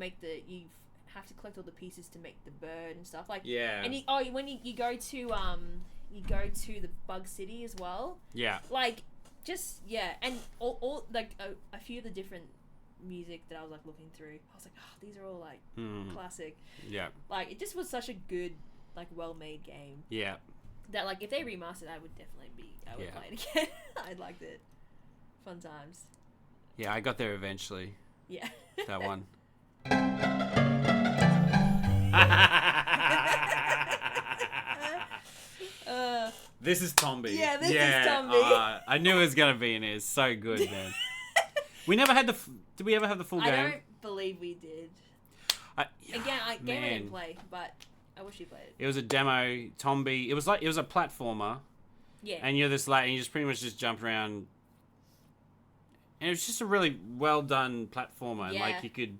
have to collect all the pieces to make the bird and stuff like yeah, and when you go to the Bug City as well, yeah. like just yeah, and all like a few of the different music that I was like looking through, I was like, oh, these are all like classic. Yeah, Like it just was such a good like well made game yeah. that like if they remastered, I would Yeah. play it again. I liked it. Fun times. Yeah, I got there eventually. Yeah. That one. This is Tomby. Yeah, this is Tomby. I knew it was gonna be in here. It's so good, man. We never had did we ever have the full I game? don't believe we did. Game I man. didn't play, but I wish you played it. It was a demo. Tomby. It was a platformer, Yeah. and you're this and you just pretty much just jump around. And it was just a really well done platformer, and Yeah. like you could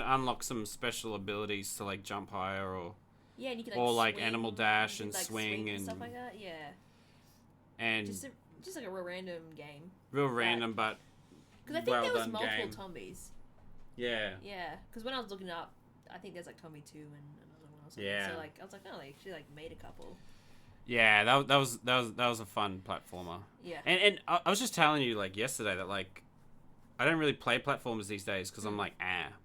unlock some special abilities to like jump higher or Yeah, and you could or, like, swing, animal dash you and could, like, swing and stuff and- like that. Yeah. and Just like a real random game. real random, but Because I think well there was done multiple game. Tombies. Yeah. Yeah, because when I was looking it up, I think there's like Tombi 2 and another one or something. Yeah. So like, I was like, oh, they actually like made a couple. Yeah, that was a fun platformer. Yeah. And I was just telling you like yesterday that like I don't really play platformers these days because I'm like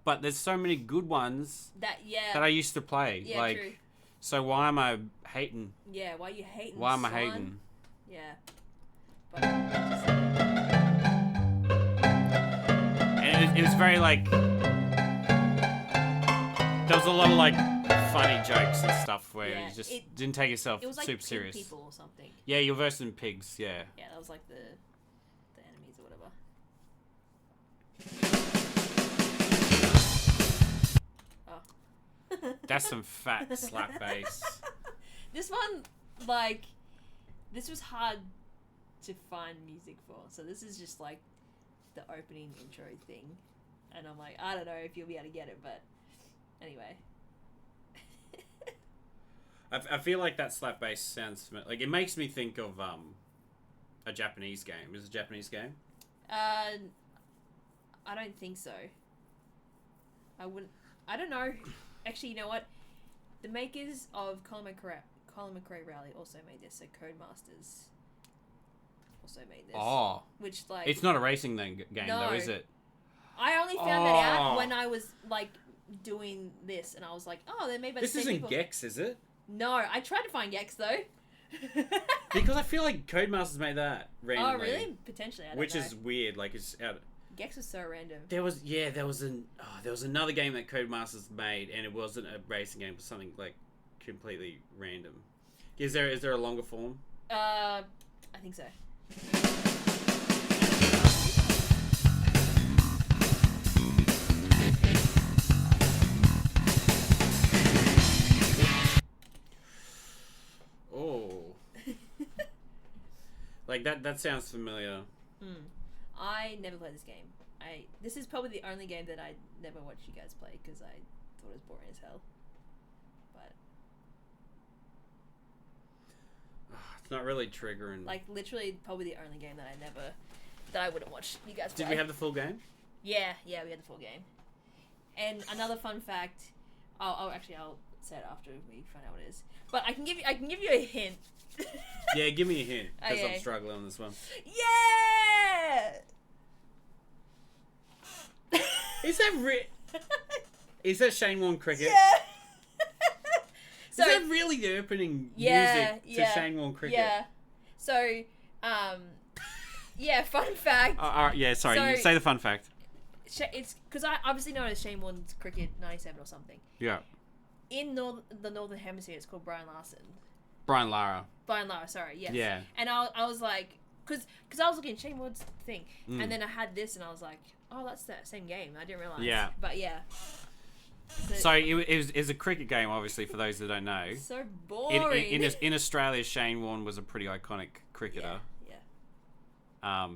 but there's so many good ones that I used to play. Yeah, like, true. so why am I hating? Yeah, why are you hating? Why am I son? hating? Yeah. But And it was very like there was a lot of like funny jokes and stuff where Yeah, you just didn't take yourself it was like super pig serious. people or something. Yeah, you're versing pigs. Yeah. Yeah, that was like the enemies or whatever. Oh. That's some fat slap bass. This one, like, this was hard to find music for. So this is just like the opening intro thing. And I'm like, I don't know if you'll be able to get it, but anyway. I feel like that slap bass sounds like it makes me think of a Japanese game. Is it a Japanese game? I don't think so. I don't know. Actually, you know what? The makers of Colin McRae Rally also made this. So Codemasters also made this. Oh, which like it's not a racing game No. though, is it? I only found that out when I was like doing this, and I was like, oh, they're made by This the same isn't people. Gex, is it? No, I tried to find Gex though. Because I feel like Codemasters made that randomly. Oh really? Potentially. I don't Which know. is weird. Like it's out. Gex was so random. There was another game that Codemasters made, and it wasn't a racing game, it was something like completely random. Is there a longer form? I think so. Oh, like that sounds familiar. I never played this game. This is probably the only game that I never watched you guys play because I thought it was boring as hell. But It's not really triggering. like literally, probably the only game that I wouldn't watch you guys play. Did we have the full game? Yeah, we had the full game. And another fun fact. I'll say it after we find out what it is. But I can give you a hint. Yeah, give me a hint because Okay. I'm struggling on this one. Yeah. Is that Shane Warne Cricket? Yeah. Is that really the opening music to Shane Warne Cricket? Yeah. So, yeah, fun fact. All right, yeah, sorry. So- You say the fun fact. It's because I obviously know it as Shane Warne's Cricket 97 or something. Yeah. In the Northern Hemisphere, it's called Brian Larson. Brian Lara. Brian Lara, sorry, yes. Yeah. And I was like, because I was looking at Shane Warne's thing, and then I had this, and I was like, oh, that's that same game. I didn't realize. Yeah. But yeah. So it was a cricket game, obviously, for those that don't know. So boring. In Australia, Shane Warne was a pretty iconic cricketer. Yeah.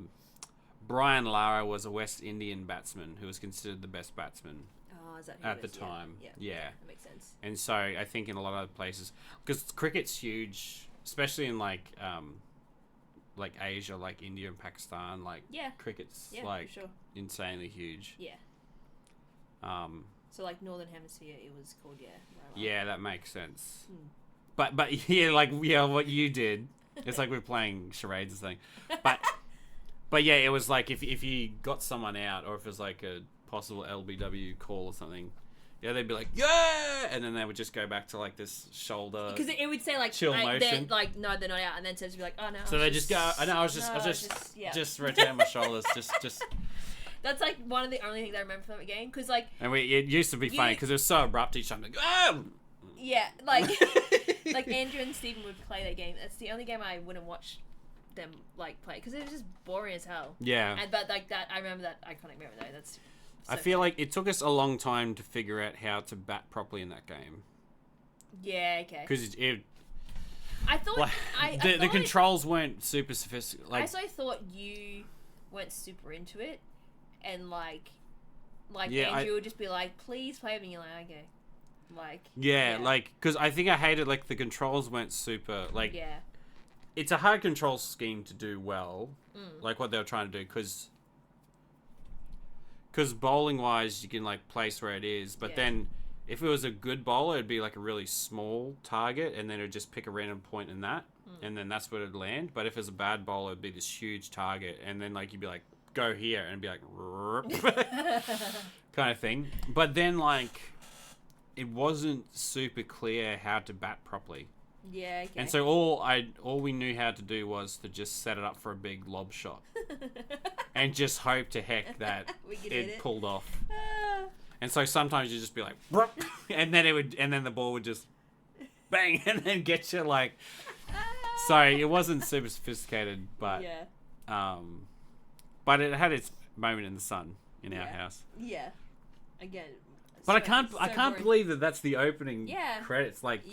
Brian Lara was a West Indian batsman who was considered the best batsman Oh, is that who at it the is? time. Yeah. Yeah. That makes sense. And so I think in a lot of other places, because cricket's huge, especially in like Asia, like India and Pakistan, like Yeah. cricket's Yeah, like for sure. insanely huge. Yeah. Um, So like Northern Hemisphere, it was called Brian Lara. yeah, that makes sense. But yeah, what you did, it's like we're playing charades or something. But yeah, it was like if you got someone out, or if it was like a possible LBW call or something, yeah, they'd be like, yeah, and then they would just go back to like this shoulder. Because it would say like, chill they're motion. like, no, they're not out, and then it says be like, oh no. So they just go. I know. I was just rotating my shoulders, just. That's like one of the only things I remember from that game, because like, And it used to be funny because it was so abrupt each time. Like, oh! yeah, like, like Andrew and Steven would play that game. That's the only game I wouldn't watch them like play because it was just boring as hell. Yeah. But like that, I remember that iconic memory though. That's. So I feel funny. like it took us a long time to figure out how to bat properly in that game Yeah. Okay. because I thought like, the the controls weren't super sophisticated. I Like, also thought you weren't super into it, and like Yeah, Andrew would just be like, "Please play with me." You're like, "Okay." Like. yeah, like because I think I hated like the controls weren't super like. Yeah. It's a hard control scheme to do well, like what they were trying to do because Because bowling wise, you can like place where it is, but then if it was a good bowler, it'd be like a really small target, and then it'd just pick a random point in that, and then that's where it'd land. But if it's a bad bowler, it'd be this huge target, and then like you'd be like, go here, and it'd be like kind of thing. But then like it wasn't super clear how to bat properly. Yeah, okay. And so all we knew how to do was to just set it up for a big lob shot, and just hope to heck that it pulled off. And so sometimes you just be like, and then the ball would just bang, and then get you like. So it wasn't super sophisticated, but but it had its moment in the sun in our house. Yeah, again. But I can't believe that that's the opening credits, like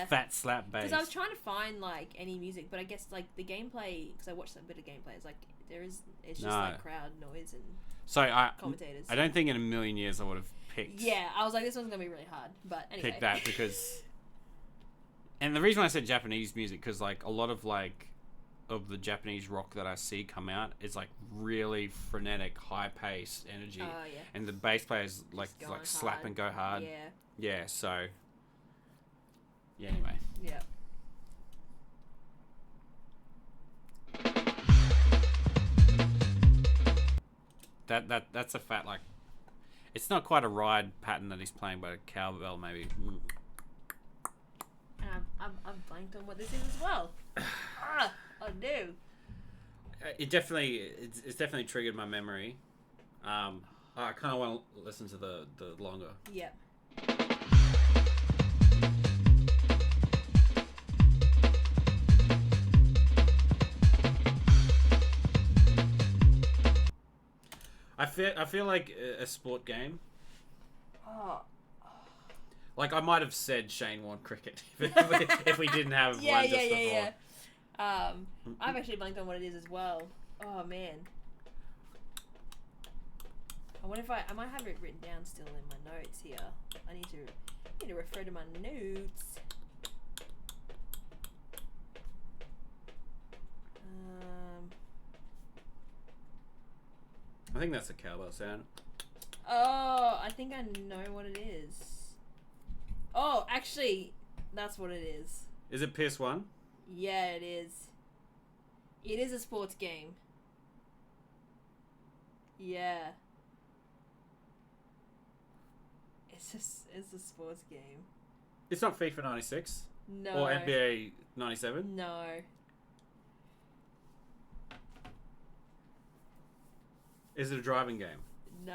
fat slap bass. Because I was trying to find like any music, but I guess like the gameplay, because I watched a bit of gameplay, it's like it's just like crowd noise and commentators. I don't think in a million years I would have picked. Yeah, I was like, this one's gonna be really hard, but anyway. Pick that because, and the reason I said Japanese music, because like a lot of like of the Japanese rock that I see come out is like really frenetic, high paced energy, and the bass players like slap and go hard. Yeah. So. Yeah. Anyway. Yeah. That's a fat like. It's not quite a ride pattern that he's playing, but a cowbell maybe. I've blanked on what this is as well. Oh no. It's definitely triggered my memory. I kind of want to listen to the longer. Yeah. I feel like a sport game. Oh. Like I might have said Shane Warne cricket if we didn't have one just before. Yeah. I've actually blanked on what it is as well. Oh man. I wonder if I might have it written down still in my notes here. I need to refer to my notes. I think that's a cowbell sound. Oh, I think I know what it is. Oh, actually, that's what it is. Is it PS1? Yeah, it is. It is a sports game. Yeah. It's a sports game. It's not FIFA 96? No. Or NBA 97? No. Is it a driving game? No.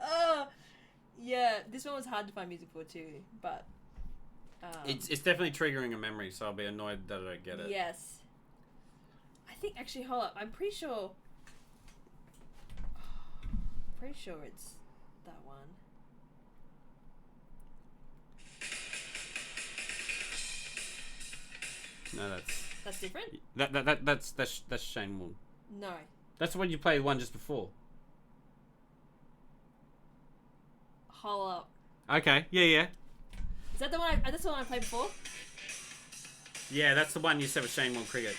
Oh, yeah. This one was hard to find music for too, but it's definitely triggering a memory, so I'll be annoyed that I don't get it. Yes. I think actually, hold up. I'm pretty sure. Pretty sure it's that one. No, that's different. That's Shane Warne. No. That's the one you played one just before. Hold up. Okay. Yeah. Is that the one? That's the one I played before. Yeah, that's the one you said was Shane Warne cricket.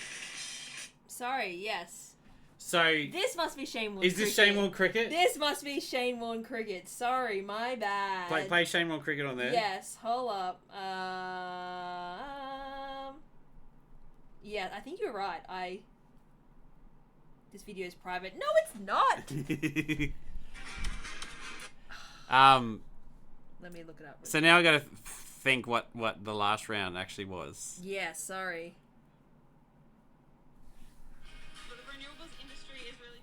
Sorry. Yes. So this must be Shane Warne. Is this Shane Warne cricket? This must be Shane Warne cricket. Sorry, my bad. Play Shane Warne cricket on there. Yes. Hold up. Yeah, I think you're right. This video is private. No, it's not. Let me look it up. So now I got to think what the last round actually was. Yeah, sorry. So the renewables industry is really.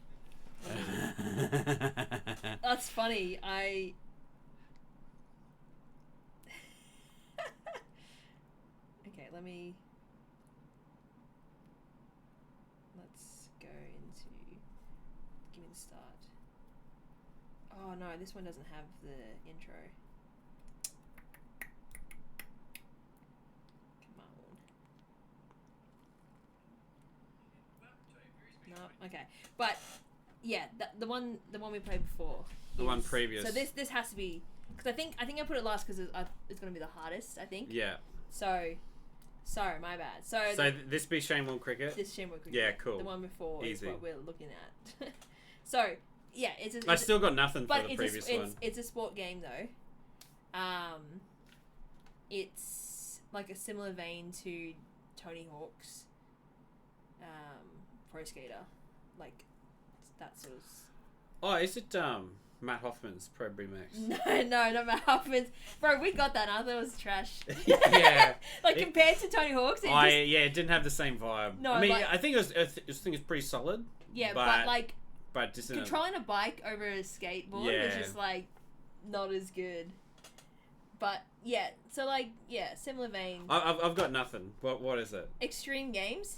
That's funny. Okay, let's go into. Give me the start. Oh no, this one doesn't have the intro. Come on. No, okay, but yeah, the one we played before. The one previous. So this has to be because I think I put it last because it's going to be the hardest. I think. Yeah. So Sorry, my bad. So this be Shamewell Cricket? this Shamrock Cricket. Yeah, cool. The one before Easy. is what we're looking at. So yeah, I still got nothing for but the previous one. it's a sport game though. It's like a similar vein to Tony Hawk's Pro Skater, like that sort of. Oh, is it Matt Hoffman's Pro Max? No, not Matt Hoffman's. Bro, we got that. I thought it was trash. Yeah. Like compared to Tony Hawk's, it didn't have the same vibe. No, I mean, like- I think it's pretty solid. yeah, but like But just in a, controlling a bike over a skateboard was Yeah. just like not as good. But yeah, so like similar vein. I've got nothing. What is it? Extreme Games.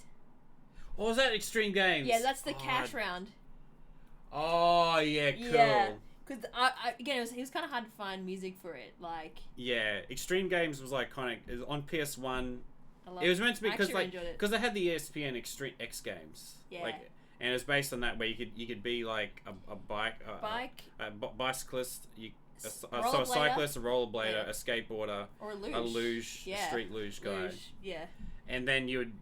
Oh, was that Extreme Games? Yeah, that's the cash round. Oh yeah, cool. Yeah, because again, it was kind of hard to find music for it. Like Yeah, Extreme Games was like kind of on PS1. I love It was meant to be I because actually like enjoyed it. because they had the ESPN Extreme X Games. Yeah. Like, and it's based on that where you could be like a bicyclist, so a rollerblader. cyclist, a rollerblader, Yeah. a skateboarder, Or a luge. a luge, Yeah. a street luge guy, Luge, yeah. and then you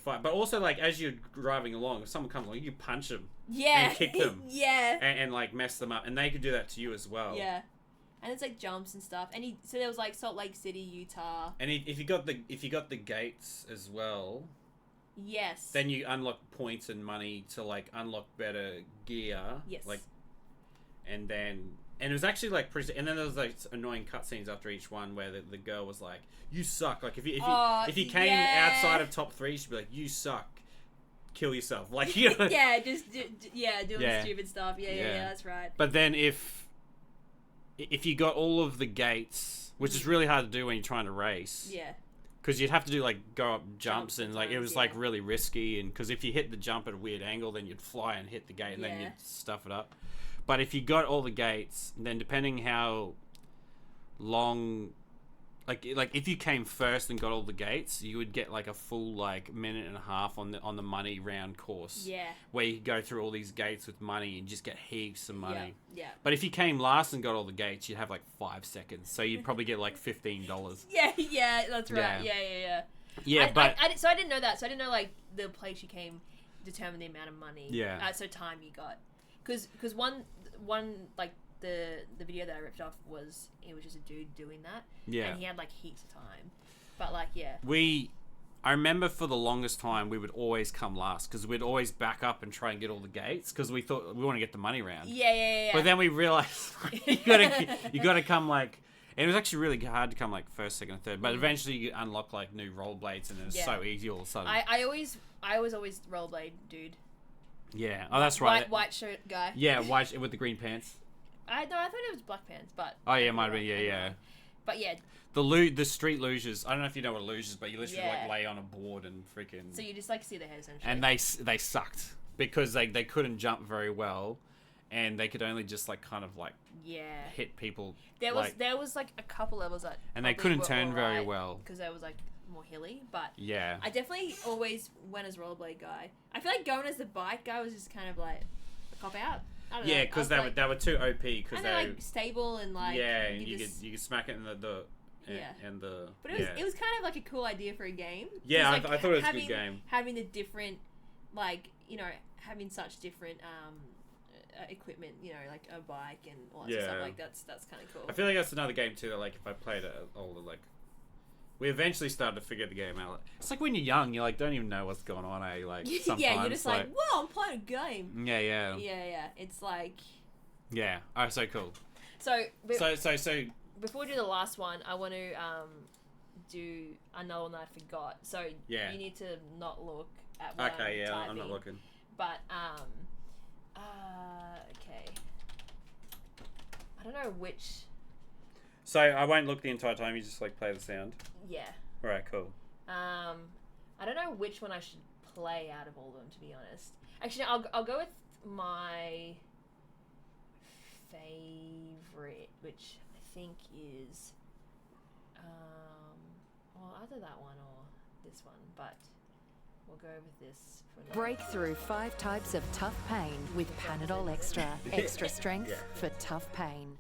fight. But also like as you're driving along, if someone comes along, you punch them Yeah. and kick them yeah. and like mess them up, and they could do that to you as well. Yeah. And it's like jumps and stuff. And so there was like Salt Lake City, Utah. And if you got the gates as well, Yes. then you unlock points and money to like unlock better gear. Yes. Like, and it was actually like pretty. And then there was like annoying cutscenes after each one where the girl was like, "You suck." Like if you came yeah. outside of top 3, she'd be like, "You suck. Kill yourself." Like you know. yeah, just doing Yeah. stupid stuff. Yeah, that's right. But then if you got all of the gates, which is really hard to do when you're trying to race. Yeah. Because you'd have to do like go up jumps and like it times, was like yeah. really risky, and because if you hit the jump at a weird angle, then you'd fly and hit the gate and then Yeah. you'd stuff it up. But if you got all the gates, then depending how long, like if you came first and got all the gates, you would get like a full like minute and a half on the money round course. Yeah. Where you go through all these gates with money and just get heaps of money. Yeah. But if you came last and got all the gates, you'd have like 5 seconds, so you'd probably get like $15. Yeah, that's right. Yeah. Yeah. Yeah, So I didn't know that. So I didn't know like the place you came determined the amount of money. Yeah. So time you got, because one like the video that I ripped off was just a dude doing that. Yeah. And he had like heaps of time, but like yeah. I remember for the longest time we would always come last because we'd always back up and try and get all the gates because we thought we want to get the money round. Yeah. But then we realized you gotta come like. And it was actually really hard to come like first, second, and third. But eventually you unlock like new rollerblades and it's so easy all of a sudden. I was always rollerblade dude. Yeah. Oh, that's right. White shirt guy. Yeah, white with the green pants. I thought it was black pants, but. Oh yeah, might have been. Yeah. But yeah. The street luges. I don't know if you know what a luge is, but you literally Yeah. like lay on a board and freaking. So you just like see the head essentially. And they sucked because they couldn't jump very well, and they could only just like kind of like hit people. There was like a couple levels that. And they couldn't turn very well because they was like more hilly, but yeah. I definitely always went as rollerblade guy. I feel like going as the bike guy was just kind of like a cop out. I don't know. Yeah, because they were too OP. Because and they're like stable and like and you could smack it in the and the. But it was kind of like a cool idea for a game. Yeah, like, I thought it was a good game. Having the different, like having such different equipment, like a bike and all that stuff. Like that's kind of cool. I feel like that's another game too. That like if I played it older, like we eventually started to figure the game out. It's like when you're young, you like don't even know what's going on. Like sometimes, yeah, you're just like, whoa, I'm playing a game. Yeah. It's like. Yeah. Oh, so cool. So. So. Before we do the last one, I want to do another one that I forgot. So you need to not look at what I'm typing. I'm not looking. But okay. I don't know which. So I won't look the entire time. You just like play the sound. Yeah. All right. Cool. I don't know which one I should play out of all of them, to be honest. Actually, I'll go with my favorite, which I think is either that one or this one, but we'll go with this for now. Break through 5 types of tough pain with Panadol Extra. Extra strength for tough pain.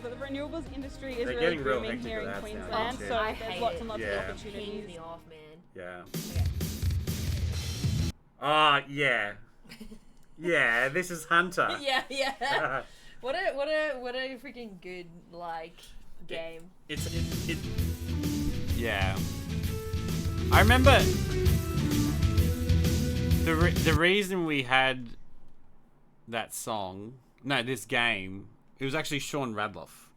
but the renewables industry is They're really getting real booming hectic here with in ads Queensland, nowadays, so too. I there's hate lots it. and lots Yeah. of Ping opportunities. me off, man. Yeah. Okay. Yeah. Yeah, this is Hunter. Yeah. What a freaking good game. Yeah. I remember the reason we had that song, this game, it was actually Sean Radloff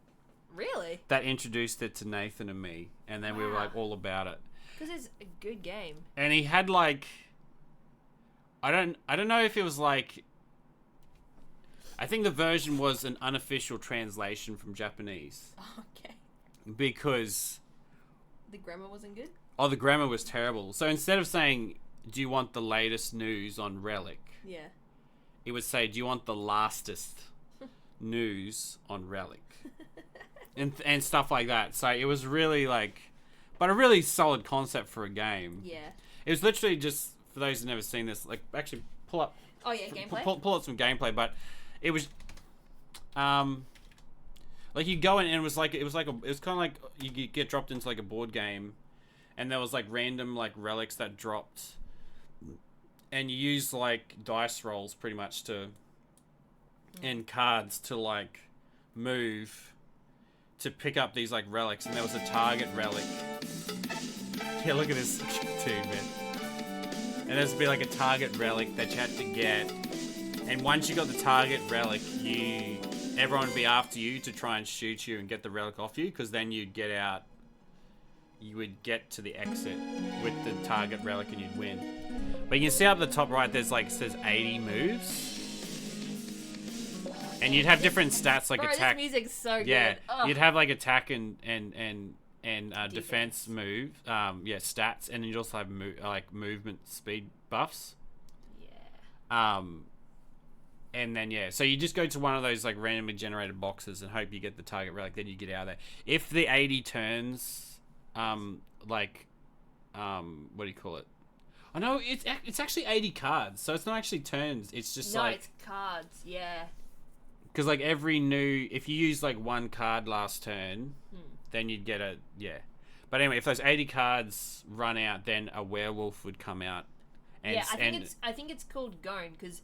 Really? that introduced it to Nathan and me, and then we were like all about it. Because it's a good game. And he had like, I don't know if it was like, I think the version was an unofficial translation from Japanese. Okay. Because The grammar wasn't good? the grammar was terrible. So instead of saying, do you want the latest news on Relic? Yeah. It would say, do you want the lastest news on Relic? and stuff like that. So it was really but a really solid concept for a game. Yeah. It was literally just, for those who've never seen this, actually pull up. Oh yeah, gameplay? Pull up some gameplay, but it was, you go in and it was kind of like you get dropped into like a board game, and there was like random relics that dropped, and you use dice rolls pretty much and cards to move to pick up these relics, and there was a target relic. Yeah, look at this too, man. And there's be a target relic that you had to get, and once you got the target relic, everyone would be after you to try and shoot you and get the relic off you, because then you'd get out. You would get to the exit with the target relic and you'd win. But you can see up the top right, it says 80 moves. And you'd have different stats Bro, attack. This music's so good. Yeah, Ugh. you'd have attack and defense move, stats, and then you'd also have movement speed buffs. Yeah. And then so you just go to one of those randomly generated boxes and hope you get the target relic. Then you get out of there. If the 80 turns, what do you call it? I know it's actually 80 cards, so it's not actually turns. It's just it's cards. Yeah. because if you use one card last turn, then you'd get But anyway, if those 80 cards run out, then a werewolf would come out. And, I think it's called Gone because,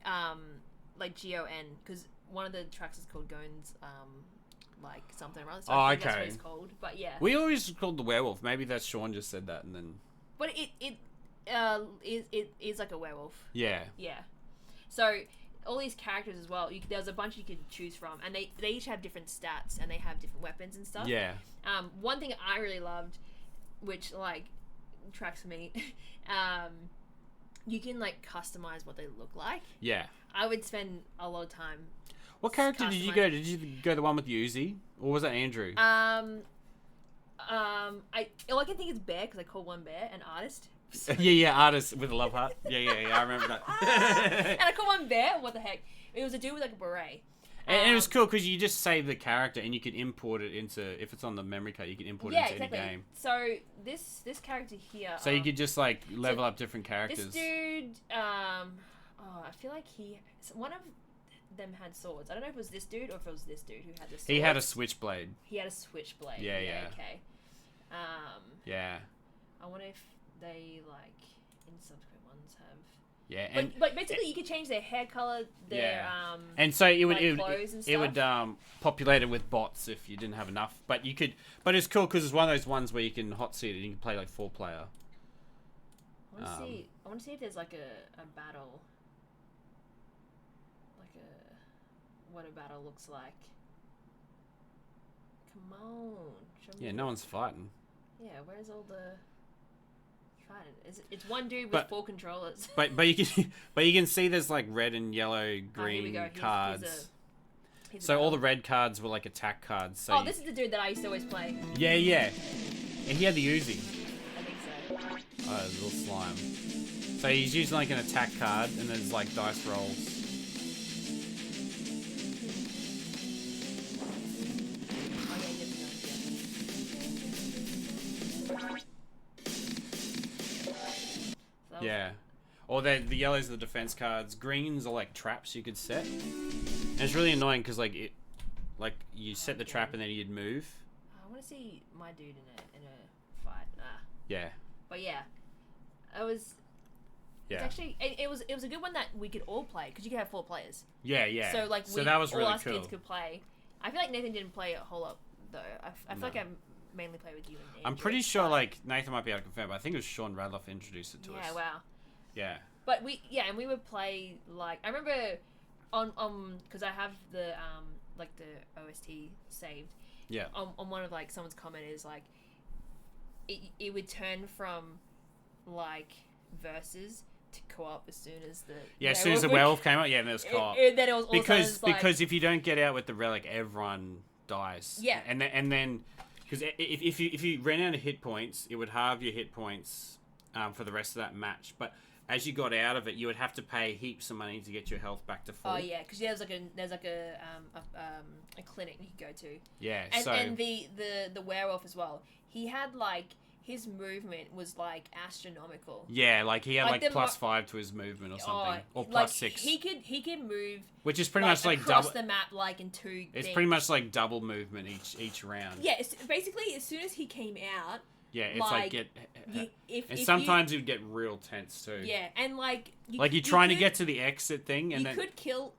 G-O-N, because one of the tracks is called Gone's, something or other. So I think that's what it's called. But yeah. We always called the werewolf. Maybe that's Sean just said that, and then. But it is like a werewolf. Yeah. Yeah. So all these characters as well. There's a bunch you could choose from, and they each have different stats and they have different weapons and stuff. Yeah. One thing I really loved, which tracks for me, you can customize what they look like. Yeah. I would spend a lot of time. What character did you go? Did you go the one with Uzi, or was that Andrew? I can think it's Bear because I call one Bear an artist. Artist with a love heart. Yeah, I remember that. And I call one Bear. What the heck? It was a dude with a beret. And it was cool because you just save the character and you can import it into, if it's on the memory card, you can import it into any game. So this character here. So you could just level up different characters. This dude, I feel like one of them had swords. I don't know if it was this dude or if it was this dude who had the sword. He had a switchblade. He had a switchblade. Yeah. Okay. Yeah. I wonder if they in subsequent ones have. Yeah, and but basically you could change their hair color, their and so it would clothes and stuff. it would populate it with bots if you didn't have enough. But it's cool because it's one of those ones where you can hot seat it and you can play 4-player. I want to see if there's a battle, what a battle looks like. Come on, show me. Yeah, no one's fighting. Yeah, where's all the fighting? It's one dude with 4 controllers. but you can see there's red and yellow, green cards. So all the red cards were attack cards. So this is the dude that I used to always play. Yeah. And he had the Uzi. I think so. Oh, little slime. So he's using an attack card, and there's dice rolls. Yeah. Or the yellows are the defense cards. Greens are traps you could set. And it's really annoying because Like you set the trap and then you'd move. I want to see my dude in a fight. Yeah. But yeah, it was. Yeah. It's actually it was a good one that we could all play because you could have 4 players. Yeah, yeah. So like that was really all us cool. kids could play. I feel like Nathan didn't play a whole lot though. I feel like I mainly play with you and Andrew. I'm pretty sure like Nathan might be able to confirm, but I think it was Sean Radloff introduced it to us. Yeah, wow. Yeah. But and we would play like I remember on because I have the like the OST saved. Yeah. On one of like someone's comment is like it would turn from like versus to co-op as soon as the as soon as the werewolf came out, and there was co-op. Then it was because if you don't get out with the relic, everyone dies. Yeah. And then because if you ran out of hit points, it would halve your hit points for the rest of that match. But as you got out of it, you would have to pay heaps of money to get your health back to full. Oh yeah, because there's like a clinic you could go to. Yeah. And the werewolf as well. He had like his movement was like astronomical. Yeah, like he had like +5 to his movement or something, or like +6. He could move, which is pretty much like across double the map, like in 2. It's pretty much like double movement each round. Yeah, it's basically as soon as he came out. Yeah, it's like get. If sometimes it would get real tense too. Yeah, and like you're trying to get to the exit thing, and you could kill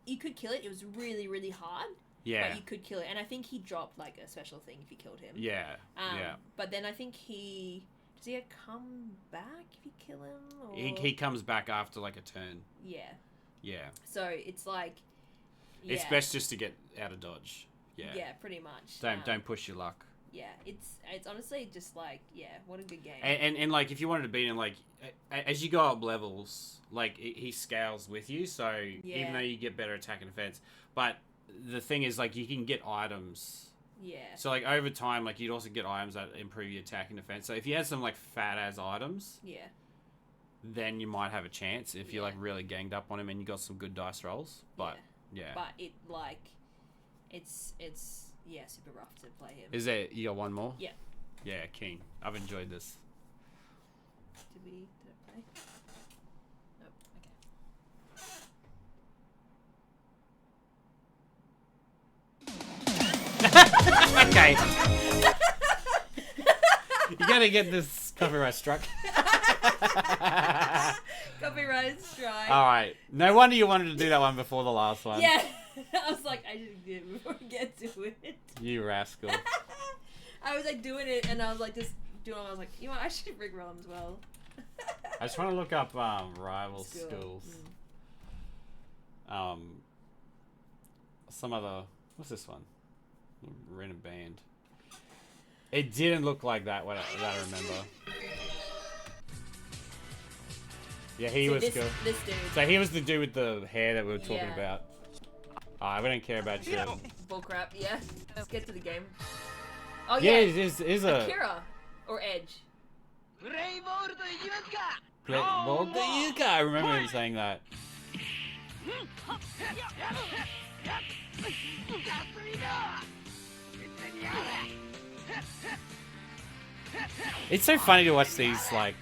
it. It was really really hard. Yeah. But you could kill it, and I think he dropped like a special thing if you killed him. Yeah. Yeah. But then I think does he come back if you kill him? Or... He comes back after like a turn. Yeah. Yeah. So it's like. Yeah. It's best just to get out of dodge. Yeah. Yeah, pretty much. Don't push your luck. Yeah, it's honestly just like what a good game. And like if you wanted to beat him, like as you go up levels, like he scales with you. So even though you get better attack and defense, but the thing is like you can get items. Yeah. So like over time, like you'd also get items that improve your attack and defense. So if you had some like fat ass items, then you might have a chance if you're like really ganged up on him and you got some good dice rolls. But but it like it's super rough to play him. Is there you got one more? Yeah. Yeah, King. I've enjoyed this. Did I play? Nope. Okay. Okay. You gotta get this copyright struck. Copyright strike. Alright. No wonder you wanted to do that one before the last one. Yeah. I was like, I should do it before we get to it. You rascal. I was like doing it and I was like just doing it. I was like, you know what, I should rickroll them as well. I just want to look up rival schools. Some other... What's this one? Random band. It didn't look like that, that I remember. Yeah, he was cool. This dude. So he was the dude with the hair that we were talking about. Alright, we don't care about you. Bullcrap, yeah. Let's get to the game. Oh yeah, yeah, is a... Akira or Edge. I remember him saying that. It's so funny to watch these, like,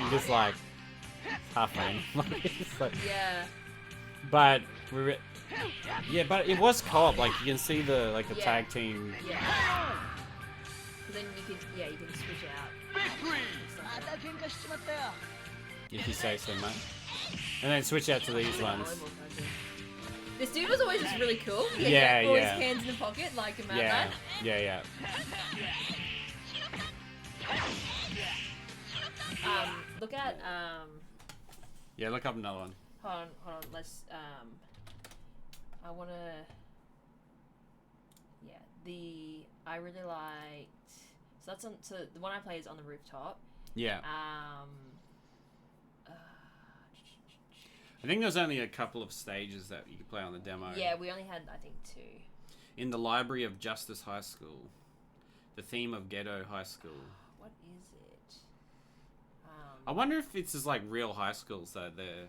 just like half man. Yeah. But but it was co-op. Like you can see the tag team. Yeah. Then you can switch out. If you say so, mate. And then switch out to these ones. This dude was always just really cool. He had all his hands in the pocket like a madman. Yeah. Look at Yeah, look up another one. Hold on. Let's I wanna. Yeah, I really liked. So that's so the one I play is on the rooftop. Yeah. I think there's only a couple of stages that you could play on the demo. Yeah, we only had I think 2. In the library of Justice High School, the theme of Ghetto High School. What is it? I wonder if it's just like real high schools that they're.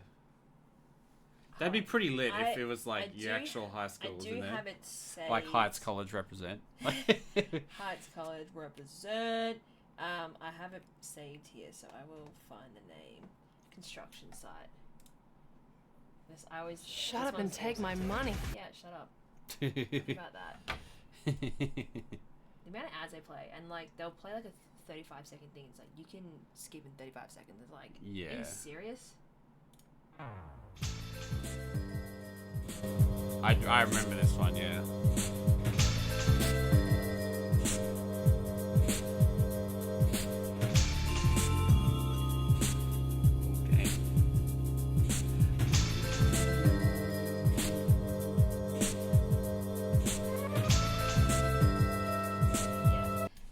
That'd be pretty lit if it was like your actual high school was in there. Have it saved. Like Heights College represent. Heights College represent. I have it saved here, so I will find the name. Construction site. This I always. Shut up and take my money. Yeah, shut up. Think about that. The amount of ads they play, and like they'll play like a 35-second thing. It's like you can skip in 35 seconds. It's like, are you serious? I remember this one, yeah.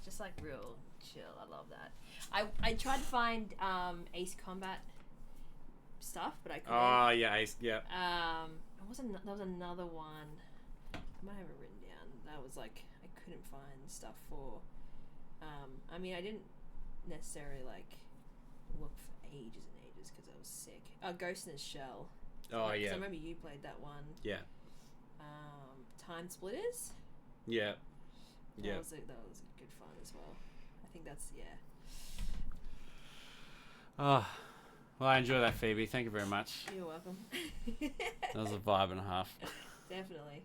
Just like real chill. I love that. I tried to find Ace Combat stuff, but I couldn't. Oh yeah, yeah. There was another one. I might have it written down. That was like I couldn't find stuff for. I mean, I didn't necessarily like look for ages and ages because I was sick. Ghost in the Shell. Oh yeah. I remember you played that one. Yeah. Time Splitters. Yeah. That was good fun as well. I think that's Oh, well, I enjoy that, Phoebe. Thank you very much. You're welcome. That was a vibe and a half. Definitely.